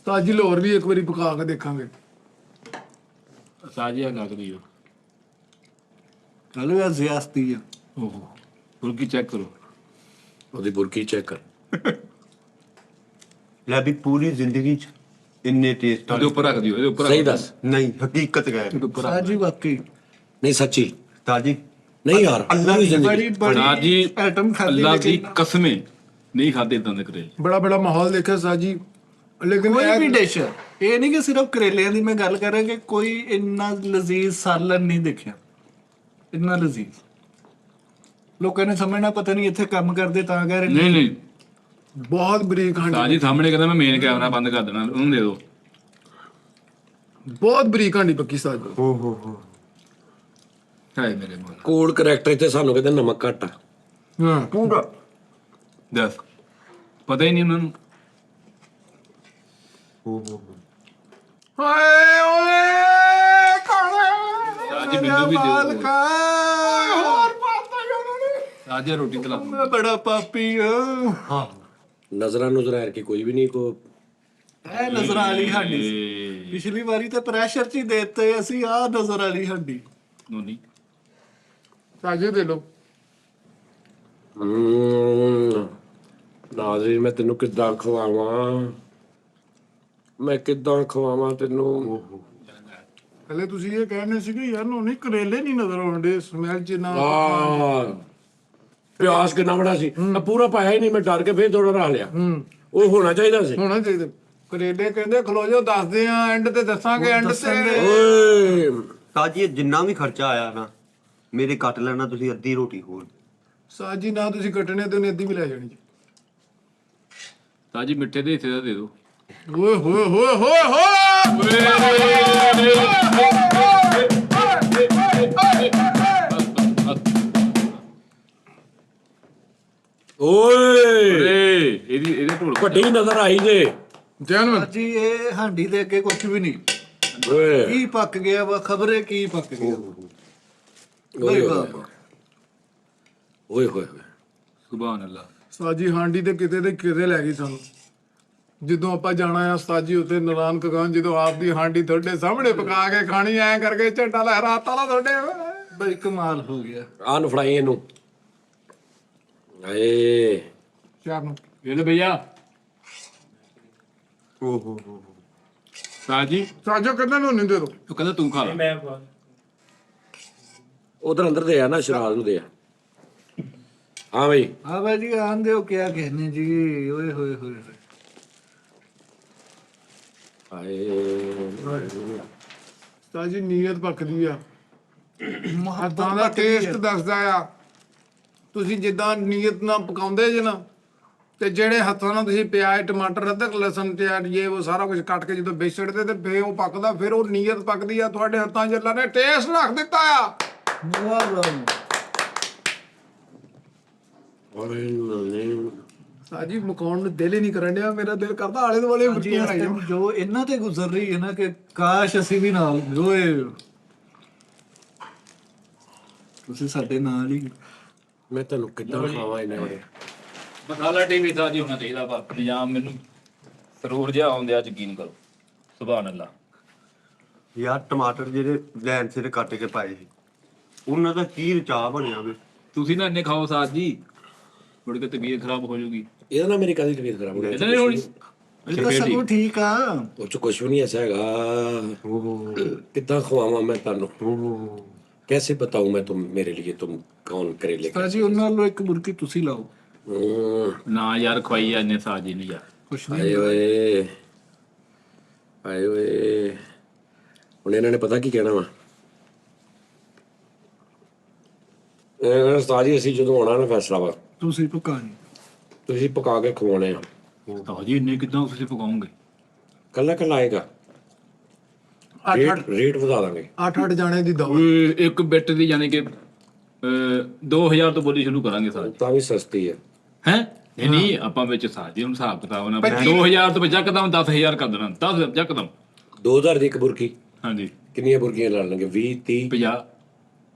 ਸਾਜੀ ਲੋਰ ਵੀ ਇੱਕ ਵਾਰੀ ਪਕਾ ਕੇ ਦੇਖਾਂਗੇ। ਉਸਤਾਦ ਜੀ ਆ ਲੱਗ ਰਹੀ ਹੋ। ਚਲੋ ਯਾਰ ਜ਼ਿਆਸਤੀ ਆ। ਓਹੋ ਫੁਲਕੀ ਚੈੱਕ ਕਰੋ। ਉਹਦੀ ਬੁਰਕੀ ਚੈੱਕ ਕਰ। ਲੈ ਵੀ ਪੂਰੀ ਜ਼ਿੰਦਗੀ ਚ ਇੰਨੇ ਟੇਸਟ ਉਹਦੇ ਉੱਪਰ ਰੱਖ ਦਿਓ, ਇਹਦੇ ਉੱਪਰ ਸਹੀ ਦੱਸ। ਨਹੀਂ, ਹਕੀਕਤ ਗਏ। ਸਾਜੀ ਵਾਕਈ ਨਹੀਂ ਸੱਚੀ ਤਾਜੀ ਨਹੀਂ ਯਾਰ। ਅੱਲਾ ਦੀ ਬੜੀ ਉਸਤਾਦ ਜੀ ਆਈਟਮ ਖਾਦੀ ਅੱਲਾਹ ਦੀ ਕਸਮੇ ਨਹੀਂ ਖਾਦੇ ਇਦਾਂ ਦੇ ਕਰੇਲੇ। ਬੜਾ ਬੜਾ ਮਾਹੌਲ ਦੇਖਿਆ ਸਾਜੀ। ਲੇਕਿਨ ਕੋਈ ਵੀ ਡਿਸ਼, ਇਹ ਨਹੀਂ ਕਿ ਸਿਰਫ ਕਰੇਲਿਆਂ ਦੀ ਮੈਂ ਗੱਲ ਕਰਾਂ ਕਿ ਕੋਈ ਇੰਨਾ ਲਜ਼ੀਜ਼ ਸਾਲਨ ਨਹੀਂ ਦੇਖਿਆ। ਇੰਨਾ ਲਜ਼ੀਜ਼ ਲੋਕਾਂ ਨੇ ਸਮਝਣਾ ਪਤਾ ਨਹੀਂ ਇੱਥੇ ਕੰਮ ਕਰਦੇ ਤਾਂ ਕਹਿ ਰਹੇ ਨੇ। ਨਹੀਂ ਬਹੁਤ ਬਰੀਕ ਉਸਤਾਦ ਹਾਂਡੀ, ਜੀ ਸਾਹਮਣੇ ਕਹਿੰਦਾ ਮੈਂ ਮੇਨ ਕੈਮਰਾ ਬੰਦ ਕਰ ਦੇਣਾ, ਉਹਨੂੰ ਦੇ ਦਿਓ। ਬਹੁਤ ਬਰੀਕ ਹਾਂਡੀ ਪੱਕੀ ਸਾਜੀ। ਓਹੋ ਹਾਏ ਮੇਰੇ ਮੌਲਾ। ਕੋਡ ਕਰੈਕਟਰ ਤੇ ਸਾਨੂੰ ਕਹਿੰਦੇ ਨਮਕ ਘੱਟ ਆ। ਹਾਂ ਪੂਰਾ ਦੱਸ ਪਤਾ ਹੀ ਨਹੀਂ ਉਹਨਾਂ ਨੂੰ। ਓਹੋ ਹਾਏ ਓਏ ਖਾਣਾ। ਉਸਤਾਦ ਜੀ ਮੈਨੂੰ ਵੀ ਦਿਓ। ਹੋਰ ਪਾਤਾ ਹੀ ਉਹਨਾਂ ਨੇ। ਉਸਤਾਦ ਜੀ ਰੋਟੀ ਖਿਲਾ ਦਿਓ। ਮੈਂ ਬੜਾ ਪਾਪੀ ਆ। ਹਾਂ ਨਜ਼ਰਾਂ ਨੁਜ਼ਰਾਂ ਕੇ ਕੋਈ ਵੀ ਨਹੀਂ ਕੋ। ਇਹ ਨਜ਼ਰ ਵਾਲੀ ਹੱਡੀ ਸੀ। ਪਿਛਲੀ ਵਾਰੀ ਤੇ ਪ੍ਰੈਸ਼ਰ ਚ ਹੀ ਦੇਤੇ ਅਸੀਂ। ਆ ਨਜ਼ਰ ਵਾਲੀ ਹੱਡੀ। ਨੋਨੀ ਸਾਜੀ ਦੇ ਲੋ। ਨਾਜ਼ਰੀਨ ਮੈਂ ਤੈਨੂੰ ਕਿੱਦਾਂ ਖਵਾਵਾਂ, ਮੈਂ ਕਿੱਦਾਂ ਖਵਾਵਾਂ ਤੈਨੂੰ। ਪਹਿਲੇ ਤੁਸੀਂ ਇਹ ਕਹਿੰਦੇ ਸੀਗੇ ਯਾਰ ਨਹੀਂ ਕਰੇਲੇ ਨਹੀਂ ਨਜ਼ਰ ਆਉਂਦੇ ਸਮੈਲ ਚ ਨਾ। ਪਿਆਸ ਕਿੰਨਾ ਬੜਾ ਸੀ, ਮੈਂ ਪੂਰਾ ਪਾਇਆ ਹੀ ਨਹੀਂ। ਮੈਂ ਡਰ ਕੇ ਫੇਰ ਥੋੜਾ ਰੱਖ ਲਿਆ। ਉਹ ਹੋਣਾ ਚਾਹੀਦਾ ਸੀ। ਹੋਣਾ ਚਾਹੀਦਾ। ਕਰੇਲੇ ਕਹਿੰਦੇ ਖਲੋ ਜਾਓ ਦੱਸਦੇ ਆ ਐਂਡ ਤੇ ਦੱਸਾਂਗੇ ਐਂਡ ਤੇ। ਓਏ ਤਾਜੀ ਇਹ ਜਿੰਨਾ ਵੀ ਖਰਚਾ ਆਇਆ ਨਾ ਮੇਰੇ ਕੱਟ ਲੈਣਾ ਤੁਸੀਂ ਅੱਧੀ ਰੋਟੀ ਹੋਰ। ਸਾਜੀ ਨਾ ਤੁਸੀਂ ਕੱਟਣੇ ਤੇ ਉਹਨੇ ਅੱਧੀ ਵੀ ਲੈ ਜਾਣੀ ਜੀ। ਉਸਤਾਦ ਜੀ ਮਿੱਠੇ ਦੇ ਹਿੱਸੇ ਦਾ ਦੇ ਦਿਓ। ਓਏ ਹੋਏ ਹੋਏ ਹੋਏ ਹੋਏ। ਓਏ ਇਹਦੇ ਢੋਲ ਵੱਡੀ ਨਜ਼ਰ ਆਈ ਜੇ। ਜੈਨਮਨ ਜੀ ਇਹ ਹਾਂਡੀ ਦੇ ਅੱਗੇ ਕੁਝ ਵੀ ਨਹੀਂ। ਓਏ ਕੀ ਪੱਕ ਗਿਆ ਵਾ, ਖਬਰੇ ਕੀ ਪੱਕ ਗਿਆ। ਓਏ ਹੋਏ ਹੋਏ ਸੁਭਾਨ ਅੱਲਾ। ਉਸਤਾਦ ਜੀ ਹਾਂਡੀ ਤੇ ਕਿਤੇ ਦੇ ਕਿਤੇ ਲੈ ਗਈ ਸਾਨੂੰ। ਜਦੋਂ ਆਪਾਂ ਜਾਣਾ ਆ ਉਸਤਾਦ ਜੀ ਉੱਥੇ ਨਰਾਨ ਕਗਾਨ, ਜਦੋਂ ਆਪਦੀ ਹਾਂਡੀ ਤੁਹਾਡੇ ਸਾਹਮਣੇ ਪਕਾ ਕੇ ਖਾਣੀ, ਐ ਕਰਕੇ ਝੰਡਾ ਲਹਿਰਾਤਾ ਲਾ ਤੁਹਾਡੇ। ਬਈ ਕਮਾਲ ਹੋ ਗਿਆ। ਆਹ ਨੂੰ ਫੜਾਈ ਇਹਨੂੰ। ਆਏ ਚਾਰ ਨੂੰ ਇਹ ਲੈ ਭਈਆ ਓ ਹੋ ਹੋ ਸਾਜੀ, ਸਾਜੋ ਕਹਿੰਦਾ ਨੂੰ ਨਹੀਂ ਦੇ ਦੋ। ਤੂੰ ਕਹਿੰਦਾ ਤੂੰ ਖਾ ਲੈ। ਉਧਰ ਅੰਦਰ ਦੇ ਆ ਨਾ, ਸ਼ਰਾਬ ਨੂੰ ਦੇ ਆ। ਹਾਂ ਬਈ हाँ भाई जी आंदे हो क्या कहने जी। ओए होए होए होए। ਆਏ ਉਸਤਾਦ ਜੀ ਨੀਅਤ ਪੱਕਦੀ ਆ, मोहब्बत ਹੱਥਾਂ ਦਾ ਟੇਸਟ ਦੱਸਦਾ ਆ। ਤੁਸੀਂ ਜਿੱਦਾਂ ਨੀਅਤ ਨਾਲ ਪਕਾਉਂਦੇ ਜੇ ਨਾ, ਤੇ ਜਿਹੜੇ ਹੱਥਾਂ ਨਾਲ ਤੁਸੀਂ ਪਿਆਜ਼ ਟਮਾਟਰ ਅਦਰਕ ਲਸਣ ਤੇ ਇਹ ਉਹ ਸਾਰਾ ਕੁਝ ਕੱਟ ਕੇ ਜਦੋਂ ਵਿੱਚ ਛੱਡਦੇ ਤੇ ਫੇਰ ਉਹ ਪੱਕਦਾ, ਫਿਰ ਉਹ ਨੀਅਤ ਪੱਕਦੀ ਆ। ਤੁਹਾਡੇ ਹੱਥਾਂ 'ਚ ਅੱਲਾ ਨੇ ਟੇਸਟ ਰੱਖ ਦਿੱਤਾ ਆ। वाह वाह। ਉਸਤਾਦ ਜੀ ਮੁਕਾਉਣ ਨੂੰ ਦਿਲ ਹੀ ਨਹੀਂ ਕਰਨ ਡਿਆ, ਮੇਰਾ ਦਿਲ ਕਰਦਾ ਆਲੇ ਦੁਆਲੇ जी ਬੁੱਟੀਆਂ इस ਲਾਈ टाइम जो इन्ना ते गुजर रही है ना कि काश ਅਸੀਂ ਵੀ ਨਾਲ ਹੋਏ। ਤੁਸੀਂ ਸਾਡੇ ਨਾਲ ਹੀ। ਮੈਂ ਤੈਨੂੰ ਕਿੱਦਾਂ ਖਾਵਾਂ ਇਹਨੇ ਬੜੇ। ਮਸਾਲਾ ਟੀਵੀ ਸਾਜੀ ਹੋਣਾ ਚਾਹੀਦਾ ਵਾ ਨਿਜ਼ਾਮ। ਮੈਨੂੰ ਸਰੂਰ ਜਿਹਾ ਆਉਂਦਿਆ, ਯਕੀਨ ਕਰੋ। ਸੁਭਾਨ ਅੱਲਾ। ਯਾਰ ਟਮਾਟਰ ਜਿਹੜੇ ਲੈਣ ਸਿਰ ਕੱਟ ਕੇ ਪਾਏ ਸੀ, ਉਹਨਾਂ ਦਾ ਕੀ ਰਚਾ ਬਣਿਆ ਵੇ। ਤੁਸੀਂ ਨਾ ਇੰਨੇ ਖਾਓ ਸਾਜ ਜੀ, ਮੁੜ ਕੇ ਤਬੀਅਤ ਖਰਾਬ ਹੋ ਜਾਊਗੀ। ਇਹਦਾ ਨਾ ਮੇਰੀ ਕਦੀ ਤਬੀਅਤ ਖਰਾਬ ਹੋ ਗਈ। ਇਦਾਂ ਨਹੀਂ ਹੋਣੀ। ਇਹ ਤਾਂ ਸਭ ਕੁਝ ਠੀਕ ਆ। ਉਹ ਚ ਕੁਛ ਵੀ ਨਹੀਂ ਐਸਾ ਹੈਗਾ। ਕਿੱਦਾਂ ਖਵਾਵਾਂ ਮੈਂ ਤੁਹਾਨੂੰ? कैसे बताऊं मैं तुम मेरे लिए तुम कौन करेले ਤਾਂ ਜੀ ਉਹਨਾਂ ਨੂੰ ਇੱਕ ਬੁਰਕੀ ਤੁਸੀਂ ਲਾਓ। ਨਾ ਯਾਰ ਖਵਾਈ ਆ ਇੰਨੇ ਸਾਜ ਜੀ ਨੂੰ ਯਾਰ। ਕੁਛ ਆਏ ਓਏ ਆਏ ਓਏ। ਹੁਣ ਇਹਨਾਂ ਨੇ ਪਤਾ ਕੀ ਕਹਿਣਾ ਵਾ? ਸਾਜੀ ਅਸੀਂ ਜਦੋਂ ਆਉਣਾ ਨਾ ਫੈਸਲਾ ਵਾ, ਤੁਸੀਂ ਪਕਾਣੀ। ਤੁਸੀਂ ਪਕਾ ਕੇ ਖਵਾਉਣੇ ਆ। ਸਾਜੀ ਇੰਨੇ ਕਿੱਦਾਂ ਤੁਸੀਂ ਪਕਾਉਂਗੇ? ਕੱਲਾ ਕੱਲਾ ਆਏਗਾ, ਰੇਟ ਵਧਾ ਦਾਂਗੇ। 8-8 ਜਾਣੇ ਦੀ ਦਵਾ। ਇੱਕ ਬਿੱਟ ਦੀ ਯਾਨੀ ਕਿ 2000 ਤੋਂ ਬੋਲੀ ਸ਼ੁਰੂ ਕਰਾਂਗੇ ਸਾਜ। ਤਾਂ ਵੀ ਸਸਤੀ ਹੈ। ਹੈ ਨਹੀਂ ਆਪਾਂ ਵਿੱਚ ਸਾਜੀ ਹੁਣ ਹਿਸਾਬ ਕਿਤਾਬ ਨਾਲ 2000 ਤੋਂ ਜੱਕਦਮ 10000 ਕਰ ਦੇਣਾ। 10 ਜੱਕਦਮ 2000 ਦੀ ਇੱਕ ਬੁਰਕੀ। ਹਾਂਜੀ ਕਿੰਨੀਆਂ ਬੁਰਕੀਆਂ ਲਾ ਲੈਣਗੇ? 20 30 50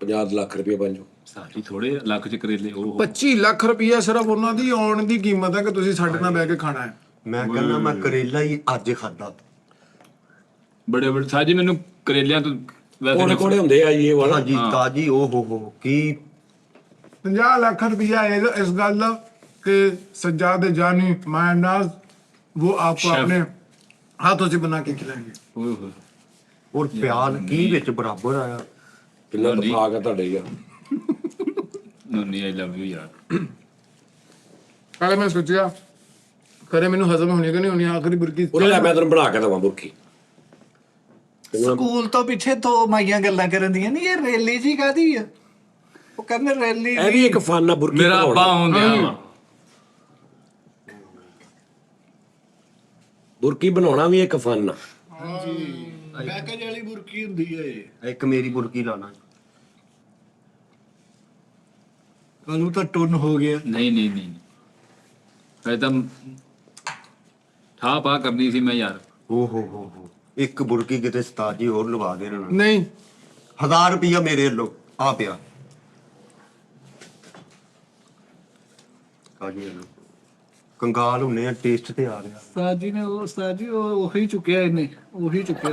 50 ਲੱਖ ਰੁਪਏ ਬਣ ਜਾਓ। ਸਾਜੀ ਥੋੜੇ ਲੱਖ ਚ ਕਰੇਲੇ। ਉਹ 25 ਲੱਖ ਰੁਪਈਆ ਸਿਰਫ ਉਹਨਾਂ ਦੀ ਆਉਣ ਦੀ ਕੀਮਤ ਹੈ ਕਿ ਤੁਸੀਂ ਸਾਡੇ ਨਾਲ ਬਹਿ ਕੇ ਖਾਣਾ ਹੈ। ਮੈਂ ਕਹਿੰਦਾ ਮੈਂ ਕਰੇਲਾ ਹੀ ਅੱਜ ਖਾਦਾ। ਬੜੇ ਬੜੇ ਸਾਜੀ ਮੈਨੂੰ ਕਰੇਲਿਆਂ ਤੋਂ ਕੋੜੇ ਕੋੜੇ ਹੁੰਦੇ ਆ ਜੀ ਇਹ ਵਾਲਾ। ਹਾਂਜੀ ਤਾਜੀ ਓ ਹੋ ਕੀ 50 ਲੱਖ रुपया इस गल का कि सज्जाद जानी मायनाज वो आपको शेफ। अपने हाथों से बना के खिलाएंगे। ਓਏ ਹੋਏ। ਔਰ ਪਿਆਜ਼ ਕੀ ਵਿੱਚ ਬਰਾਬਰ ਆਇਆ। ਕਿੰਨਾ ਤਫਾਕ ਹੈ ਤੁਹਾਡੇ ਯਾਰ। ਨੋਨੀ ਆਈ ਲਵ ਯੂ ਯਾਰ। पहले मैं सोचा करे मैंने हजम होनी कि नहीं होनी, आखिरी बुरकी ਉਹਨੇ ਲੈ ਮੈਂ ਤੈਨੂੰ ਬਣਾ ਕੇ ਦਵਾਂ ਬੁਰਕੀ। ਸਕੂਲ ਤੋਂ ਪਿੱਛੇ ਤੋਂ ਮਾਈਆਂ ਗੱਲਾਂ ਕਰਨ ਦੀਆਂ ਨਹੀਂ, ਇਹ ਰੈਲੀ ਜੀ ਕਾਦੀ ਆ? ਉਹ ਕਹਿੰਦੇ ਰੈਲੀ ਇਹ ਵੀ ਇੱਕ ਫਨ ਆ ਬੁਰਕੀ ਮੇਰਾ ਅੱਬਾ ਬਣਾਉਣਾ। ਆਉਂਦਿਆ ਵਾ। ਬੁਰਕੀ ਬਣਾਉਣਾ ਵੀ ਇੱਕ ਫਨ ਆ। ਪੈਕੇਜ ਵਾਲੀ ਬੁਰਕੀ ਹੁੰਦੀ ਹੈ ਇਹ। ਇੱਕ ਮੇਰੀ ਬੁਰਕੀ ਲਾਣਾ। ਉਹਨੂੰ ਤਾਂ ਟੁੰਨ ਹੋ ਗਿਆ। ਨਹੀਂ ਨਹੀਂ ਨਹੀਂ ਇਹ ਤਾਂ ਠਾ ਪਾ ਕਰਨੀ ਸੀ ਮੈਂ ਯਾਰ। ਓ ਹੋ ਇੱਕ ਬੁਰਕੀ ਕਿਤੇ ਸਤਾਜੀ ਹੋਰ ਲਵਾ ਦੇ ਰਹਿਣਾ। नहीं 1000 ਰੁਪਇਆ ਮੇਰੇ ਵੱਲੋਂ ਆ ਪਿਆ। ਕਾਜੀ ਨਾ ਕੰਗਾਲ ਹੁੰਨੇ ਆ, ਟੇਸਟ ਤੇ ਆ ਰਿਹਾ। ਸਾਜੀ ਨੇ ਉਹ ਸਾਜੀ ਉਹ ਉਹੀ ਚੁੱਕਿਆ ਇਹਨੇ, ਉਹੀ ਚੁੱਕਿਆ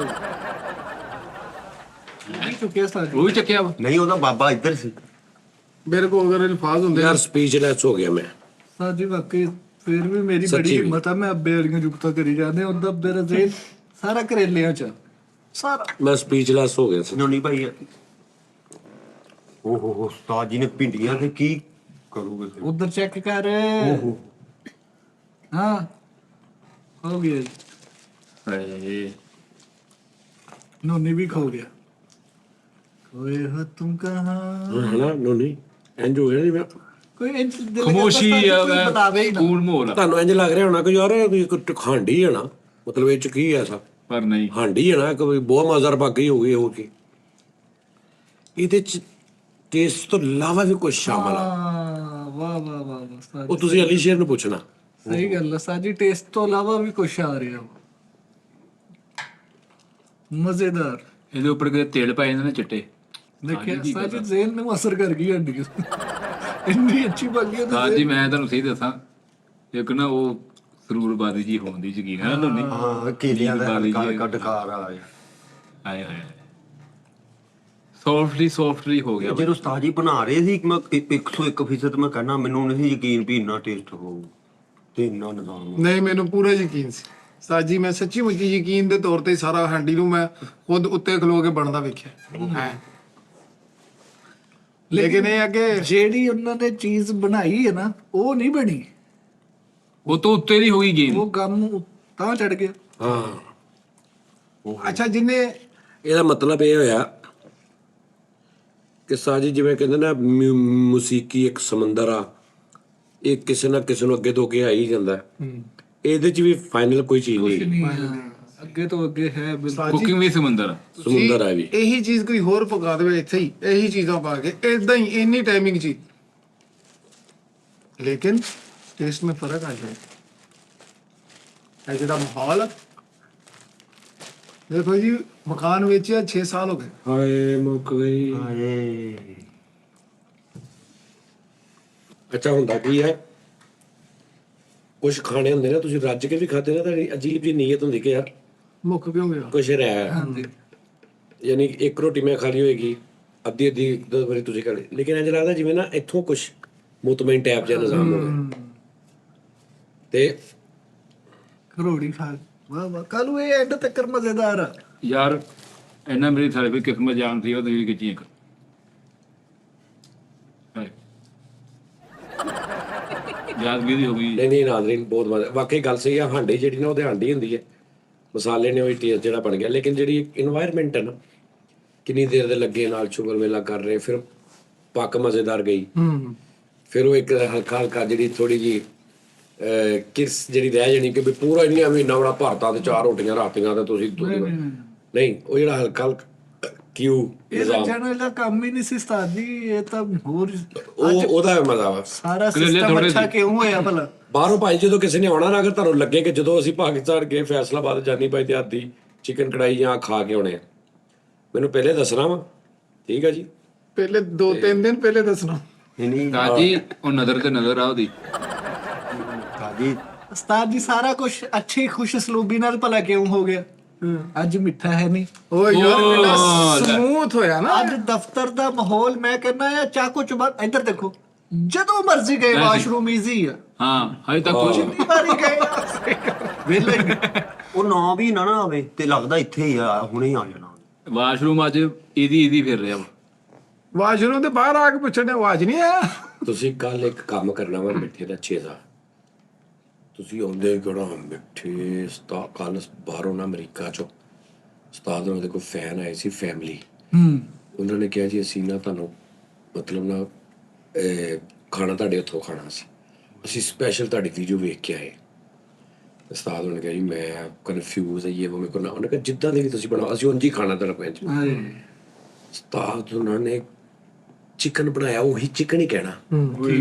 ਸਾਜੀ। ਉਹ ਵੀ ਚੱਕਿਆ ਵਾ। ਨਹੀਂ ਉਹਦਾ ਬਾਬਾ ਇੱਧਰ ਸੀ। मेरे को अगर अल्फाज होंगे ਯਾਰ ਸਪੀਚਲੈਸ ਹੋ ਗਿਆ ਮੈਂ। ਸਾਜੀ ਵਾਕਈ ਫਿਰ ਵੀ ਮੇਰੀ ਸੱਚੀ ਬੜੀ ਵੀ। ਹਿੰਮਤ ਆ। ਮੈਂ ਅੱਬੇ ਵਾਲੀਆਂ ਜੁਗਤਾਂ ਕਰੀ ਜਾਂਦੇ, ਉਹਦਾ ਮੇਰਾ ਜ਼ੇਨ ਸਾਰਾ ਕਰੇਲਿਆਂ ਚ ਸਾਰਾ। ਮੈਂ ਸਪੀਚਲੈਸ ਹੋ ਗਿਆ ਸੀ। ਨੋਨੀ ਭਾਈ ਓ ਹੋ ਉਸਤਾਦ ਜੀ ਨੇ ਭਿੰਡੀਆਂ ਤੇ ਕੀ ਕਰੂਗੇ ਫਿਰ? ਉਧਰ ਚੈੱਕ ਕਰ। ਹਾਂ ਹੋ ਗਿਆ ਜੀ। ਹਾਏ ਨੋਨੀ ਵੀ ਖੋ ਗਿਆ। ਓਏ ਹੋ ਤੁਮ ਕਹਾਂ। ਹਨਾ ਨੋਨੀ ਇੰਜ ਹੋ ਗਿਆ ਜੀ। ਮੈਂ ਕੋਈ ਇੰਜ ਦਿਲ ਖਮੋਸ਼ੀ ਕਰਦਾ ਆ ਕੋਈ ਬਤਾਵੇ ਹੀ ਨਾ। ਕੂਲ ਮੋਲ ਤੁਹਾਨੂੰ ਇੰਜ ਲੱਗ ਰਿਹਾ ਹੋਣਾ ਕਿ ਯਾਰ ਇਹ ਕੋਈ ਹਾਂਡੀ ਹੈ ਨਾ, ਮਤਲਬ ਇਹ ਚ ਕੀ ਐਸਾ ਪਰ ਨਹੀਂ। ਹਾਂਡੀ ਹੈ ਨਾ, ਕੋਈ ਬਹੁਤ ਮਜ਼ੇਦਾਰ ਬਾਕੀ ਹੋ ਗਈ ਹੋ ਕੇ। ਇਹਦੇ ਚ ਟੇਸਟ ਤੋਂ ਇਲਾਵਾ ਵੀ ਕੁਝ ਸ਼ਾਮਲ ਆ। ਹਾਂ, ਵਾਹ ਵਾਹ ਵਾਹ ਵਾਹ ਸਾਜੀ। ਉਹ ਤੁਸੀਂ ਅਲੀ ਸ਼ੇਰ ਨੂੰ ਪੁੱਛਣਾ। ਸਹੀ ਗੱਲ ਹੈ ਸਾਜੀ, ਟੇਸਟ ਤੋਂ ਇਲਾਵਾ ਵੀ ਕੁਝ ਆ ਰਿਹਾ। ਮਜ਼ੇਦਾਰ। ਇਹਦੇ ਉੱਪਰ ਕਿਤੇ ਤੇਲ ਪਾਏ ਜਾਂਦੇ ਨੇ ਚਿੱਟੇ। ਦੇਖਿਆ ਸਾਜੀ ਜ਼ੇਨ ਨੂੰ ਅਸਰ ਕਰ ਗਈ ਹੱਡੀ ਇੰਨੀ ਅੱਛੀ ਬਣ ਗਈ ਸਾਜ ਜੀ ਮੈਂ ਤੁਹਾਨੂੰ ਸਹੀ ਦੱਸਾਂ, ਇੱਕ ਨਾ ਉਹ ਸਰੂਰਬਾਦੀ ਜੀ ਹੋਣ ਦੀ ਯਕੀਨ ਹੈ ਨਾ ਤੁਹਾਨੂੰ? ਹਾਂ ਕੇਲਿਆਂ ਦਾ ਹਲਕਾ ਡਕਾਰ ਆ ਹਾਏ ਹਾਏ ਸੌਫਟਲੀ ਹੋ ਗਿਆ। ਜਦੋਂ ਉਸਤਾਦ ਜੀ ਬਣਾ ਰਹੇ ਸੀ ਮੈਂ 101% ਮੈਂ ਕਹਿਣਾ ਮੈਨੂੰ ਨਹੀਂ ਯਕੀਨ ਵੀ ਇੰਨਾ ਟੇਸਟ ਹੋਊ ਤੇ ਇੰਨਾ ਨਿਜ਼ਾਮ। ਨਹੀਂ ਮੈਨੂੰ ਪੂਰਾ ਯਕੀਨ ਸੀ ਸਾਜੀ, ਮੈਂ ਸੱਚੀ ਮੁੱਚੀ ਯਕੀਨ ਦੇ ਤੌਰ ਤੇ ਸਾਰਾ ਹਾਂਡੀ ਨੂੰ ਮੈਂ ਖੁਦ ਉੱਤੇ ਖਲੋ ਕੇ ਬਣਦਾ ਵੇਖਿਆ ਹੈ। ਲੇਕਿਨ ਇਹ ਅੱਗੇ ਜਿਹੜੀ ਉਹਨਾਂ ਨੇ ਚੀਜ਼ ਬਣਾਈ ਹੈ ਨਾ ਉਹ ਨਹੀਂ ਬਣੀ, ਉਹ ਤੋਂ ਉੱਤੇ ਦੀ ਹੋ ਗਈ ਗੇਮ। ਉਹ ਗਮ ਤਾਂ ਚੜ ਗਿਆ। ਹਾਂ ਅੱਛਾ ਜਿੰਨੇ ਇਹਦਾ ਮਤਲਬ ਇਹ ਹੋਇਆ ਕਿ ਸਾਜੀ ਜਿਵੇਂ ਕਹਿੰਦੇ ਨਾ ਮੂਸੀਕੀ ਇੱਕ ਸਮੁੰਦਰ ਆ, ਇਹ ਕਿਸੇ ਨਾ ਕਿਸੇ ਨੂੰ ਅੱਗੇ ਤੋਂ ਅੱਗੇ ਆ ਹੀ ਜਾਂਦਾ। ਇਹਦੇ ਚ ਵੀ ਫਾਈਨਲ ਕੋਈ ਚੀਜ਼ ਨਹੀਂ, ਅੱਗੇ ਤੋਂ ਅੱਗੇ ਹੈ ਬਿਲਕੁਲ। ਕੁਕਿੰਗ ਵੀ ਸਮੁੰਦਰ ਆ। ਸਮੁੰਦਰ ਆ ਵੀ। ਇਹੀ ਚੀਜ਼ ਕੋਈ ਹੋਰ ਪਕਾ ਦੇਵੇ ਇੱਥੇ ਹੀ ਇਹੀ ਚੀਜ਼ਾਂ ਪਾ ਕੇ ਇਦਾਂ ਹੀ ਇੰਨੀ ਟਾਈਮਿੰਗ ਚ ਹੀ, ਲੇਕਿਨ ਟੇਸਟ में फर्क आ जाए। ਇਹ ਜਿਹੜਾ ਮਾਹੌਲ ਆ, ਦੇਖੋ ਜੀ ਮਕਾਨ ਵੇਚਿਆ 6 ਸਾਲ ਹੋ ਗਏ। ਹਾਏ ਮੁੱਕ ਗਈ। ਹਾਏ ਅੱਛਾ ਹੁੰਦਾ ਕੀ ਹੈ, ਕੁਝ ਖਾਣੇ ਹੁੰਦੇ ਨੇ ਤੁਸੀਂ ਰੱਜ ਕੇ ਵੀ ਖਾਦੇ ਨਾ, ਤੁਹਾਡੀ ਅਜੀਬ ਜੀ ਨੀਅਤ ਹੁੰਦੀ ਕਿ ਯਾਰ ਮੁੱਕ ਕਿਉਂ ਗਿਆ? ਕੁਛ ਰਹਿ, ਯਾਨੀ ਇੱਕ ਰੋਟੀ ਮੈਂ ਖਾ ਲਈ ਹੋਏਗੀ, ਅੱਧੀ ਦੋ ਵਾਰੀ ਤੁਸੀਂ ਖਾ ਲਈ, ਲੇਕਿਨ ਇੰਝ ਲੱਗਦਾ ਜਿਵੇਂ ਨਾ ਇੱਥੋਂ ਕੁਛ ਮੁਤਮੈਨ ਟੈਪ ਜਿਹਾ ਨਿਜ਼ਾਮ ਹੋਵੇ ਤੇ ਕਰੋੜੀ ਖਾ ਵਾਹ ਵਾਹ ਕਾਲੂ ਇਹ ਐਂਡ ਤੱਕ ਮਜ਼ੇਦਾਰ ਆ ਯਾਰ ਇਹਨਾਂ ਮੇਰੀ ਥਾਲੇ ਵੀ ਕਿਸਮਤ ਜਾਣਦੀ ਉਹ ਤੁਸੀਂ ਖਿੱਚੀ ਇੱਕ ਯਾਦਗਿਰੀ ਹੋ ਗਈ। ਨਹੀਂ ਨਾਜ਼ਰੀਨ ਬਹੁਤ ਮਜ਼ਾ, ਵਾਕਈ ਗੱਲ ਸਹੀ ਆ। ਹਾਂਡੀ ਜਿਹੜੀ ਨਾ ਉਹਦੇ ਹਾਂਡੀ ਹੁੰਦੀ ਹੈ, ਮਸਾਲੇ ਨੇ ਉਹ ਟੇਸਟ ਜਿਹੜਾ ਬਣ ਗਿਆ, ਲੇਕਿਨ ਜਿਹੜੀ ਇਨਵਾਇਰਨਮੈਂਟ ਹੈ ਨਾ, ਕਿੰਨੀ ਦੇਰ ਦੇ ਲੱਗੇ ਨਾਲ ਸ਼ੁਗਰ ਮੇਲਾ ਕਰ ਰਹੇ, ਫਿਰ ਪੱਕ ਮਜ਼ੇਦਾਰ ਗਈ, ਫਿਰ ਉਹ ਇੱਕ ਹਲਕਾ ਜਿਹੜੀ ਥੋੜੀ ਜੀ ਕਿਰਸ ਜਿਹੜੀ ਰਹਿ ਜਾਣੀ ਕਿ ਵੀ ਪੂਰਾ ਇੰਨੀਆਂ ਮਹੀਨਾ ਬੜਾ ਭਰਤਾ ਤੇ 4 ਰੋਟੀਆਂ ਰਾਤੀਆਂ ਤੇ ਤੁਸੀਂ ਨਹੀਂ, ਉਹ ਜਿਹੜਾ ਹਲਕਾ ਕਿਉ ਇਹ ਚੈਨਲ ਦਾ ਕੰਮ ਹੀ ਨਹੀਂ ਸੀ ਉਸਤਾਦ ਜੀ, ਇਹ ਤਾਂ ਹੋਰ ਉਹਦਾ ਮਜ਼ਾ ਵਾ। ਸਾਰਾ ਸਿਸਟਮ ਅੱਛਾ ਕਿਉਂ ਹੋਇਆ ਭਲਾ? ਬਾਹਰੋਂ ਭਾਈ ਜਦੋਂ ਕਿਸੇ ਨੇ ਆਉਣਾ ਨਾ, ਅਗਰ ਤੁਹਾਨੂੰ ਲੱਗੇ ਕਿ ਜਦੋਂ ਅਸੀਂ ਪਾਕਿਸਤਾਨ ਗਏ ਫੈਸਲਾਬਾਦ ਜਾਨੀ ਭਾਈ ਤੇ ਆਦੀ ਚਿਕਨ ਕੜਾਈ ਜਾਂ ਖਾ ਕੇ ਆਉਣੇ, ਮੈਨੂੰ ਪਹਿਲੇ ਦੱਸਣਾ ਵਾ, ਠੀਕ ਆ ਜੀ? ਪਹਿਲੇ 2-3 ਦਿਨ ਪਹਿਲੇ ਦੱਸਣਾ। ਨਹੀਂ ਕਾਜੀ ਉਹ ਨਜ਼ਰ ਤੇ ਨਜ਼ਰ ਆ ਉਹਦੀ। ਕਾਜੀ ਉਸਤਾਦ ਜੀ ਸਾਰਾ ਕੁਝ ਅੱਛੀ ਖੁਸ਼ਸਲੂਬੀ ਨਾਲ ਭਲਾ ਕਿਉਂ ਹੋ ਗਿਆ? ਅੱਜ ਮਿੱਠਾ ਹੈ ਨਹੀਂ, ਓ ਯਾਰ ਕਿੰਨਾ ਸਮੂਥ ਹੋਇਆ ਨਾ ਅੱਜ ਦਫ਼ਤਰ ਦਾ ਮਾਹੌਲ ਮੈਂ ਕਹਿੰਦਾ ਆ ਚਾਕੂ ਚੁਬਾ। ਇੱਧਰ ਦੇਖੋ, ਜਦੋਂ ਮਰਜ਼ੀ ਗਏ ਵਾਸ਼ਰੂਮ ਈਜ਼ੀ ਆ। ਹਾਂ ਹਜੇ ਤੱਕ ਕੁਝ ਜਿੰਨੀ ਵਾਰੀ ਗਏ ਵੇਲੇ ਉਹ ਨਾ ਵੀ ਨਾ ਆਵੇ ਤੇ ਲੱਗਦਾ ਇੱਥੇ ਹੀ ਆ, ਹੁਣੇ ਹੀ ਆ ਜਾਣਾ। ਵਾਸ਼ਰੂਮ ਅੱਜ ਇਹਦੀ ਫਿਰ ਰਿਹਾ ਵਾ। ਵਾਸ਼ਰੂਮ ਤੇ ਬਾਹਰ ਆ ਕੇ ਪੁੱਛਣ ਆਵਾਜ਼ ਨਹੀਂ ਆਇਆ। ਤੁਸੀਂ ਕੱਲ ਇੱਕ ਕੰਮ ਕਰਨਾ ਵਾ ਮਿੱਠੇ ਦਾ 6 ਦਾ, ਤੁਸੀਂ ਆਉਂਦੇ ਕਿਹੜਾ ਮਿੱਠੇ ਕੱਲ ਬਾਹਰੋਂ ਨਾ ਅਮਰੀਕਾ ਚੋਂ ਉਸਤਾਦ ਉਹਨਾਂ ਦੇ ਕੋਈ ਫੈਨ ਆਏ ਸੀ ਫੈਮਿਲੀ, ਉਹਨਾਂ ਨੇ ਕਿਹਾ ਜੀ ਅਸੀਂ ਨਾ ਤੁਹਾਨੂੰ ਮਤਲਬ ਨਾ ਖਾਣਾ ਤੁਹਾਡੇ ਉੱਥੋਂ ਖਾਣਾ ਸੀ, ਅਸੀਂ ਸਪੈਸ਼ਲ ਤੁਹਾਡੀ ਵੀਡੀਓ ਵੇਖ ਕੇ ਆਏ। ਉਸਤਾਦ ਉਹਨੇ ਕਿਹਾ ਜੀ ਮੈਂ ਕਨਫਿਊਜ਼ ਹੈ ਇਹ ਉਹ, ਮੇਰੇ ਕੋਲ ਨਾ, ਉਹਨੇ ਕਿਹਾ ਜਿੱਦਾਂ ਦੇ ਵੀ ਤੁਸੀਂ ਬਣਾਓ ਅਸੀਂ ਉਂਝ ਹੀ ਖਾਣਾ ਤੁਹਾਡਾ ਪੈਂਚ। ਉਸਤਾਦ ਉਹਨਾਂ ਨੇ ਚਿਕਨ ਬਣਾਇਆ, ਉਹੀ ਚਿਕਨ ਹੀ ਕਹਿਣਾ,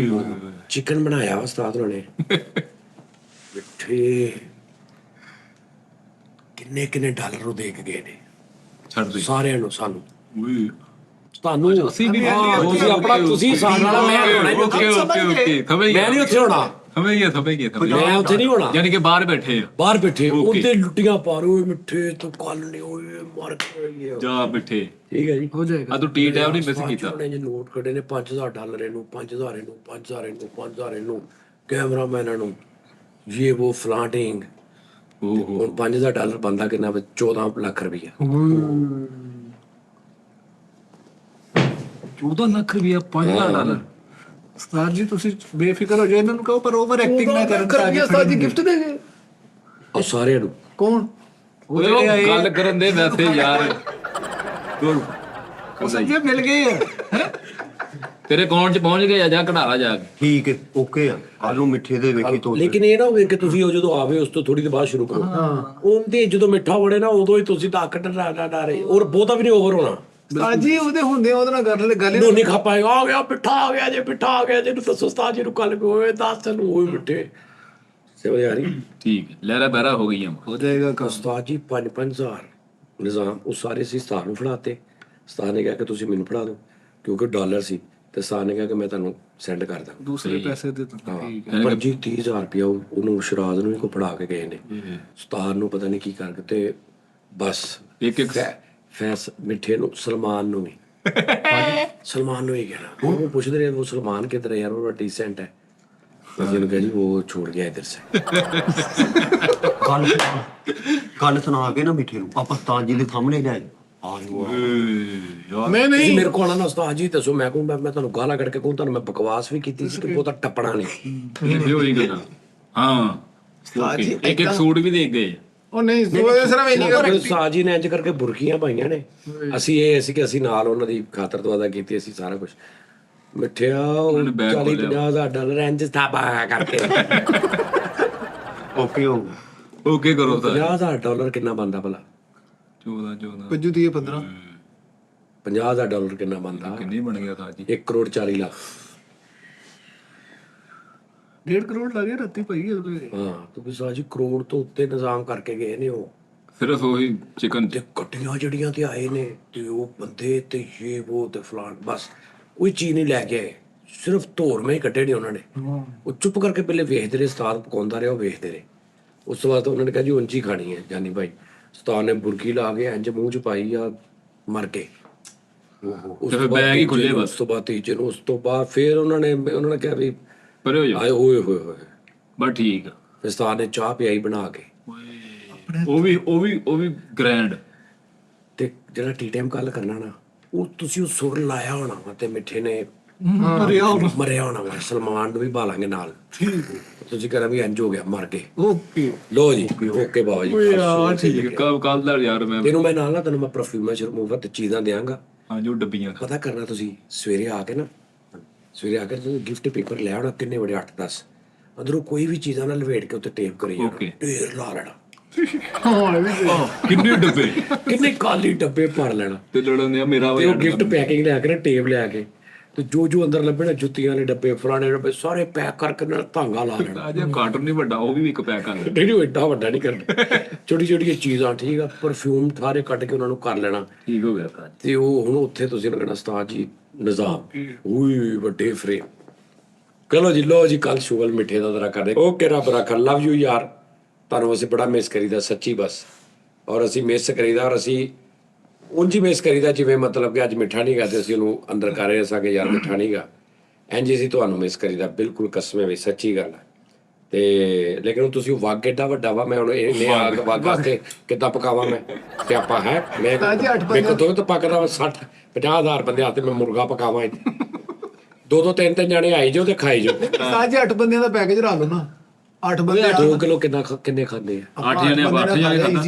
ਚਿਕਨ ਬਣਾਇਆ ਉਸਤਾਦ ਉਹਨਾਂ ਨੇ। ਮਿੱਠੇ ਕਿੰਨੇ ਡਾਲਰ ਨੂੰ ਦੇ ਕੇ ਗਏ ਨੇ ਛੱਡ ਦੇ ਸਾਰਿਆਂ ਨੂੰ, ਸਾਨੂੰ ਤੁਹਾਨੂੰ ਅਸੀਂ ਵੀ ਤੁਸੀਂ ਆਪਣਾ ਤੁਸੀਂ ਹਿਸਾਬ ਨਾਲ ਮੈਂ ਹੋਣਾ ਹੀ ਓਕੇ ਸਮਝ ਮੈਂ ਨਹੀਂ ਉੱਥੇ ਹੋਣਾ, ਸਮਝ ਗਿਆ ਮੈਂ ਉੱਥੇ ਨਹੀਂ ਹੋਣਾ, ਯਾਨੀ ਕਿ ਬਾਹਰ ਬੈਠੇ ਆ, ਬਾਹਰ ਬੈਠੇ ਉਹਦੇ ਲੁੱਟੀਆਂ ਪਾ ਰਹੇ ਮਿੱਠੇ ਤੋਂ ਕੱਲ ਨੇ ਓਏ ਮਾਰ ਕੇ ਜਾ ਬੈਠੇ। ਠੀਕ ਹੈ ਜੀ, ਹੋ ਜਾਏਗਾ। ਆ ਤੂੰ ਟੀ ਟੈਬ ਨਹੀਂ ਮਿਸ ਕੀਤਾ। ਉਹਨੇ ਜੇ ਨੋਟ ਕੱਢੇ ਨੇ $5000 ਇਹਨੂੰ, 5000 ਇਹਨੂੰ, 5000 ਇਹਨੂੰ, 5000 ਇਹਨੂੰ, ਕੈਮਰਾਮੈਨਾਂ ਨੂੰ, ਇਹ ਉਹ ਫਲਾਂਟਿੰਗ। ਹੁਣ $5000 ਬੰਦਾ ਕਿੰਨਾ? 14 ਲੱਖ ਰੁਪਈਆ। 14 ਲੱਖ ਰੁਪਇਆ $5000। ਉਸਤਾਦ ਜੀ ਤੁਸੀਂ ਬੇਫਿਕਰ ਹੋ ਜਾਓ, ਇਹਨਾਂ ਨੂੰ ਕਹੋ ਪਰ ਓਵਰ ਐਕਟਿੰਗ ਨਾ ਕਰਨ। ਉਸਤਾਦ ਜੀ ਗਿਫਟ ਦੇ ਗਏ ਉਹ ਸਾਰਿਆਂ ਨੂੰ ਕੌਣ? ਉਹ ਗੱਲ ਕਰਨ ਦੇ ਵੈਸੇ ਯਾਰ ਉਹ ਸੱਜੇ ਮਿਲ ਗਏ ਆ। ਤੇਰੇ ਅਕਾਊਂਟ 'ਚ ਪਹੁੰਚ ਗਏ ਆ, ਜਾ ਕਢਾ ਲਾ ਜਾ ਕੇ। ਠੀਕ ਹੈ ਓਕੇ ਆ, ਕੱਲ ਨੂੰ ਮਿੱਠੇ ਦੇ ਵੇਖੀ ਤੋਂ। ਲੇਕਿਨ ਇਹ ਨਾ ਹੋਵੇ ਕਿ ਤੁਸੀਂ ਉਹ ਜਦੋਂ ਆਵੇ ਉਸ ਤੋਂ ਥੋੜੀ ਦੇਰ ਬਾਅਦ ਸ਼ੁਰੂ ਕਰੋ। ਉਹਦੇ ਜਦੋਂ ਮਿੱਠਾ ਵੜੇ ਨਾ ਉਦੋਂ ਹੀ ਤੁਸੀਂ ਧੱਕ ਡਾਰੇ, ਔਰ ਬਹੁਤਾ ਵੀ ਨਹੀਂ ਓਵਰ ਹੋਣਾ। ਉਸਤਾਦ ਜੀ ਉਹਦੇ ਹੁੰਦੇ ਉਹਦੇ ਨਾਲ ਗੱਲ ਨੂੰ ਨਹੀਂ ਖਾ ਪਾਏਗਾ, ਆ ਗਿਆ ਮਿੱਠਾ ਆ ਗਿਆ ਜੇ, ਮਿੱਠਾ ਆ ਗਿਆ ਜੇ, ਨੂੰ ਦੱਸੋ ਉਸਤਾਦ ਜੀ ਨੂੰ ਕੱਲ ਹੋਏ 10 ਨੂੰ ਹੋਏ ਮਿੱਠੇ ਸੇ ਯਾਰੀ। ਠੀਕ ਹੈ, ਲਹਿਰਾ ਬਹਿਰਾ ਹੋ ਗਈ ਆ। ਹੋ ਜਾਏਗਾ ਕੰਮ। ਉਸਤਾਦ ਜੀ 5-5000 ਨਿਜ਼ਾਮ ਉਹ ਸਾਰੇ ਅਸੀਂ ਉਸਤਾਦ ਨੂੰ ਫੜਾਤੇ। ਉਸਤਾਦ ਨੇ ਕਿਹਾ ਕਿ ਤੁਸੀਂ ਮੈਨੂੰ ਫੜਾ ਦਿਓ, ਕਿਉਂਕਿ ਡਾਲਰ ਸੀ, ਤੇ ਉਸਤਾਦ ਨੇ ਕਿਹਾ ਕਿ ਮੈਂ ਤੁਹਾਨੂੰ ਸੈਂਡ ਕਰ ਦਾਂ। ਦੂਸਰੇ ਪੈਸੇ ਦੇ ਦੋ। ਹਾਂ ਪਰ ਜੀ 30,000 ਰੁਪਇਆ ਉਹਨੂੰ ਸ਼ਰਾਜ਼ ਨੂੰ ਵੀ ਕੋ ਫੜਾ ਕੇ ਗਏ ਨੇ। ਉਸਤਾਦ ਨੂੰ ਪਤਾ ਨਹੀਂ ਕੀ ਕਰਕੇ ਤੇ ਬਸ ਇੱਕ ਫੈਸ ਮਿੱਠੇ ਨੂੰ ਸਲਮਾਨ ਨੂੰ ਵੀ सलमान ने ही कहना वो पूछ रहे वो सलमान किधर है यार वो डिसेंट है। मैंने कहा जी वो छोड़ गया इधर से। ਗੱਲ ਸੁਣਾ ਕੇ ਨਾ ਮਿੱਠੇ ਨੂੰ ਆਪਾਂ ਉਸਤਾਦ ਜੀ ਦੇ ਸਾਹਮਣੇ ਲੈ ਨਹੀਂ ਨਹੀਂ ਮੇਰੇ ਕੋਲ ਆਣਾ ਨਾ ਉਸਤਾਦ ਜੀ ਦੱਸੋ ਮੈਂ ਕਹੂੰ ਮੈਂ ਤੁਹਾਨੂੰ ਗਾਲਾਂ ਕੱਢ ਕੇ ਕਹੂੰ ਤੁਹਾਨੂੰ ਮੈਂ ਬਕਵਾਸ ਵੀ ਕੀਤੀ ਸੀ ਕਿ ਬਹੁਤਾ ਟੱਪਣਾ ਨਹੀਂ। ਇਹ ਹੋਈ ਗੱਲ। ਹਾਂ ਇੱਕ ਇੱਕ ਸੂਟ ਵੀ ਦੇ ਗਏ। ਉਹ ਨਹੀਂ ਉਹ ਸਿਰਫ ਇੰਨੀ ਗੱਲ ਉਸਤਾਦ ਜੀ ਨੇ ਇੰਜ ਕਰਕੇ ਬੁਰਕੀਆਂ ਪਾਈਆਂ ਨੇ। ਅਸੀਂ ਇਹ ਸੀ ਕਿ ਅਸੀਂ ਨਾਲ ਉਹਨਾਂ ਦੀ ਖਾਤਰ ਦਵਾਦਾ ਕੀਤੀ, ਅਸੀਂ ਸਾਰਾ ਕੁਝ ਮਿੱਠਿਆ 40-50,000 ਡਾਲਰ ਇੰਜ ਸਥਾਪਾ ਕਰਕੇ ਓਕੇ ਹੋ ਓਕੇ ਕਰੋ ਤਾਂ 50,000 ਡਾਲਰ ਕਿੰਨਾ ਬਣਦਾ ਭਲਾ? 14 ਪੰਜੂ ਦੀ 15 50,000 ਡਾਲਰ ਕਿੰਨਾ ਬਣਦਾ? ਕਿੰਨੀ ਬਣ ਗਿਆ ਤਾਂ ਜੀ? 1 ਕਰੋੜ 40 ਲੱਖ। 1.5 ਕਰੋੜ ਲੱਗੇ ਰਾਤੀ ਭਾਈ ਉਹਦੇ। ਹਾਂ ਕਿਉਂਕਿ ਸਾਜੀ ਕਰੋੜ ਤੋਂ ਉੱਤੇ ਨਿਜ਼ਾਮ ਕਰਕੇ ਗਏ ਨੇ ਉਹ। ਸਿਰਫ ਉਹੀ ਚਿਕਨ ਤੇ ਗੱਡੀਆਂ ਜਿਹੜੀਆਂ ਤੇ ਆਏ ਨੇ ਤੇ ਉਹ ਬੰਦੇ ਤੇ ਇਹ ਉਹ ਤੇ ਫਲਾਣ ਬਸ ਕੋਈ ਚੀਜ਼ ਨਹੀਂ ਲੈ ਕੇ ਆਏ, ਸਿਰਫ ਧੋਰਮੇ ਹੀ ਕੱਢੇ ਨੇ ਉਹਨਾਂ ਨੇ। ਉਹ ਚੁੱਪ ਕਰਕੇ ਪਹਿਲੇ ਵੇਖਦੇ ਰਹੇ, ਉਸਤਾਦ ਪਕਾਉਂਦਾ ਰਿਹਾ ਉਹ ਵੇਖਦੇ ਰਹੇ। ਉਸ ਤੋਂ ਬਾਅਦ ਉਹਨਾਂ ਨੇ ਕਿਹਾ ਜੀ ਉਂਝ ਹੀ ਖਾਣੀ ਹੈ ਜਾਨੀ ਭਾਈ। ਉਸਤਾਦ ਨੇ ਬੁਰਕੀ ਲਾ ਕੇ ਇੰਜ ਮੂੰਹ ਚ ਪਾਈ ਆ ਮਰ ਕੇ। ਉਸ ਤੋਂ ਬਾਅਦ ਬੈਗ ਹੀ ਖੁੱਲੇ ਬਸ। ਉਸ ਤੋਂ ਬਾਅਦ ਤੀਜੇ ਨੂੰ ਉਸ ਤੋਂ ਬਾਅਦ ਫਿਰ ਉਹਨਾਂ ਨੇ ਕਿਹਾ ਵੀ ਪਰੇ ਹੋ ਜਾ ਆਏ ਹੋਏ ਹੋਏ ਹੋਏ। ਬਸ ਠੀਕ ਆ। ਫਿਰ ਉਸਤਾਦ ਨੇ ਚਾਹ ਪਿਆਈ ਬਣਾ ਕੇ। ਉਹ ਵੀ ਗ੍ਰੈਂਡ। ਤੇ ਜਿਹੜਾ ਟੀ ਟਾਈਮ ਗੱਲ ਕਰਨਾ ਨਾ ਉਹ ਤੁਸੀਂ ਉਹ ਸੁਰ ਲਾਇਆ ਹੋਣਾ ਵਾ ਤੇ ਮਿੱਠੇ ਨੇ ਮਰਿਆ ਹੋਣਾ ਵਾ। ਸਲਮਾਨ ਨੂੰ ਵੀ ਭਾਲਾਂਗੇ ਨਾਲ। ਤੁਸੀਂ ਕਹਿਣਾ ਵੀ ਇੰਜ ਹੋ ਗਿਆ ਮਰ ਗਏ। ਓਕੇ ਲੋ ਜੀ ਓਕੇ ਬਾਬਾ ਜੀ। ਠੀਕ ਹੈ ਕੱਲ ਦਾ ਯਾਰ ਮੈਂ ਤੈਨੂੰ ਮੈਂ ਨਾਲ ਨਾ ਤੈਨੂੰ ਮੈਂ ਪਰਫਿਊਮਾਂ ਸ਼ਰਮੂਵਰ ਤੇ ਚੀਜ਼ਾਂ ਦਿਆਂਗਾ। ਹਾਂ ਜੋ ਡੱਬੀਆਂ ਪਤਾ ਕਰਨਾ ਤੁਸੀਂ ਸਵੇਰੇ ਆ ਕੇ ਤੁਸੀਂ ਗਿਫਟ ਪੇਪਰ ਲੈ ਆਉਣਾ ਕਿੰਨੇ ਬੜੇ 8-10 ਅੰਦਰੋਂ ਕੋਈ ਵੀ ਚੀਜ਼ਾਂ ਨਾਲ ਲਵੇਟ ਕੇ ਉੱਤੇ ਟੇਪ ਕਰੀ ਜਾਣਾ। ਢੇਰ ਲਾ ਲੈਣਾ। ਕਿੰਨੇ ਡੱਬੇ ਕਿੰਨੇ ਕਾਲੀ ਡੱਬੇ ਭਰ ਲੈਣਾ ਤੇ ਲੜਨ ਦੇ ਮੇਰਾ ਤੇ ਉਹ ਗਿਫਟ ਪੈਕਿੰਗ ਲਿਆ ਕੇ ਨਾ ਟੇਪ ਲਿਆ ਕੇ ਤੇ ਜੋ ਅੰਦਰ ਲੱਭੇ ਨਾ ਜੁੱਤੀਆਂ ਦੇ ਡੱਬੇ ਫਲਾਣੇ ਡੱਬੇ ਸਾਰੇ ਪੈਕ ਕਰਕੇ ਨਾਲ ਧਾਗਾ ਲਾ ਲੈਣਾ। ਅਜੇ ਕਾਰਟੂਨ ਨਹੀਂ ਵੱਡਾ ਉਹ ਵੀ ਇੱਕ ਪੈਕ ਕਰ ਲੈ। ਨਹੀਂ ਐਡਾ ਵੱਡਾ ਨਹੀਂ ਕਰਨਾ। ਛੋਟੀ ਚੀਜ਼ਾਂ ਠੀਕ ਆ ਪਰਫਿਊਮ ਸਾਰੇ ਕੱਢ ਕੇ ਉਹਨਾਂ ਨੂੰ ਕਰ ਲੈਣਾ। ਠੀਕ ਹੋ ਗਿਆ ਤਾਂ ਤੇ ਉਹ ਹੁਣ ਉੱਥੇ ਤੁਸੀਂ ਲੱਗਣਾ ਉਸਤਾਦ ਜੀ ਨਿਜ਼ਾਮ ਓਏ ਵੱਡੇ ਫਰੇਮ। ਚਲੋ ਜੀ ਲੋ ਜੀ ਕੱਲ ਸ਼ੁਗਲ ਮਿੱਠੇ ਦਾ ਜ਼ਰਾ ਕਰਦੇ। ਓਕੇ ਰੱਬ ਰੱਖਾ ਲਵ ਯੂ ਯਾਰ। ਤੁਹਾਨੂੰ ਅਸੀਂ ਬੜਾ ਮਿਸ ਕਰੀਦਾ ਸੱਚੀ ਬਸ। ਔਰ ਅਸੀਂ ਮਿਸ ਕਰੀਦਾ ਔਰ ਅਸੀਂ ਉਂਝ ਹੀ ਮਿਸ ਕਰੀਦਾ ਜਿਵੇਂ ਮਤਲਬ ਕਿ ਅੱਜ ਮਿੱਠਾ ਨਹੀਂ ਗਾ ਤੇ ਅਸੀਂ ਉਹਨੂੰ ਅੰਦਰ ਕਰ ਰਹੇ ਸਾਂ ਕਿ ਯਾਰ ਮਿੱਠਾ ਨਹੀਂ ਗਾ। ਇੰਝ ਅਸੀਂ ਤੁਹਾਨੂੰ ਮਿਸ ਕਰੀਦਾ ਬਿਲਕੁਲ ਕਸਮੇ ਵੀ ਸੱਚੀ ਗੱਲ ਹੈ। ਤੇ ਲੇਕਿਨ ਹੁਣ ਤੁਸੀਂ ਵਗ ਏਡਾ ਵੱਡਾ ਵਾ ਮੈਂ ਹੁਣ ਇਹਨੇ ਆਗ ਵਗ ਵਾਸਤੇ ਕਿੱਦਾਂ ਪਕਾਵਾਂ ਮੈਂ ਤੇ ਆਪਾਂ ਹੈ ਮੈਂ ਕਿਤੋਂ ਤਾਂ ਪੱਕਦਾ 60-50,000 ਬੰਦੇ ਆਤੇ ਮੈਂ ਮੁਰਗਾ ਪਕਾਵਾਂ ਇੱਥੇ। 2-2 3-3 ਜਾਣੇ ਆਈ ਜਾਓ ਤੇ ਖਾਈ ਜਾਓ। ਸਾਜ 8 ਬੰਦਿਆਂ ਦਾ ਪੈਕੇਜ ਰਾ ਲਓ ਨਾ। 8 ਬੰਦੇ 2 ਕਿਲੋ ਕਿੰਨੇ ਖਾਂਦੇ ਆ? 8 ਜਣੇ 8 ਜਣੇ ਖਾਂਦਾ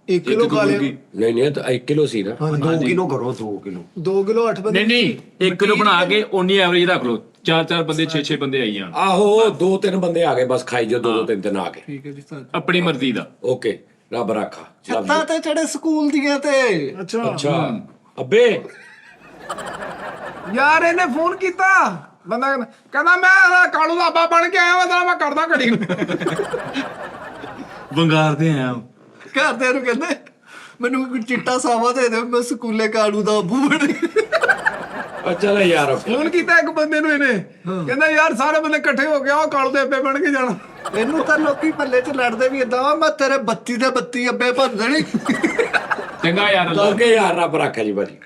1 ਕਿਲੋ ਖਾ ਲਿਆ। ਨਹੀਂ ਤਾਂ 1 ਕਿਲੋ ਸੀ ਨਾ। 2 ਕਿਲੋ ਕਰੋ 2 ਕਿਲੋ 2 ਕਿਲੋ 8 ਬੰਦੇ ਨਹੀਂ 1 ਕਿਲੋ ਬਣਾ ਕੇ ਉਨੀ ਐਵਰੇਜ ਰੱਖ ਲਓ। 4 ਬੰਦੇ 6 ਬੰਦੇ ਆਈ ਜਾਣ। ਆਹੋ 2-3 ਬੰਦੇ ਆ ਗਏ ਬਸ ਖਾਈ ਜਾਓ 2-2 3-3 ਆ ਗਏ। ਠੀਕ ਹੈ ਜੀ ਸਰ। ਆਪਣੀ ਮਰਜ਼ੀ ਦਾ। ਓਕੇ ਰੱਬ ਰਾਖਾ। ਛੱਤਾਂ ਤੇ ਚੜੇ ਸਕੂਲ ਦੀਆਂ ਤੇ। ਅੱਛਾ ਅੱਬੇ ਯਾਰ ਇਹਨੇ ਫੋਨ ਕੀਤਾ ਬੰਦਾ ਕਹਿੰਦਾ ਮੈਂ ਕਾਲੂ ਦਾ ਅੱਬਾ ਬਣ ਕੇ ਆਇਆ ਵਾ ਮੈਂ ਕਰਦਾ ਘੜੀ ਨੂੰ। ਵੰਗਾਰਦੇ ਆ ਘਰਦਿਆਂ ਨੂੰ ਕਹਿੰਦੇ ਮੈਨੂੰ ਕੋਈ ਚਿੱਟਾ ਸਾਵਾ ਦੇ ਦੇ ਮੈਂ ਸਕੂਲੇ ਕਾਲੂ ਦਾ ਅੱਬੂ ਬਣ ਗਿਆ। ਚੱਲ ਯਾਰ ਫੋਨ ਕੀਤਾ ਇੱਕ ਬੰਦੇ ਨੂੰ ਇਹਨੇ ਕਹਿੰਦਾ ਯਾਰ ਸਾਰੇ ਬੰਦੇ ਇਕੱਠੇ ਹੋ ਕੇ ਆਓ ਕਾਲੂ ਦੇ ਅੱਬੇ ਬਣ ਕੇ ਜਾਣਾ। ਇਹਨੂੰ ਤਾਂ ਲੋਕੀ ਪੱਲੇ 'ਚ ਲੜਦੇ ਵੀ ਏਦਾਂ ਵਾ ਮੈਂ ਤੇਰੇ 32 ਦੇ 32 ਅੱਬੇ ਭੰਨ ਦੇਣੇ। ਚੰਗਾ ਯਾਰ ਓਕੇ ਯਾਰ ਰੱਬ ਰਾਖਾ ਜੀ ਭਾਜੀ।